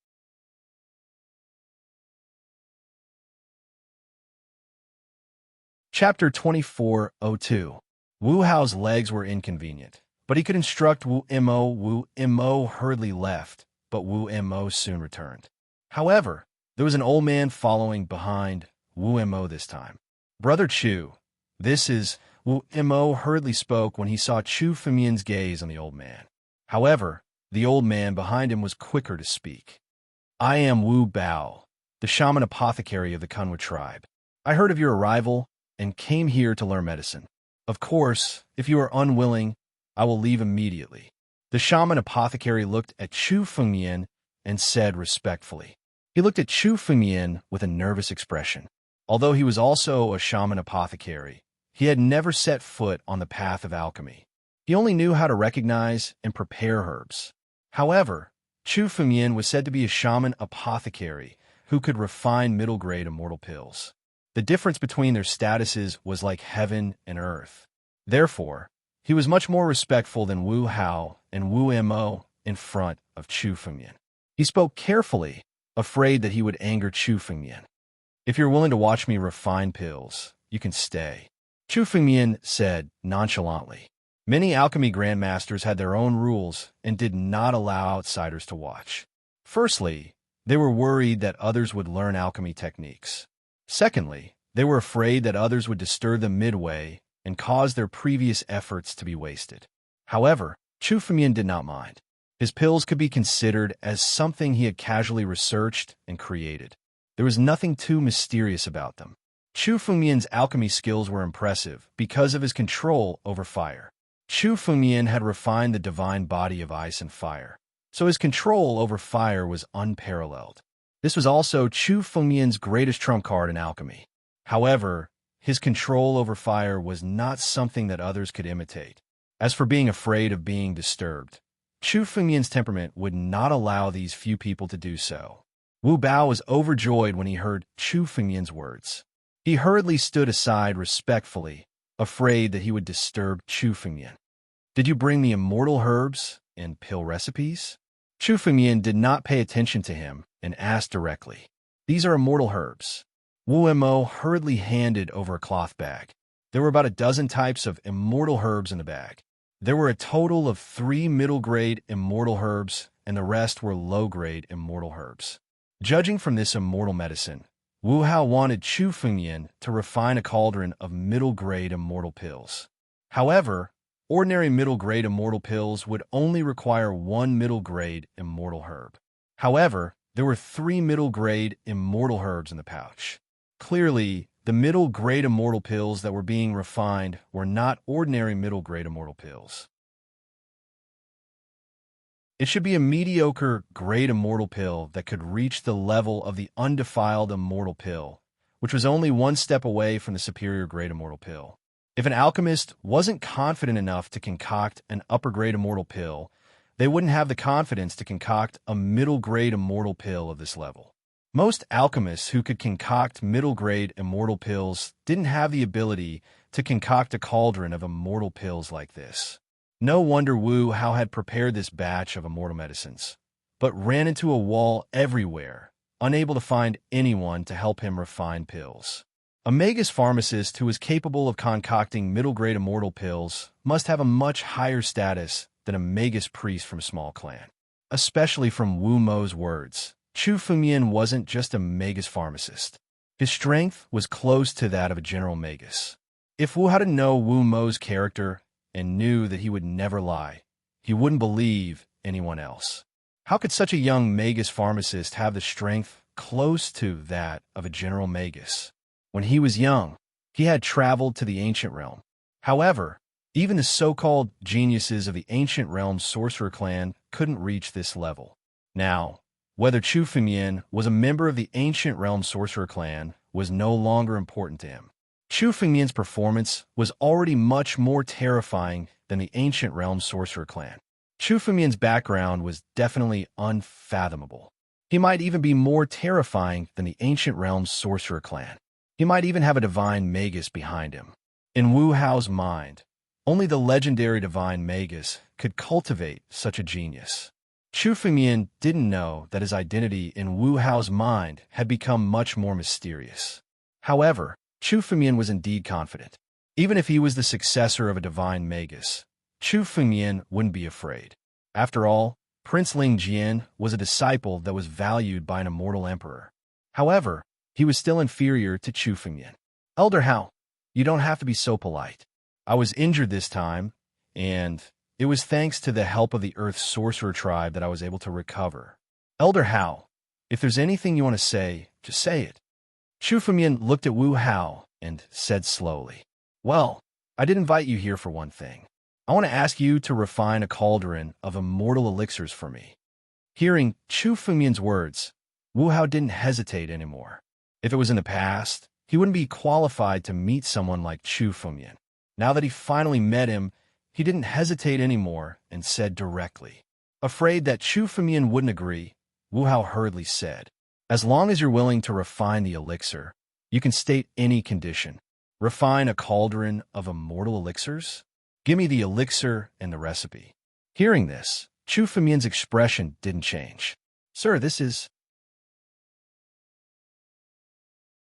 Chapter 2402. Wu Hao's legs were inconvenient, but he could instruct Wu Mo. Wu Mo hurriedly left, but Wu Mo soon returned. However, there was an old man following behind Wu Mo this time. Brother Chu, this is... Wu Mo hurriedly spoke when he saw Chu Fengmian's gaze on the old man. However, the old man behind him was quicker to speak. I am Wu Bao, the shaman apothecary of the Kunwa tribe. I heard of your arrival and came here to learn medicine. Of course, if you are unwilling, I will leave immediately. The shaman apothecary looked at Chu Fengmian and said respectfully. He looked at Chu Fengmian with a nervous expression. Although he was also a shaman apothecary, he had never set foot on the path of alchemy. He only knew how to recognize and prepare herbs. However, Chu Fengmian was said to be a shaman apothecary who could refine middle-grade immortal pills. The difference between their statuses was like heaven and earth. Therefore, he was much more respectful than Wu Hao and Wu Mo in front of Chu Fengmian. He spoke carefully, afraid that he would anger Chu Fengmian. If you're willing to watch me refine pills, you can stay. Chu Fengmian said nonchalantly. Many alchemy grandmasters had their own rules and did not allow outsiders to watch. Firstly, they were worried that others would learn alchemy techniques. Secondly, they were afraid that others would disturb them midway and cause their previous efforts to be wasted. However, Chu Fengmian did not mind. His pills could be considered as something he had casually researched and created. There was nothing too mysterious about them. Chu Fengmian's alchemy skills were impressive because of his control over fire. Chu Fengmian had refined the divine body of ice and fire, so his control over fire was unparalleled. This was also Chu Fengmian's greatest trump card in alchemy. However, his control over fire was not something that others could imitate. As for being afraid of being disturbed, Chu Fengmian's temperament would not allow these few people to do so. Wu Bao was overjoyed when he heard Chu Fengmian's words. He hurriedly stood aside respectfully, afraid that he would disturb Chu Fengmian. "Did you bring me immortal herbs and pill recipes?" Chu Fengmian did not pay attention to him and asked directly. "These are immortal herbs." Wu Mo hurriedly handed over a cloth bag. There were about a dozen types of immortal herbs in the bag. There were a total of 3 middle-grade immortal herbs, and the rest were low-grade immortal herbs. Judging from this immortal medicine, Wu Hao wanted Chu Fengmian to refine a cauldron of middle-grade immortal pills. However, ordinary middle-grade immortal pills would only require 1 middle-grade immortal herb. However, there were 3 middle-grade immortal herbs in the pouch. Clearly, the middle-grade immortal pills that were being refined were not ordinary middle-grade immortal pills. It should be a mediocre grade immortal pill that could reach the level of the undefiled immortal pill, which was only 1 step away from the superior grade immortal pill. If an alchemist wasn't confident enough to concoct an upper grade immortal pill, they wouldn't have the confidence to concoct a middle grade immortal pill of this level. Most alchemists who could concoct middle grade immortal pills didn't have the ability to concoct a cauldron of immortal pills like this. No wonder Wu Hao had prepared this batch of immortal medicines, but ran into a wall everywhere, unable to find anyone to help him refine pills. A Magus pharmacist who was capable of concocting middle-grade immortal pills must have a much higher status than a Magus priest from a small clan. Especially from Wu Mo's words, Chu Fengmian wasn't just a Magus pharmacist. His strength was close to that of a general Magus. If Wu had to know Wu Mo's character and knew that he would never lie, he wouldn't believe anyone else. How could such a young Magus pharmacist have the strength close to that of a general Magus? When he was young, he had traveled to the ancient realm. However, even the so-called geniuses of the ancient realm sorcerer clan couldn't reach this level. Now, whether Chu Fengmian was a member of the ancient realm sorcerer clan was no longer important to him. Chu Fengmian's performance was already much more terrifying than the ancient realm sorcerer clan. Chu Fengmian's background was definitely unfathomable. He might even be more terrifying than the ancient realm sorcerer clan. He might even have a divine Magus behind him. In Wu Hao's mind, only the legendary divine Magus could cultivate such a genius. Chu Fengmian didn't know that his identity in Wu Hao's mind had become much more mysterious. However, Chu Fengmian was indeed confident. Even if he was the successor of a divine Magus, Chu Fengmian wouldn't be afraid. After all, Prince Ling Jian was a disciple that was valued by an immortal emperor. However, he was still inferior to Chu Fengmian. "Elder Hao, you don't have to be so polite. I was injured this time, and it was thanks to the help of the Earth Sorcerer tribe that I was able to recover. Elder Hao, if there's anything you want to say, just say it." Chu Fengmian looked at Wu Hao and said slowly, "Well, I did invite you here for one thing. I want to ask you to refine a cauldron of immortal elixirs for me." Hearing Chu Fengmian's words, Wu Hao didn't hesitate anymore. If it was in the past, he wouldn't be qualified to meet someone like Chu Fengmian. Now that he finally met him, he didn't hesitate anymore and said directly. Afraid that Chu Fengmian wouldn't agree, Wu Hao hurriedly said, "As long as you're willing to refine the elixir, you can state any condition. Refine a cauldron of immortal elixirs? Give me the elixir and the recipe." Hearing this, Chu Fengmian's expression didn't change. "Sir, this is..."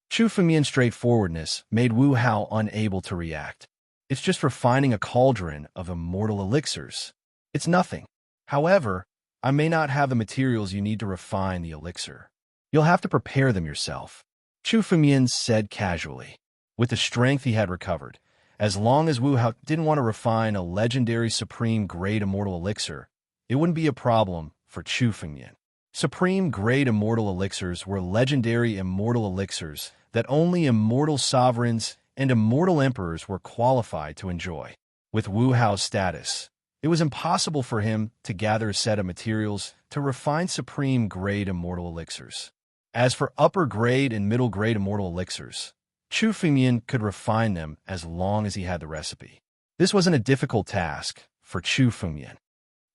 Chu Fengmian's straightforwardness made Wu Hao unable to react. "It's just refining a cauldron of immortal elixirs. It's nothing. However, I may not have the materials you need to refine the elixir. You'll have to prepare them yourself," Chu Fengmian said casually. With the strength he had recovered, as long as Wu Hao didn't want to refine a legendary supreme grade immortal elixir, it wouldn't be a problem for Chu Fengmian. Supreme Great Immortal Elixirs were legendary immortal elixirs that only immortal sovereigns and immortal emperors were qualified to enjoy. With Wu Hao's status, it was impossible for him to gather a set of materials to refine Supreme Grade Immortal Elixirs. As for upper grade and middle grade immortal elixirs, Chu Fengmian could refine them as long as he had the recipe. This wasn't a difficult task for Chu Fengmian.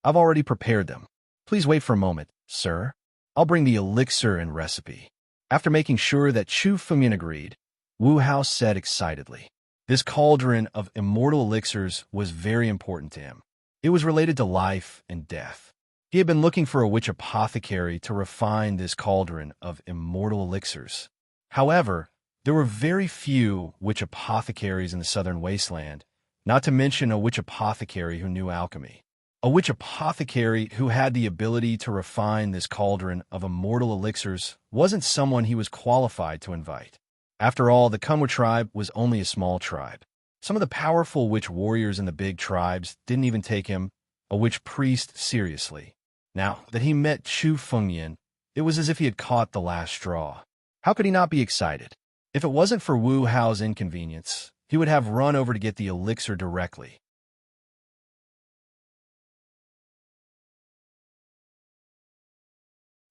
I've already prepared them. Please wait for a moment, sir. I'll bring the elixir and recipe. After making sure that Chu Fengmian agreed, Wu Hao said excitedly. This cauldron of immortal elixirs was very important to him. It was related to life and death. He had been looking for a witch apothecary to refine this cauldron of immortal elixirs. However, there were very few witch apothecaries in the southern wasteland, not to mention a witch apothecary who knew alchemy. A witch apothecary who had the ability to refine this cauldron of immortal elixirs wasn't someone he was qualified to invite. After all, the Kunwa tribe was only a small tribe. Some of the powerful witch warriors in the big tribes didn't even take him, a witch priest, seriously. Now that he met Chu Fengmian, it was as if he had caught the last straw. How could he not be excited? If it wasn't for Wu Hao's inconvenience, he would have run over to get the elixir directly.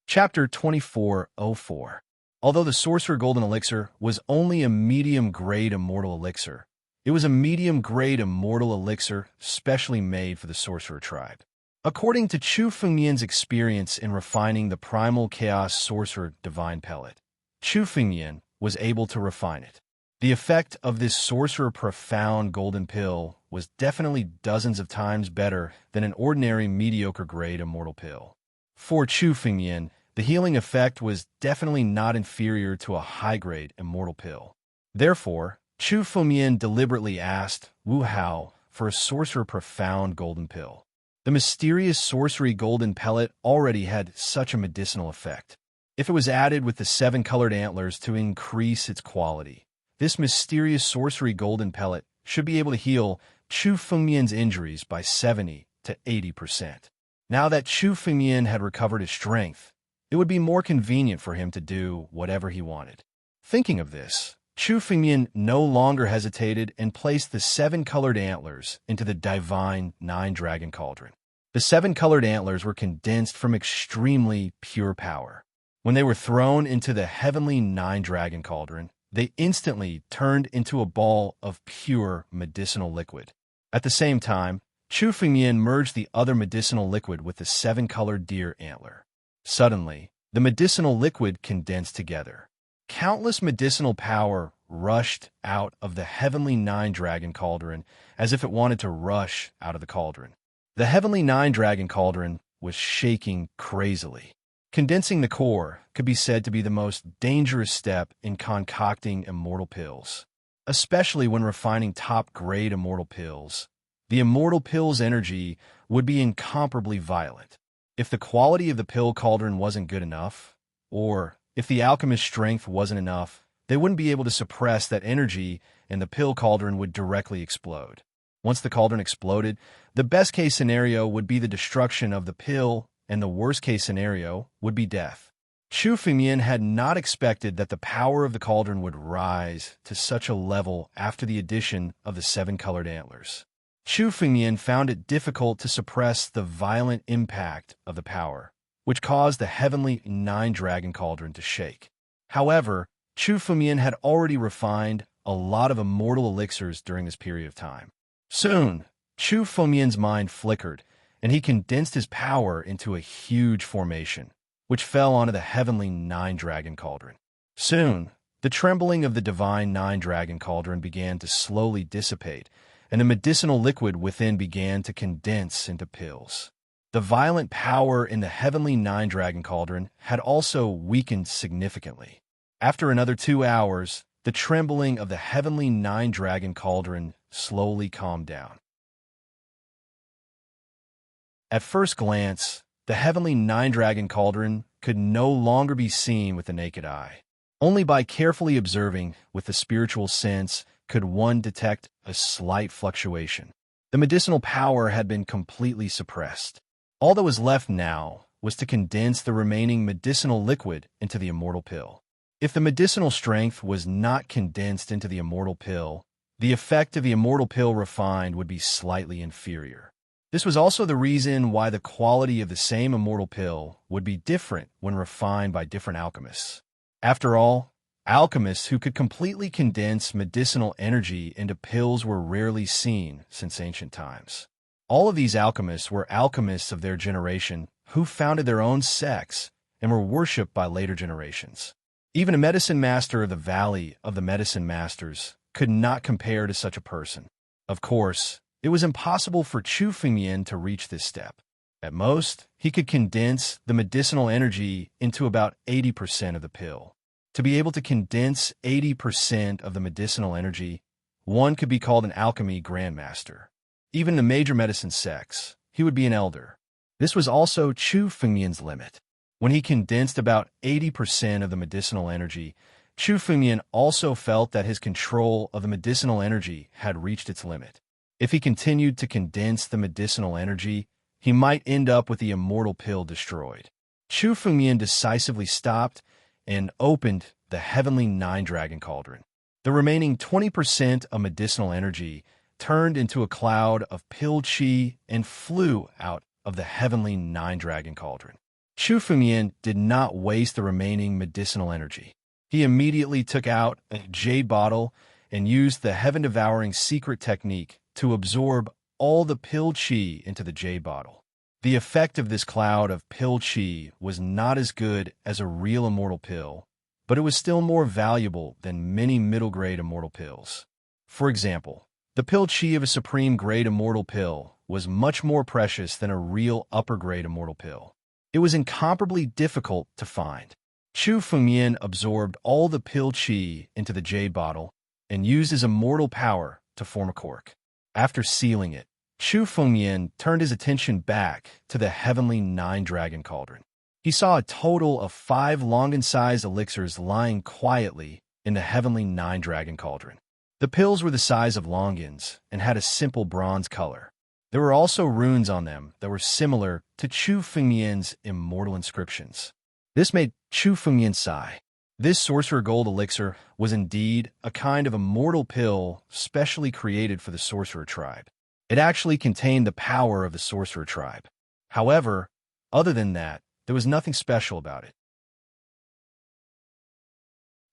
Chapter 2404. Although the Sorcerer Golden Elixir was only a medium-grade immortal elixir, it was a medium-grade immortal elixir specially made for the Sorcerer tribe. According to Chu Fengmian's experience in refining the Primal Chaos Sorcerer Divine Pellet, Chu Fengmian was able to refine it. The effect of this Sorcerer Profound Golden Pill was definitely dozens of times better than an ordinary mediocre-grade immortal pill. For Chu Fengmian, the healing effect was definitely not inferior to a high-grade immortal pill. Therefore, Chu Fengmian deliberately asked Wu Hao for a Sorcerer Profound Golden Pill. The mysterious sorcery golden pellet already had such a medicinal effect. If it was added with the 7 colored antlers to increase its quality, this mysterious sorcery golden pellet should be able to heal Chu Fengmian's injuries by 70 to 80%. Now that Chu Fengmian had recovered his strength, it would be more convenient for him to do whatever he wanted. Thinking of this, Chu Fengmian no longer hesitated and placed the 7 colored antlers into the divine 9-dragon cauldron. The 7 colored antlers were condensed from extremely pure power. When they were thrown into the heavenly 9-dragon cauldron, they instantly turned into a ball of pure medicinal liquid. At the same time, Chu Fengmian merged the other medicinal liquid with the 7 colored deer antler. Suddenly, the medicinal liquid condensed together. Countless medicinal power rushed out of the heavenly 9-dragon cauldron as if it wanted to rush out of the cauldron. The heavenly 9-dragon cauldron was shaking crazily. Condensing the core could be said to be the most dangerous step in concocting immortal pills, especially when refining top-grade immortal pills. The immortal pill's energy would be incomparably violent. If the quality of the pill cauldron wasn't good enough, or if the alchemist's strength wasn't enough, they wouldn't be able to suppress that energy and the pill cauldron would directly explode. Once the cauldron exploded, the best-case scenario would be the destruction of the pill, and the worst-case scenario would be death. Chu Fengmian had not expected that the power of the cauldron would rise to such a level after the addition of the 7 colored antlers. Chu Fengmian found it difficult to suppress the violent impact of the power, which caused the heavenly 9-dragon cauldron to shake. However, Chu Fengmian had already refined a lot of immortal elixirs during this period of time. Soon, Chu Fengmian's mind flickered, and he condensed his power into a huge formation, which fell onto the heavenly 9-dragon cauldron. Soon, the trembling of the divine 9-dragon cauldron began to slowly dissipate, and the medicinal liquid within began to condense into pills. The violent power in the heavenly 9-dragon cauldron had also weakened significantly. After another 2 hours, the trembling of the heavenly 9-dragon cauldron slowly calmed down. At first glance, the heavenly 9-dragon cauldron could no longer be seen with the naked eye. Only by carefully observing with the spiritual sense could one detect a slight fluctuation. The medicinal power had been completely suppressed. All that was left now was to condense the remaining medicinal liquid into the immortal pill. If the medicinal strength was not condensed into the immortal pill, the effect of the immortal pill refined would be slightly inferior. This was also the reason why the quality of the same immortal pill would be different when refined by different alchemists. After all, alchemists who could completely condense medicinal energy into pills were rarely seen since ancient times. All of these alchemists were alchemists of their generation who founded their own sects and were worshipped by later generations. Even a medicine master of the Valley of the Medicine Masters could not compare to such a person. Of course, it was impossible for Chu Fengmian to reach this step. At most, he could condense the medicinal energy into about 80% of the pill. To be able to condense 80% of the medicinal energy, one could be called an alchemy grandmaster. Even in the major medicine sects, he would be an elder. This was also Chu Fengmian's limit. When he condensed about 80% of the medicinal energy, Chu Fengmian also felt that his control of the medicinal energy had reached its limit. If he continued to condense the medicinal energy, he might end up with the immortal pill destroyed. Chu Fengmian decisively stopped and opened the heavenly nine-dragon cauldron. The remaining 20% of medicinal energy turned into a cloud of pill chi and flew out of the heavenly nine-dragon cauldron. Chu Fengmian did not waste the remaining medicinal energy. He immediately took out a jade bottle and used the heaven-devouring secret technique to absorb all the pill chi into the jade bottle. The effect of this cloud of pill chi was not as good as a real immortal pill, but it was still more valuable than many middle-grade immortal pills. For example, the pill chi of a supreme-grade immortal pill was much more precious than a real upper-grade immortal pill. It was incomparably difficult to find. Chu Fengmian absorbed all the pill chi into the jade bottle and used his immortal power to form a cork. After sealing it, Chu Fengmian turned his attention back to the heavenly nine-dragon cauldron. He saw a total of 5 longan-sized elixirs lying quietly in the heavenly nine-dragon cauldron. The pills were the size of longans and had a simple bronze color. There were also runes on them that were similar to Chu Fengmian's immortal inscriptions. This made Chu Fengmian sigh. This sorcerer gold elixir was indeed a kind of immortal pill specially created for the sorcerer tribe. It actually contained the power of the sorcerer tribe. However, other than that, there was nothing special about it.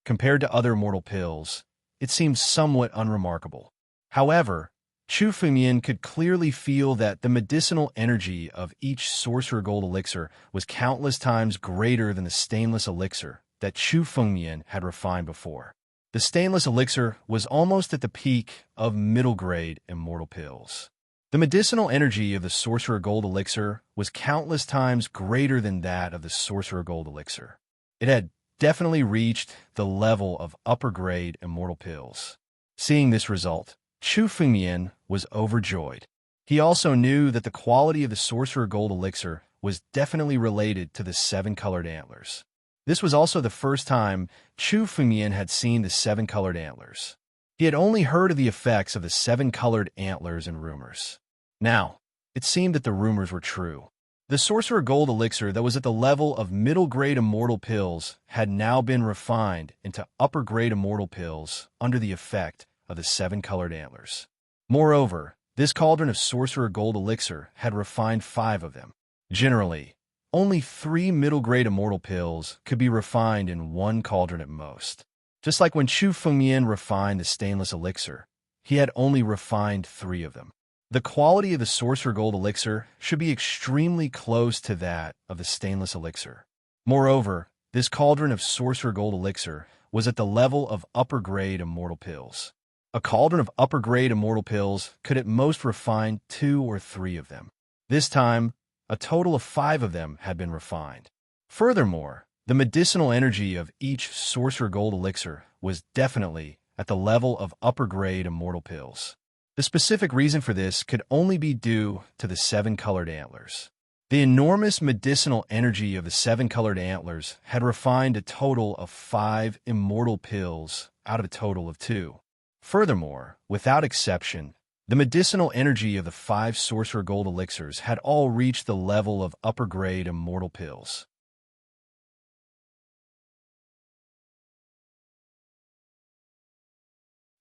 Compared to other immortal pills, it seemed somewhat unremarkable. However, Chu Fengmian could clearly feel that the medicinal energy of each sorcerer gold elixir was countless times greater than the stainless elixir that Chu Fengmian had refined before. The stainless elixir was almost at the peak of middle-grade immortal pills. The medicinal energy of the sorcerer gold elixir was countless times greater than that of the sorcerer gold elixir. It had definitely reached the level of upper-grade immortal pills. Seeing this result, Chu Fengmian was overjoyed. He also knew that the quality of the sorcerer gold elixir was definitely related to the 7-colored antlers. This was also the first time Chu Fengmian had seen the 7-colored antlers. He had only heard of the effects of the 7-colored antlers in rumors. Now, it seemed that the rumors were true. The sorcerer gold elixir that was at the level of middle-grade immortal pills had now been refined into upper-grade immortal pills under the effect of the 7-colored antlers. Moreover, this cauldron of sorcerer gold elixir had refined 5 of them. Generally, only 3 middle-grade immortal pills could be refined in one cauldron at most. Just like when Chu Fengmian refined the stainless elixir, he had only refined 3 of them. The quality of the sorcerer gold elixir should be extremely close to that of the stainless elixir. Moreover, this cauldron of sorcerer gold elixir was at the level of upper-grade immortal pills. A cauldron of upper-grade immortal pills could at most refine 2 or 3 of them. This time, a total of 5 of them had been refined. Furthermore, the medicinal energy of each sorcerer gold elixir was definitely at the level of upper-grade immortal pills. The specific reason for this could only be due to the 7-colored antlers. The enormous medicinal energy of the 7-colored antlers had refined a total of 5 immortal pills out of a total of 2. Furthermore, without exception, The medicinal energy of the 5 Sorcerer Gold elixirs had all reached the level of upper-grade immortal pills.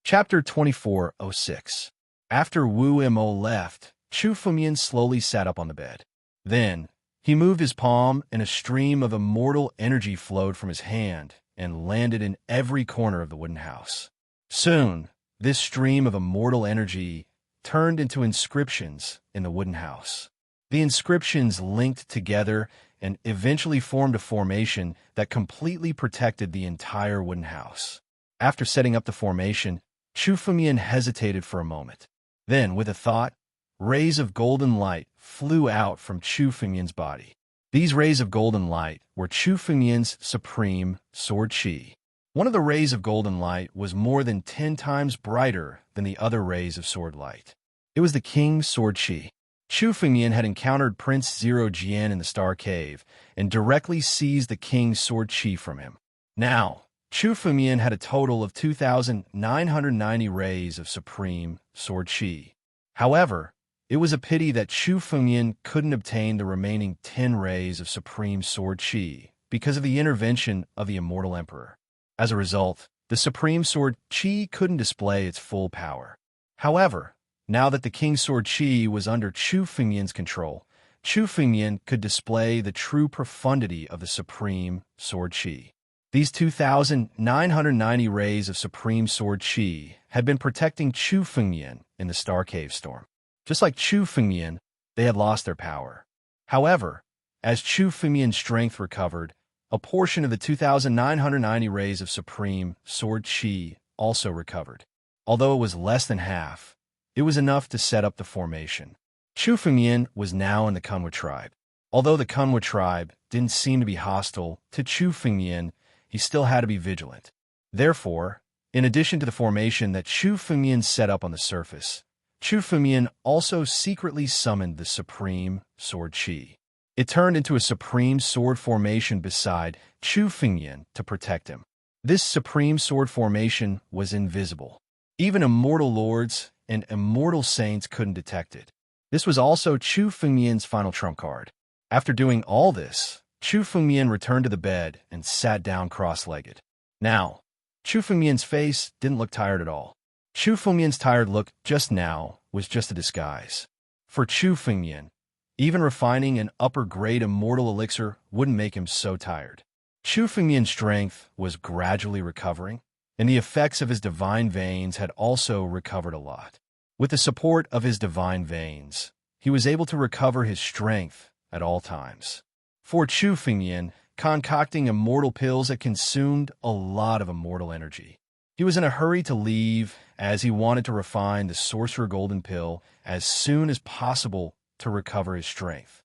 Chapter 2406. After Wu Mo left, Chu Fengmian slowly sat up on the bed. Then, he moved his palm, and a stream of immortal energy flowed from his hand and landed in every corner of the wooden house. Soon, this stream of immortal energy turned into inscriptions in the wooden house. The inscriptions linked together and eventually formed a formation that completely protected the entire wooden house. After setting up the formation, Chu Fengmian hesitated for a moment. Then, with a thought, rays of golden light flew out from Chu Fengmian's body. These rays of golden light were Chu Fengmian's supreme sword qi. One of the rays of golden light was more than 10 times brighter than the other rays of sword light. It was the king's sword qi. Chu Fengmian had encountered Prince Zero Jian in the Star Cave and directly seized the king's sword qi from him. Now, Chu Fengmian had a total of 2,990 rays of supreme sword qi. However, it was a pity that Chu Fengmian couldn't obtain the remaining 10 rays of supreme sword qi because of the intervention of the immortal emperor. As a result, the supreme sword qi couldn't display its full power. However, now that the king's sword qi was under Chu Fengmian's control, Chu Fengmian could display the true profundity of the supreme sword qi. These 2,990 rays of supreme sword qi had been protecting Chu Fengmian in the Star Cave storm. Just like Chu Fengmian, they had lost their power. However, as Chu Fengmian's strength recovered, a portion of the 2,990 rays of supreme sword qi also recovered. Although it was less than half, it was enough to set up the formation. Chu Fengmian was now in the Kunwa tribe. Although the Kunwa tribe didn't seem to be hostile to Chu Fengmian, he still had to be vigilant. Therefore, in addition to the formation that Chu Fengmian set up on the surface, Chu Fengmian also secretly summoned the supreme sword qi. It turned into a supreme sword formation beside Chu Fengmian to protect him. This supreme sword formation was invisible. Even immortal lords and immortal saints couldn't detect it. This was also Chu Fengmian's final trump card. After doing all this, Chu Fengmian returned to the bed and sat down cross-legged. Now, Chu Fengmian's face didn't look tired at all. Chu Fengmian's tired look just now was just a disguise. For Chu Fengmian, even refining an upper-grade immortal elixir wouldn't make him so tired. Chu Fengmian's strength was gradually recovering, and the effects of his divine veins had also recovered a lot. With the support of his divine veins, he was able to recover his strength at all times. For Chu Fengmian, concocting immortal pills had consumed a lot of immortal energy. He was in a hurry to leave as he wanted to refine the Sorcerer Golden Pill as soon as possible to recover his strength.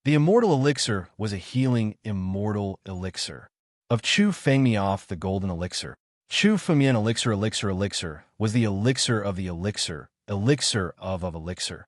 The immortal elixir was a healing immortal elixir. Of Chu Fengmian the golden elixir. Chu Fengmian elixir was the elixir of the elixir of elixir.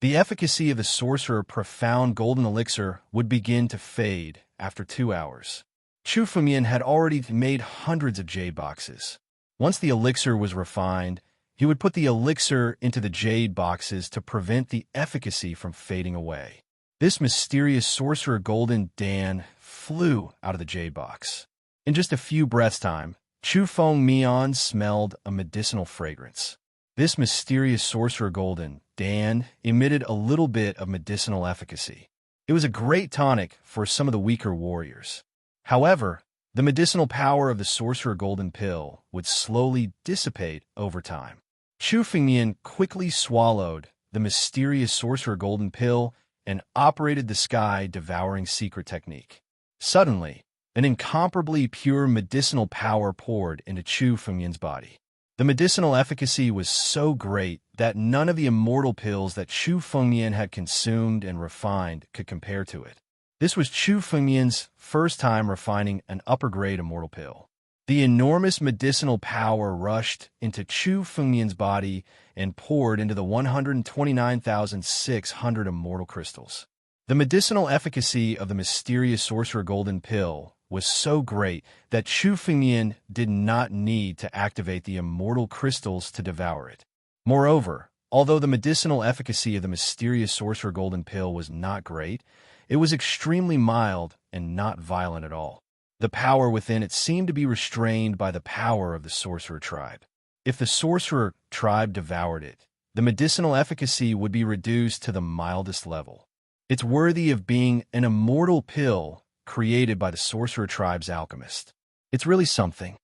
The efficacy of the sorcerer profound golden elixir would begin to fade after 2 hours. Chu Fengmian had already made hundreds of jade boxes. Once the elixir was refined, he would put the elixir into the jade boxes to prevent the efficacy from fading away. This mysterious sorcerer golden Dan flew out of the jade box. In just a few breaths' time, Chu Fengmian smelled a medicinal fragrance. This mysterious sorcerer golden Dan emitted a little bit of medicinal efficacy. It was a great tonic for some of the weaker warriors. However, the medicinal power of the sorcerer golden pill would slowly dissipate over time. Chu Fengmian quickly swallowed the mysterious sorcerer golden pill and operated the sky-devouring secret technique. Suddenly, an incomparably pure medicinal power poured into Chu Fengmian's body. The medicinal efficacy was so great that none of the immortal pills that Chu Fengmian had consumed and refined could compare to it. This was Chu Fengmian's first time refining an upper-grade immortal pill. The enormous medicinal power rushed into Chu Fengmian's body and poured into the 129,600 immortal crystals. The medicinal efficacy of the mysterious sorcerer golden pill was so great that Chu Fengmian did not need to activate the immortal crystals to devour it. Moreover, although the medicinal efficacy of the mysterious sorcerer golden pill was not great, it was extremely mild and not violent at all. The power within it seemed to be restrained by the power of the sorcerer tribe. If the sorcerer tribe devoured it, the medicinal efficacy would be reduced to the mildest level. It's worthy of being an immortal pill created by the sorcerer tribe's alchemist. It's really something.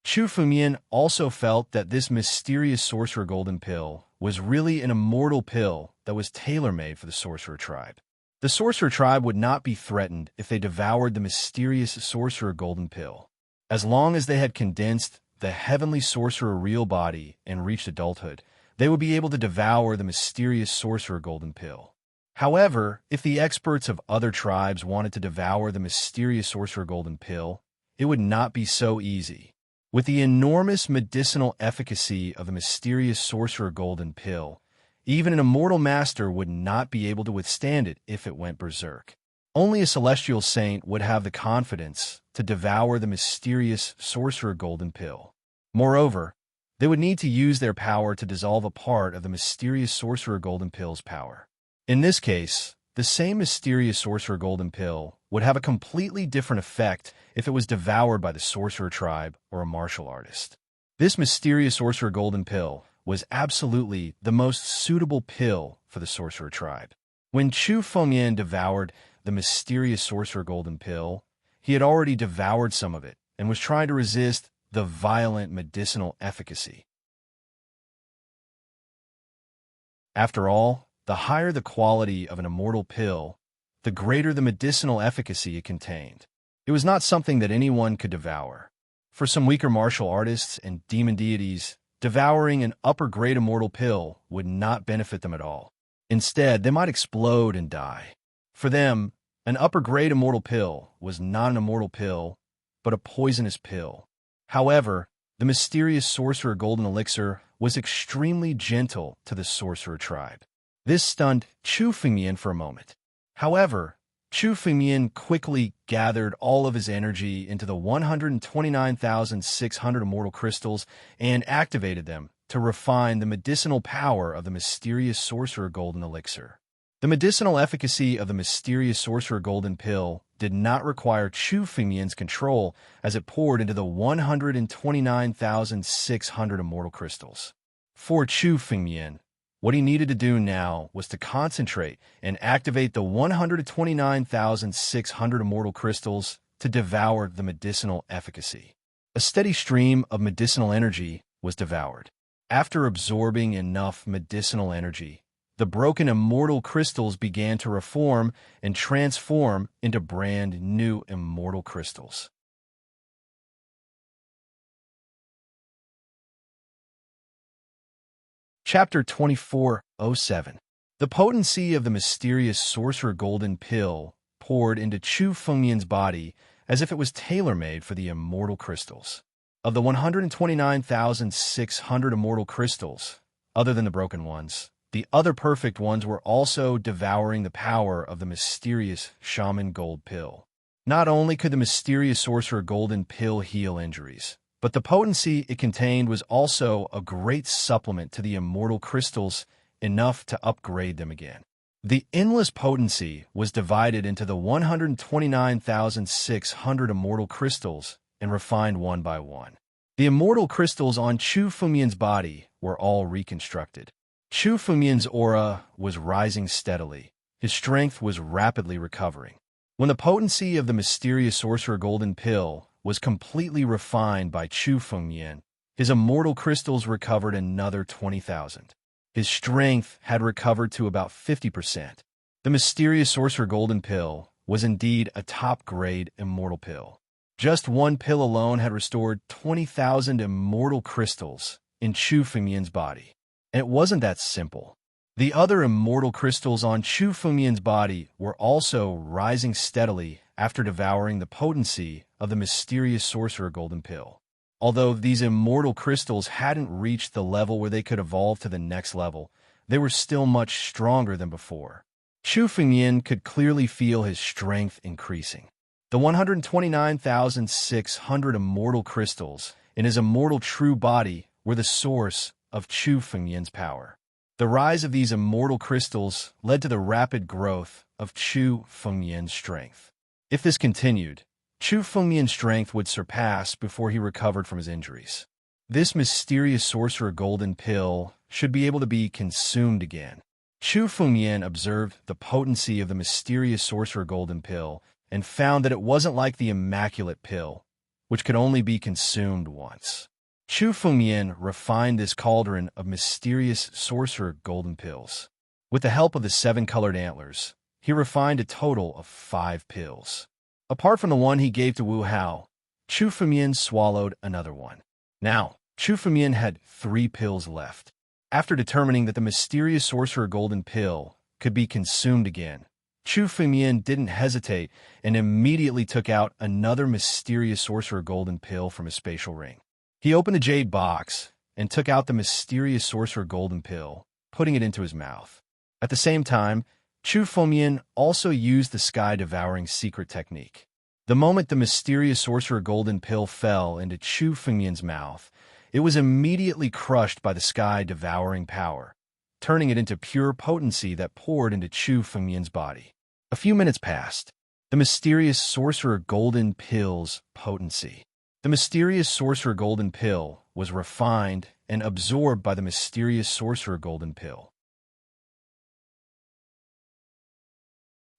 Chu Fengmian also felt that this mysterious sorcerer golden pill was really an immortal pill that was tailor-made for the sorcerer tribe. The sorcerer tribe would not be threatened if they devoured the mysterious sorcerer golden pill. As long as they had condensed the heavenly sorcerer real body and reached adulthood, they would be able to devour the mysterious sorcerer golden pill. However, if the experts of other tribes wanted to devour the mysterious sorcerer golden pill, it would not be so easy. With the enormous medicinal efficacy of the mysterious sorcerer golden pill, even an immortal master would not be able to withstand it if it went berserk. Only a celestial saint would have the confidence to devour the mysterious sorcerer golden pill. Moreover, they would need to use their power to dissolve a part of the mysterious sorcerer golden pill's power. In this case, the same mysterious sorcerer golden pill would have a completely different effect if it was devoured by the sorcerer tribe or a martial artist. This mysterious sorcerer golden pill was absolutely the most suitable pill for the sorcerer tribe. When Chu Fengmian devoured the mysterious sorcerer golden pill, he had already devoured some of it and was trying to resist the violent medicinal efficacy. After all, the higher the quality of an immortal pill, the greater the medicinal efficacy it contained. It was not something that anyone could devour. For some weaker martial artists and demon deities, devouring an upper-grade immortal pill would not benefit them at all. Instead, they might explode and die. For them, an upper-grade immortal pill was not an immortal pill, but a poisonous pill. However, the mysterious sorcerer golden elixir was extremely gentle to the sorcerer tribe. This stunned Chu Fengmian for a moment. However, Chu Fengmian quickly gathered all of his energy into the 129,600 immortal crystals and activated them to refine the medicinal power of the mysterious sorcerer golden elixir. The medicinal efficacy of the mysterious sorcerer golden pill did not require Chu Fengmian's control as it poured into the 129,600 immortal crystals. For Chu Fengmian, what he needed to do now was to concentrate and activate the 129,600 immortal crystals to devour the medicinal efficacy. A steady stream of medicinal energy was devoured. After absorbing enough medicinal energy, the broken immortal crystals began to reform and transform into brand new immortal crystals. Chapter 24:07. The potency of the mysterious sorcerer golden pill poured into Chu Fengmian's body as if it was tailor-made for the immortal crystals. Of the 129,600 immortal crystals, other than the broken ones, the other perfect ones were also devouring the power of the mysterious shaman gold pill. Not only could the mysterious sorcerer golden pill heal injuries, but the potency it contained was also a great supplement to the immortal crystals, enough to upgrade them again. The endless potency was divided into the 129,600 immortal crystals and refined one by one. The immortal crystals on Chu Fengmian's body were all reconstructed. Chu Fengmian's aura was rising steadily. His strength was rapidly recovering. When the potency of the mysterious sorcerer golden pill was completely refined by Chu Fengmian, his immortal crystals recovered another 20,000. His strength had recovered to about 50%. The mysterious sorcerer golden pill was indeed a top-grade immortal pill. Just one pill alone had restored 20,000 immortal crystals in Chu Fengmian's body. And it wasn't that simple. The other immortal crystals on Chu Fengmian's body were also rising steadily after devouring the potency of the mysterious sorcerer golden pill. Although these immortal crystals hadn't reached the level where they could evolve to the next level, they were still much stronger than before. Chu Fengmian could clearly feel his strength increasing. The 129,600 immortal crystals in his immortal true body were the source of Chu Fengyan's power. The rise of these immortal crystals led to the rapid growth of Chu Fengyan's strength. If this continued, Chu Fengyan's strength would surpass before he recovered from his injuries. This mysterious sorcerer golden pill should be able to be consumed again. Chu Fengyan observed the potency of the mysterious sorcerer golden pill and found that it wasn't like the immaculate pill, which could only be consumed once. Chu Fengyan refined this cauldron of mysterious sorcerer golden pills. With the help of the 7 colored antlers, he refined a total of 5 pills. Apart from the one he gave to Wu Hao, Chu Fengyan swallowed another one. Now, Chu Fengyan had 3 pills left. After determining that the mysterious sorcerer golden pill could be consumed again, Chu Fengyan didn't hesitate and immediately took out another mysterious sorcerer golden pill from his spatial ring. He opened the jade box and took out the mysterious sorcerer golden pill, putting it into his mouth. At the same time, Chu Fengyan also used the sky-devouring secret technique. The moment the mysterious sorcerer golden pill fell into Chu Fengyan's mouth, it was immediately crushed by the sky-devouring power, turning it into pure potency that poured into Chu Fengyan's body. A few minutes passed. The mysterious sorcerer golden pill's potency. The mysterious sorcerer golden pill was refined and absorbed by the mysterious sorcerer golden pill.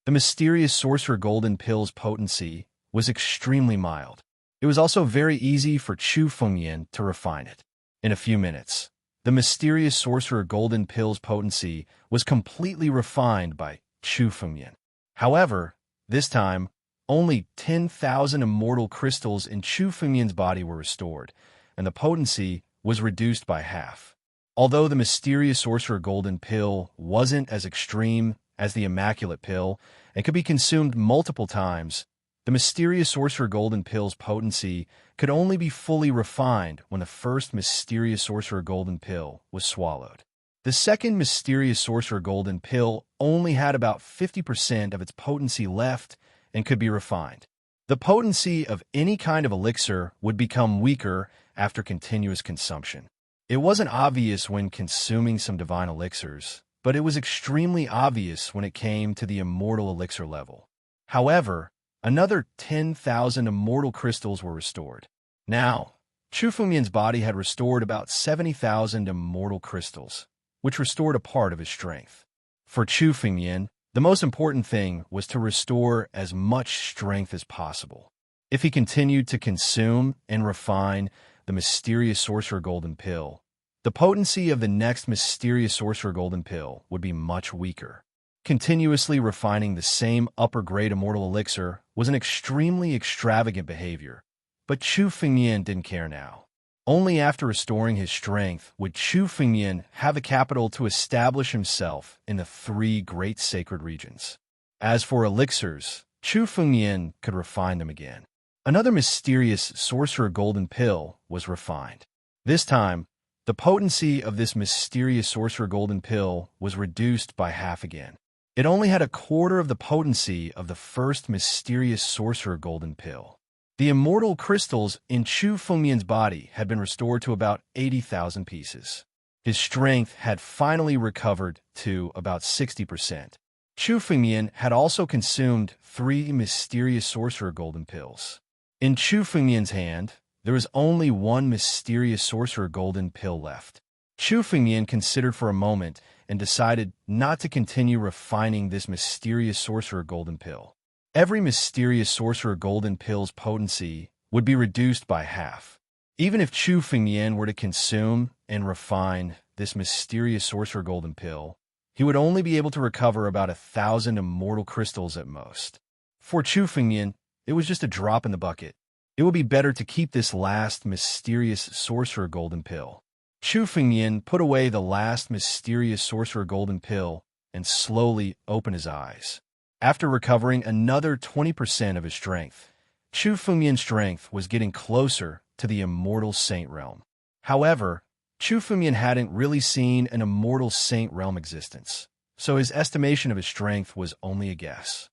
The mysterious sorcerer golden pill's potency was extremely mild. It was also very easy for Chu Fengyan to refine it. In a few minutes, the mysterious sorcerer golden pill's potency was completely refined by Chu Fengyan. However, this time, only 10,000 immortal crystals in Chu Fengyan's body were restored, and the potency was reduced by half. Although the mysterious sorcerer golden pill wasn't as extreme as the immaculate pill and could be consumed multiple times, the mysterious sorcerer golden pill's potency could only be fully refined when the first mysterious sorcerer golden pill was swallowed. The second mysterious sorcerer golden pill only had about 50% of its potency left and could be refined. The potency of any kind of elixir would become weaker after continuous consumption. It wasn't obvious when consuming some divine elixirs, but it was extremely obvious when it came to the immortal elixir level. However, another 10,000 immortal crystals were restored. Now, Chu Fengyan's body had restored about 70,000 immortal crystals, which restored a part of his strength. For Chu Fengyan, the most important thing was to restore as much strength as possible. If he continued to consume and refine the mysterious sorcerer golden pill, the potency of the next mysterious sorcerer golden pill would be much weaker. Continuously refining the same upper-grade immortal elixir was an extremely extravagant behavior, but Chu Fengyan didn't care now. Only after restoring his strength would Chu Fengyan have the capital to establish himself in the 3 great sacred regions. As for elixirs, Chu Fengyan could refine them again. Another mysterious sorcerer golden pill was refined. This time, the potency of this mysterious sorcerer golden pill was reduced by half again. It only had a quarter of the potency of the first mysterious sorcerer golden pill. The immortal crystals in Chu Fengyan's body had been restored to about 80,000 pieces. His strength had finally recovered to about 60%. Chu Fengyan had also consumed 3 mysterious sorcerer golden pills. In Chu Fengyan's hand, there was only 1 mysterious sorcerer golden pill left. Chu Fengyan considered for a moment and decided not to continue refining this mysterious sorcerer golden pill. Every mysterious sorcerer golden pill's potency would be reduced by half. Even if Chu Fengyan were to consume and refine this mysterious sorcerer golden pill, he would only be able to recover about 1,000 immortal crystals at most. For Chu Fengyan, it was just a drop in the bucket. It would be better to keep this last mysterious sorcerer golden pill. Chu Fengyan put away the last mysterious sorcerer golden pill and slowly opened his eyes. After recovering another 20% of his strength, Chu Fengyan's strength was getting closer to the immortal saint realm. However, Chu Fengyan hadn't really seen an immortal saint realm existence, so his estimation of his strength was only a guess.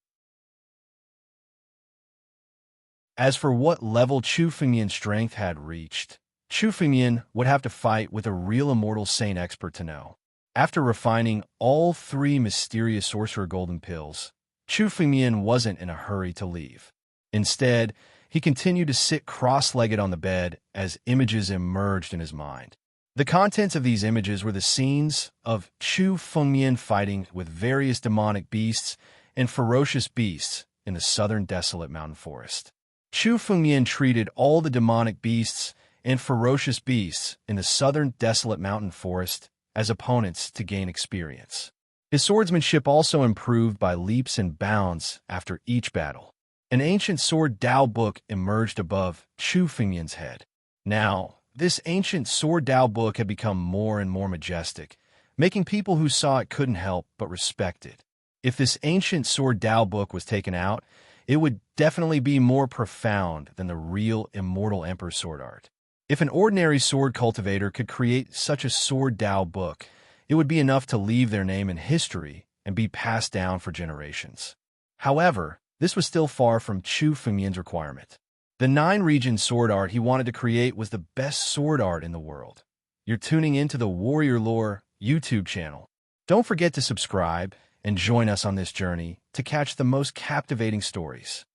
As for what level Chu Fengmian's strength had reached, Chu Fengmian would have to fight with a real immortal saint expert to know. After refining all 3 mysterious sorcerer golden pills, Chu Fengmian wasn't in a hurry to leave. Instead, he continued to sit cross-legged on the bed as images emerged in his mind. The contents of these images were the scenes of Chu Fengmian fighting with various demonic beasts and ferocious beasts in the southern desolate mountain forest. Chu Fengmian treated all the demonic beasts and ferocious beasts in the southern desolate mountain forest as opponents to gain experience. His swordsmanship also improved by leaps and bounds after each battle. An ancient sword Dao book emerged above Chu Fengmian's head. Now, this ancient sword Dao book had become more and more majestic, making people who saw it couldn't help but respect it. If this ancient sword Dao book was taken out, it would definitely be more profound than the real immortal Emperor sword art. If an ordinary sword cultivator could create such a sword Dao book, it would be enough to leave their name in history and be passed down for generations. However, this was still far from Chu Fengmian's requirement. The 9-region sword art he wanted to create was the best sword art in the world. You're tuning into the Warrior Lore YouTube channel. Don't forget to subscribe and join us on this journey to catch the most captivating stories.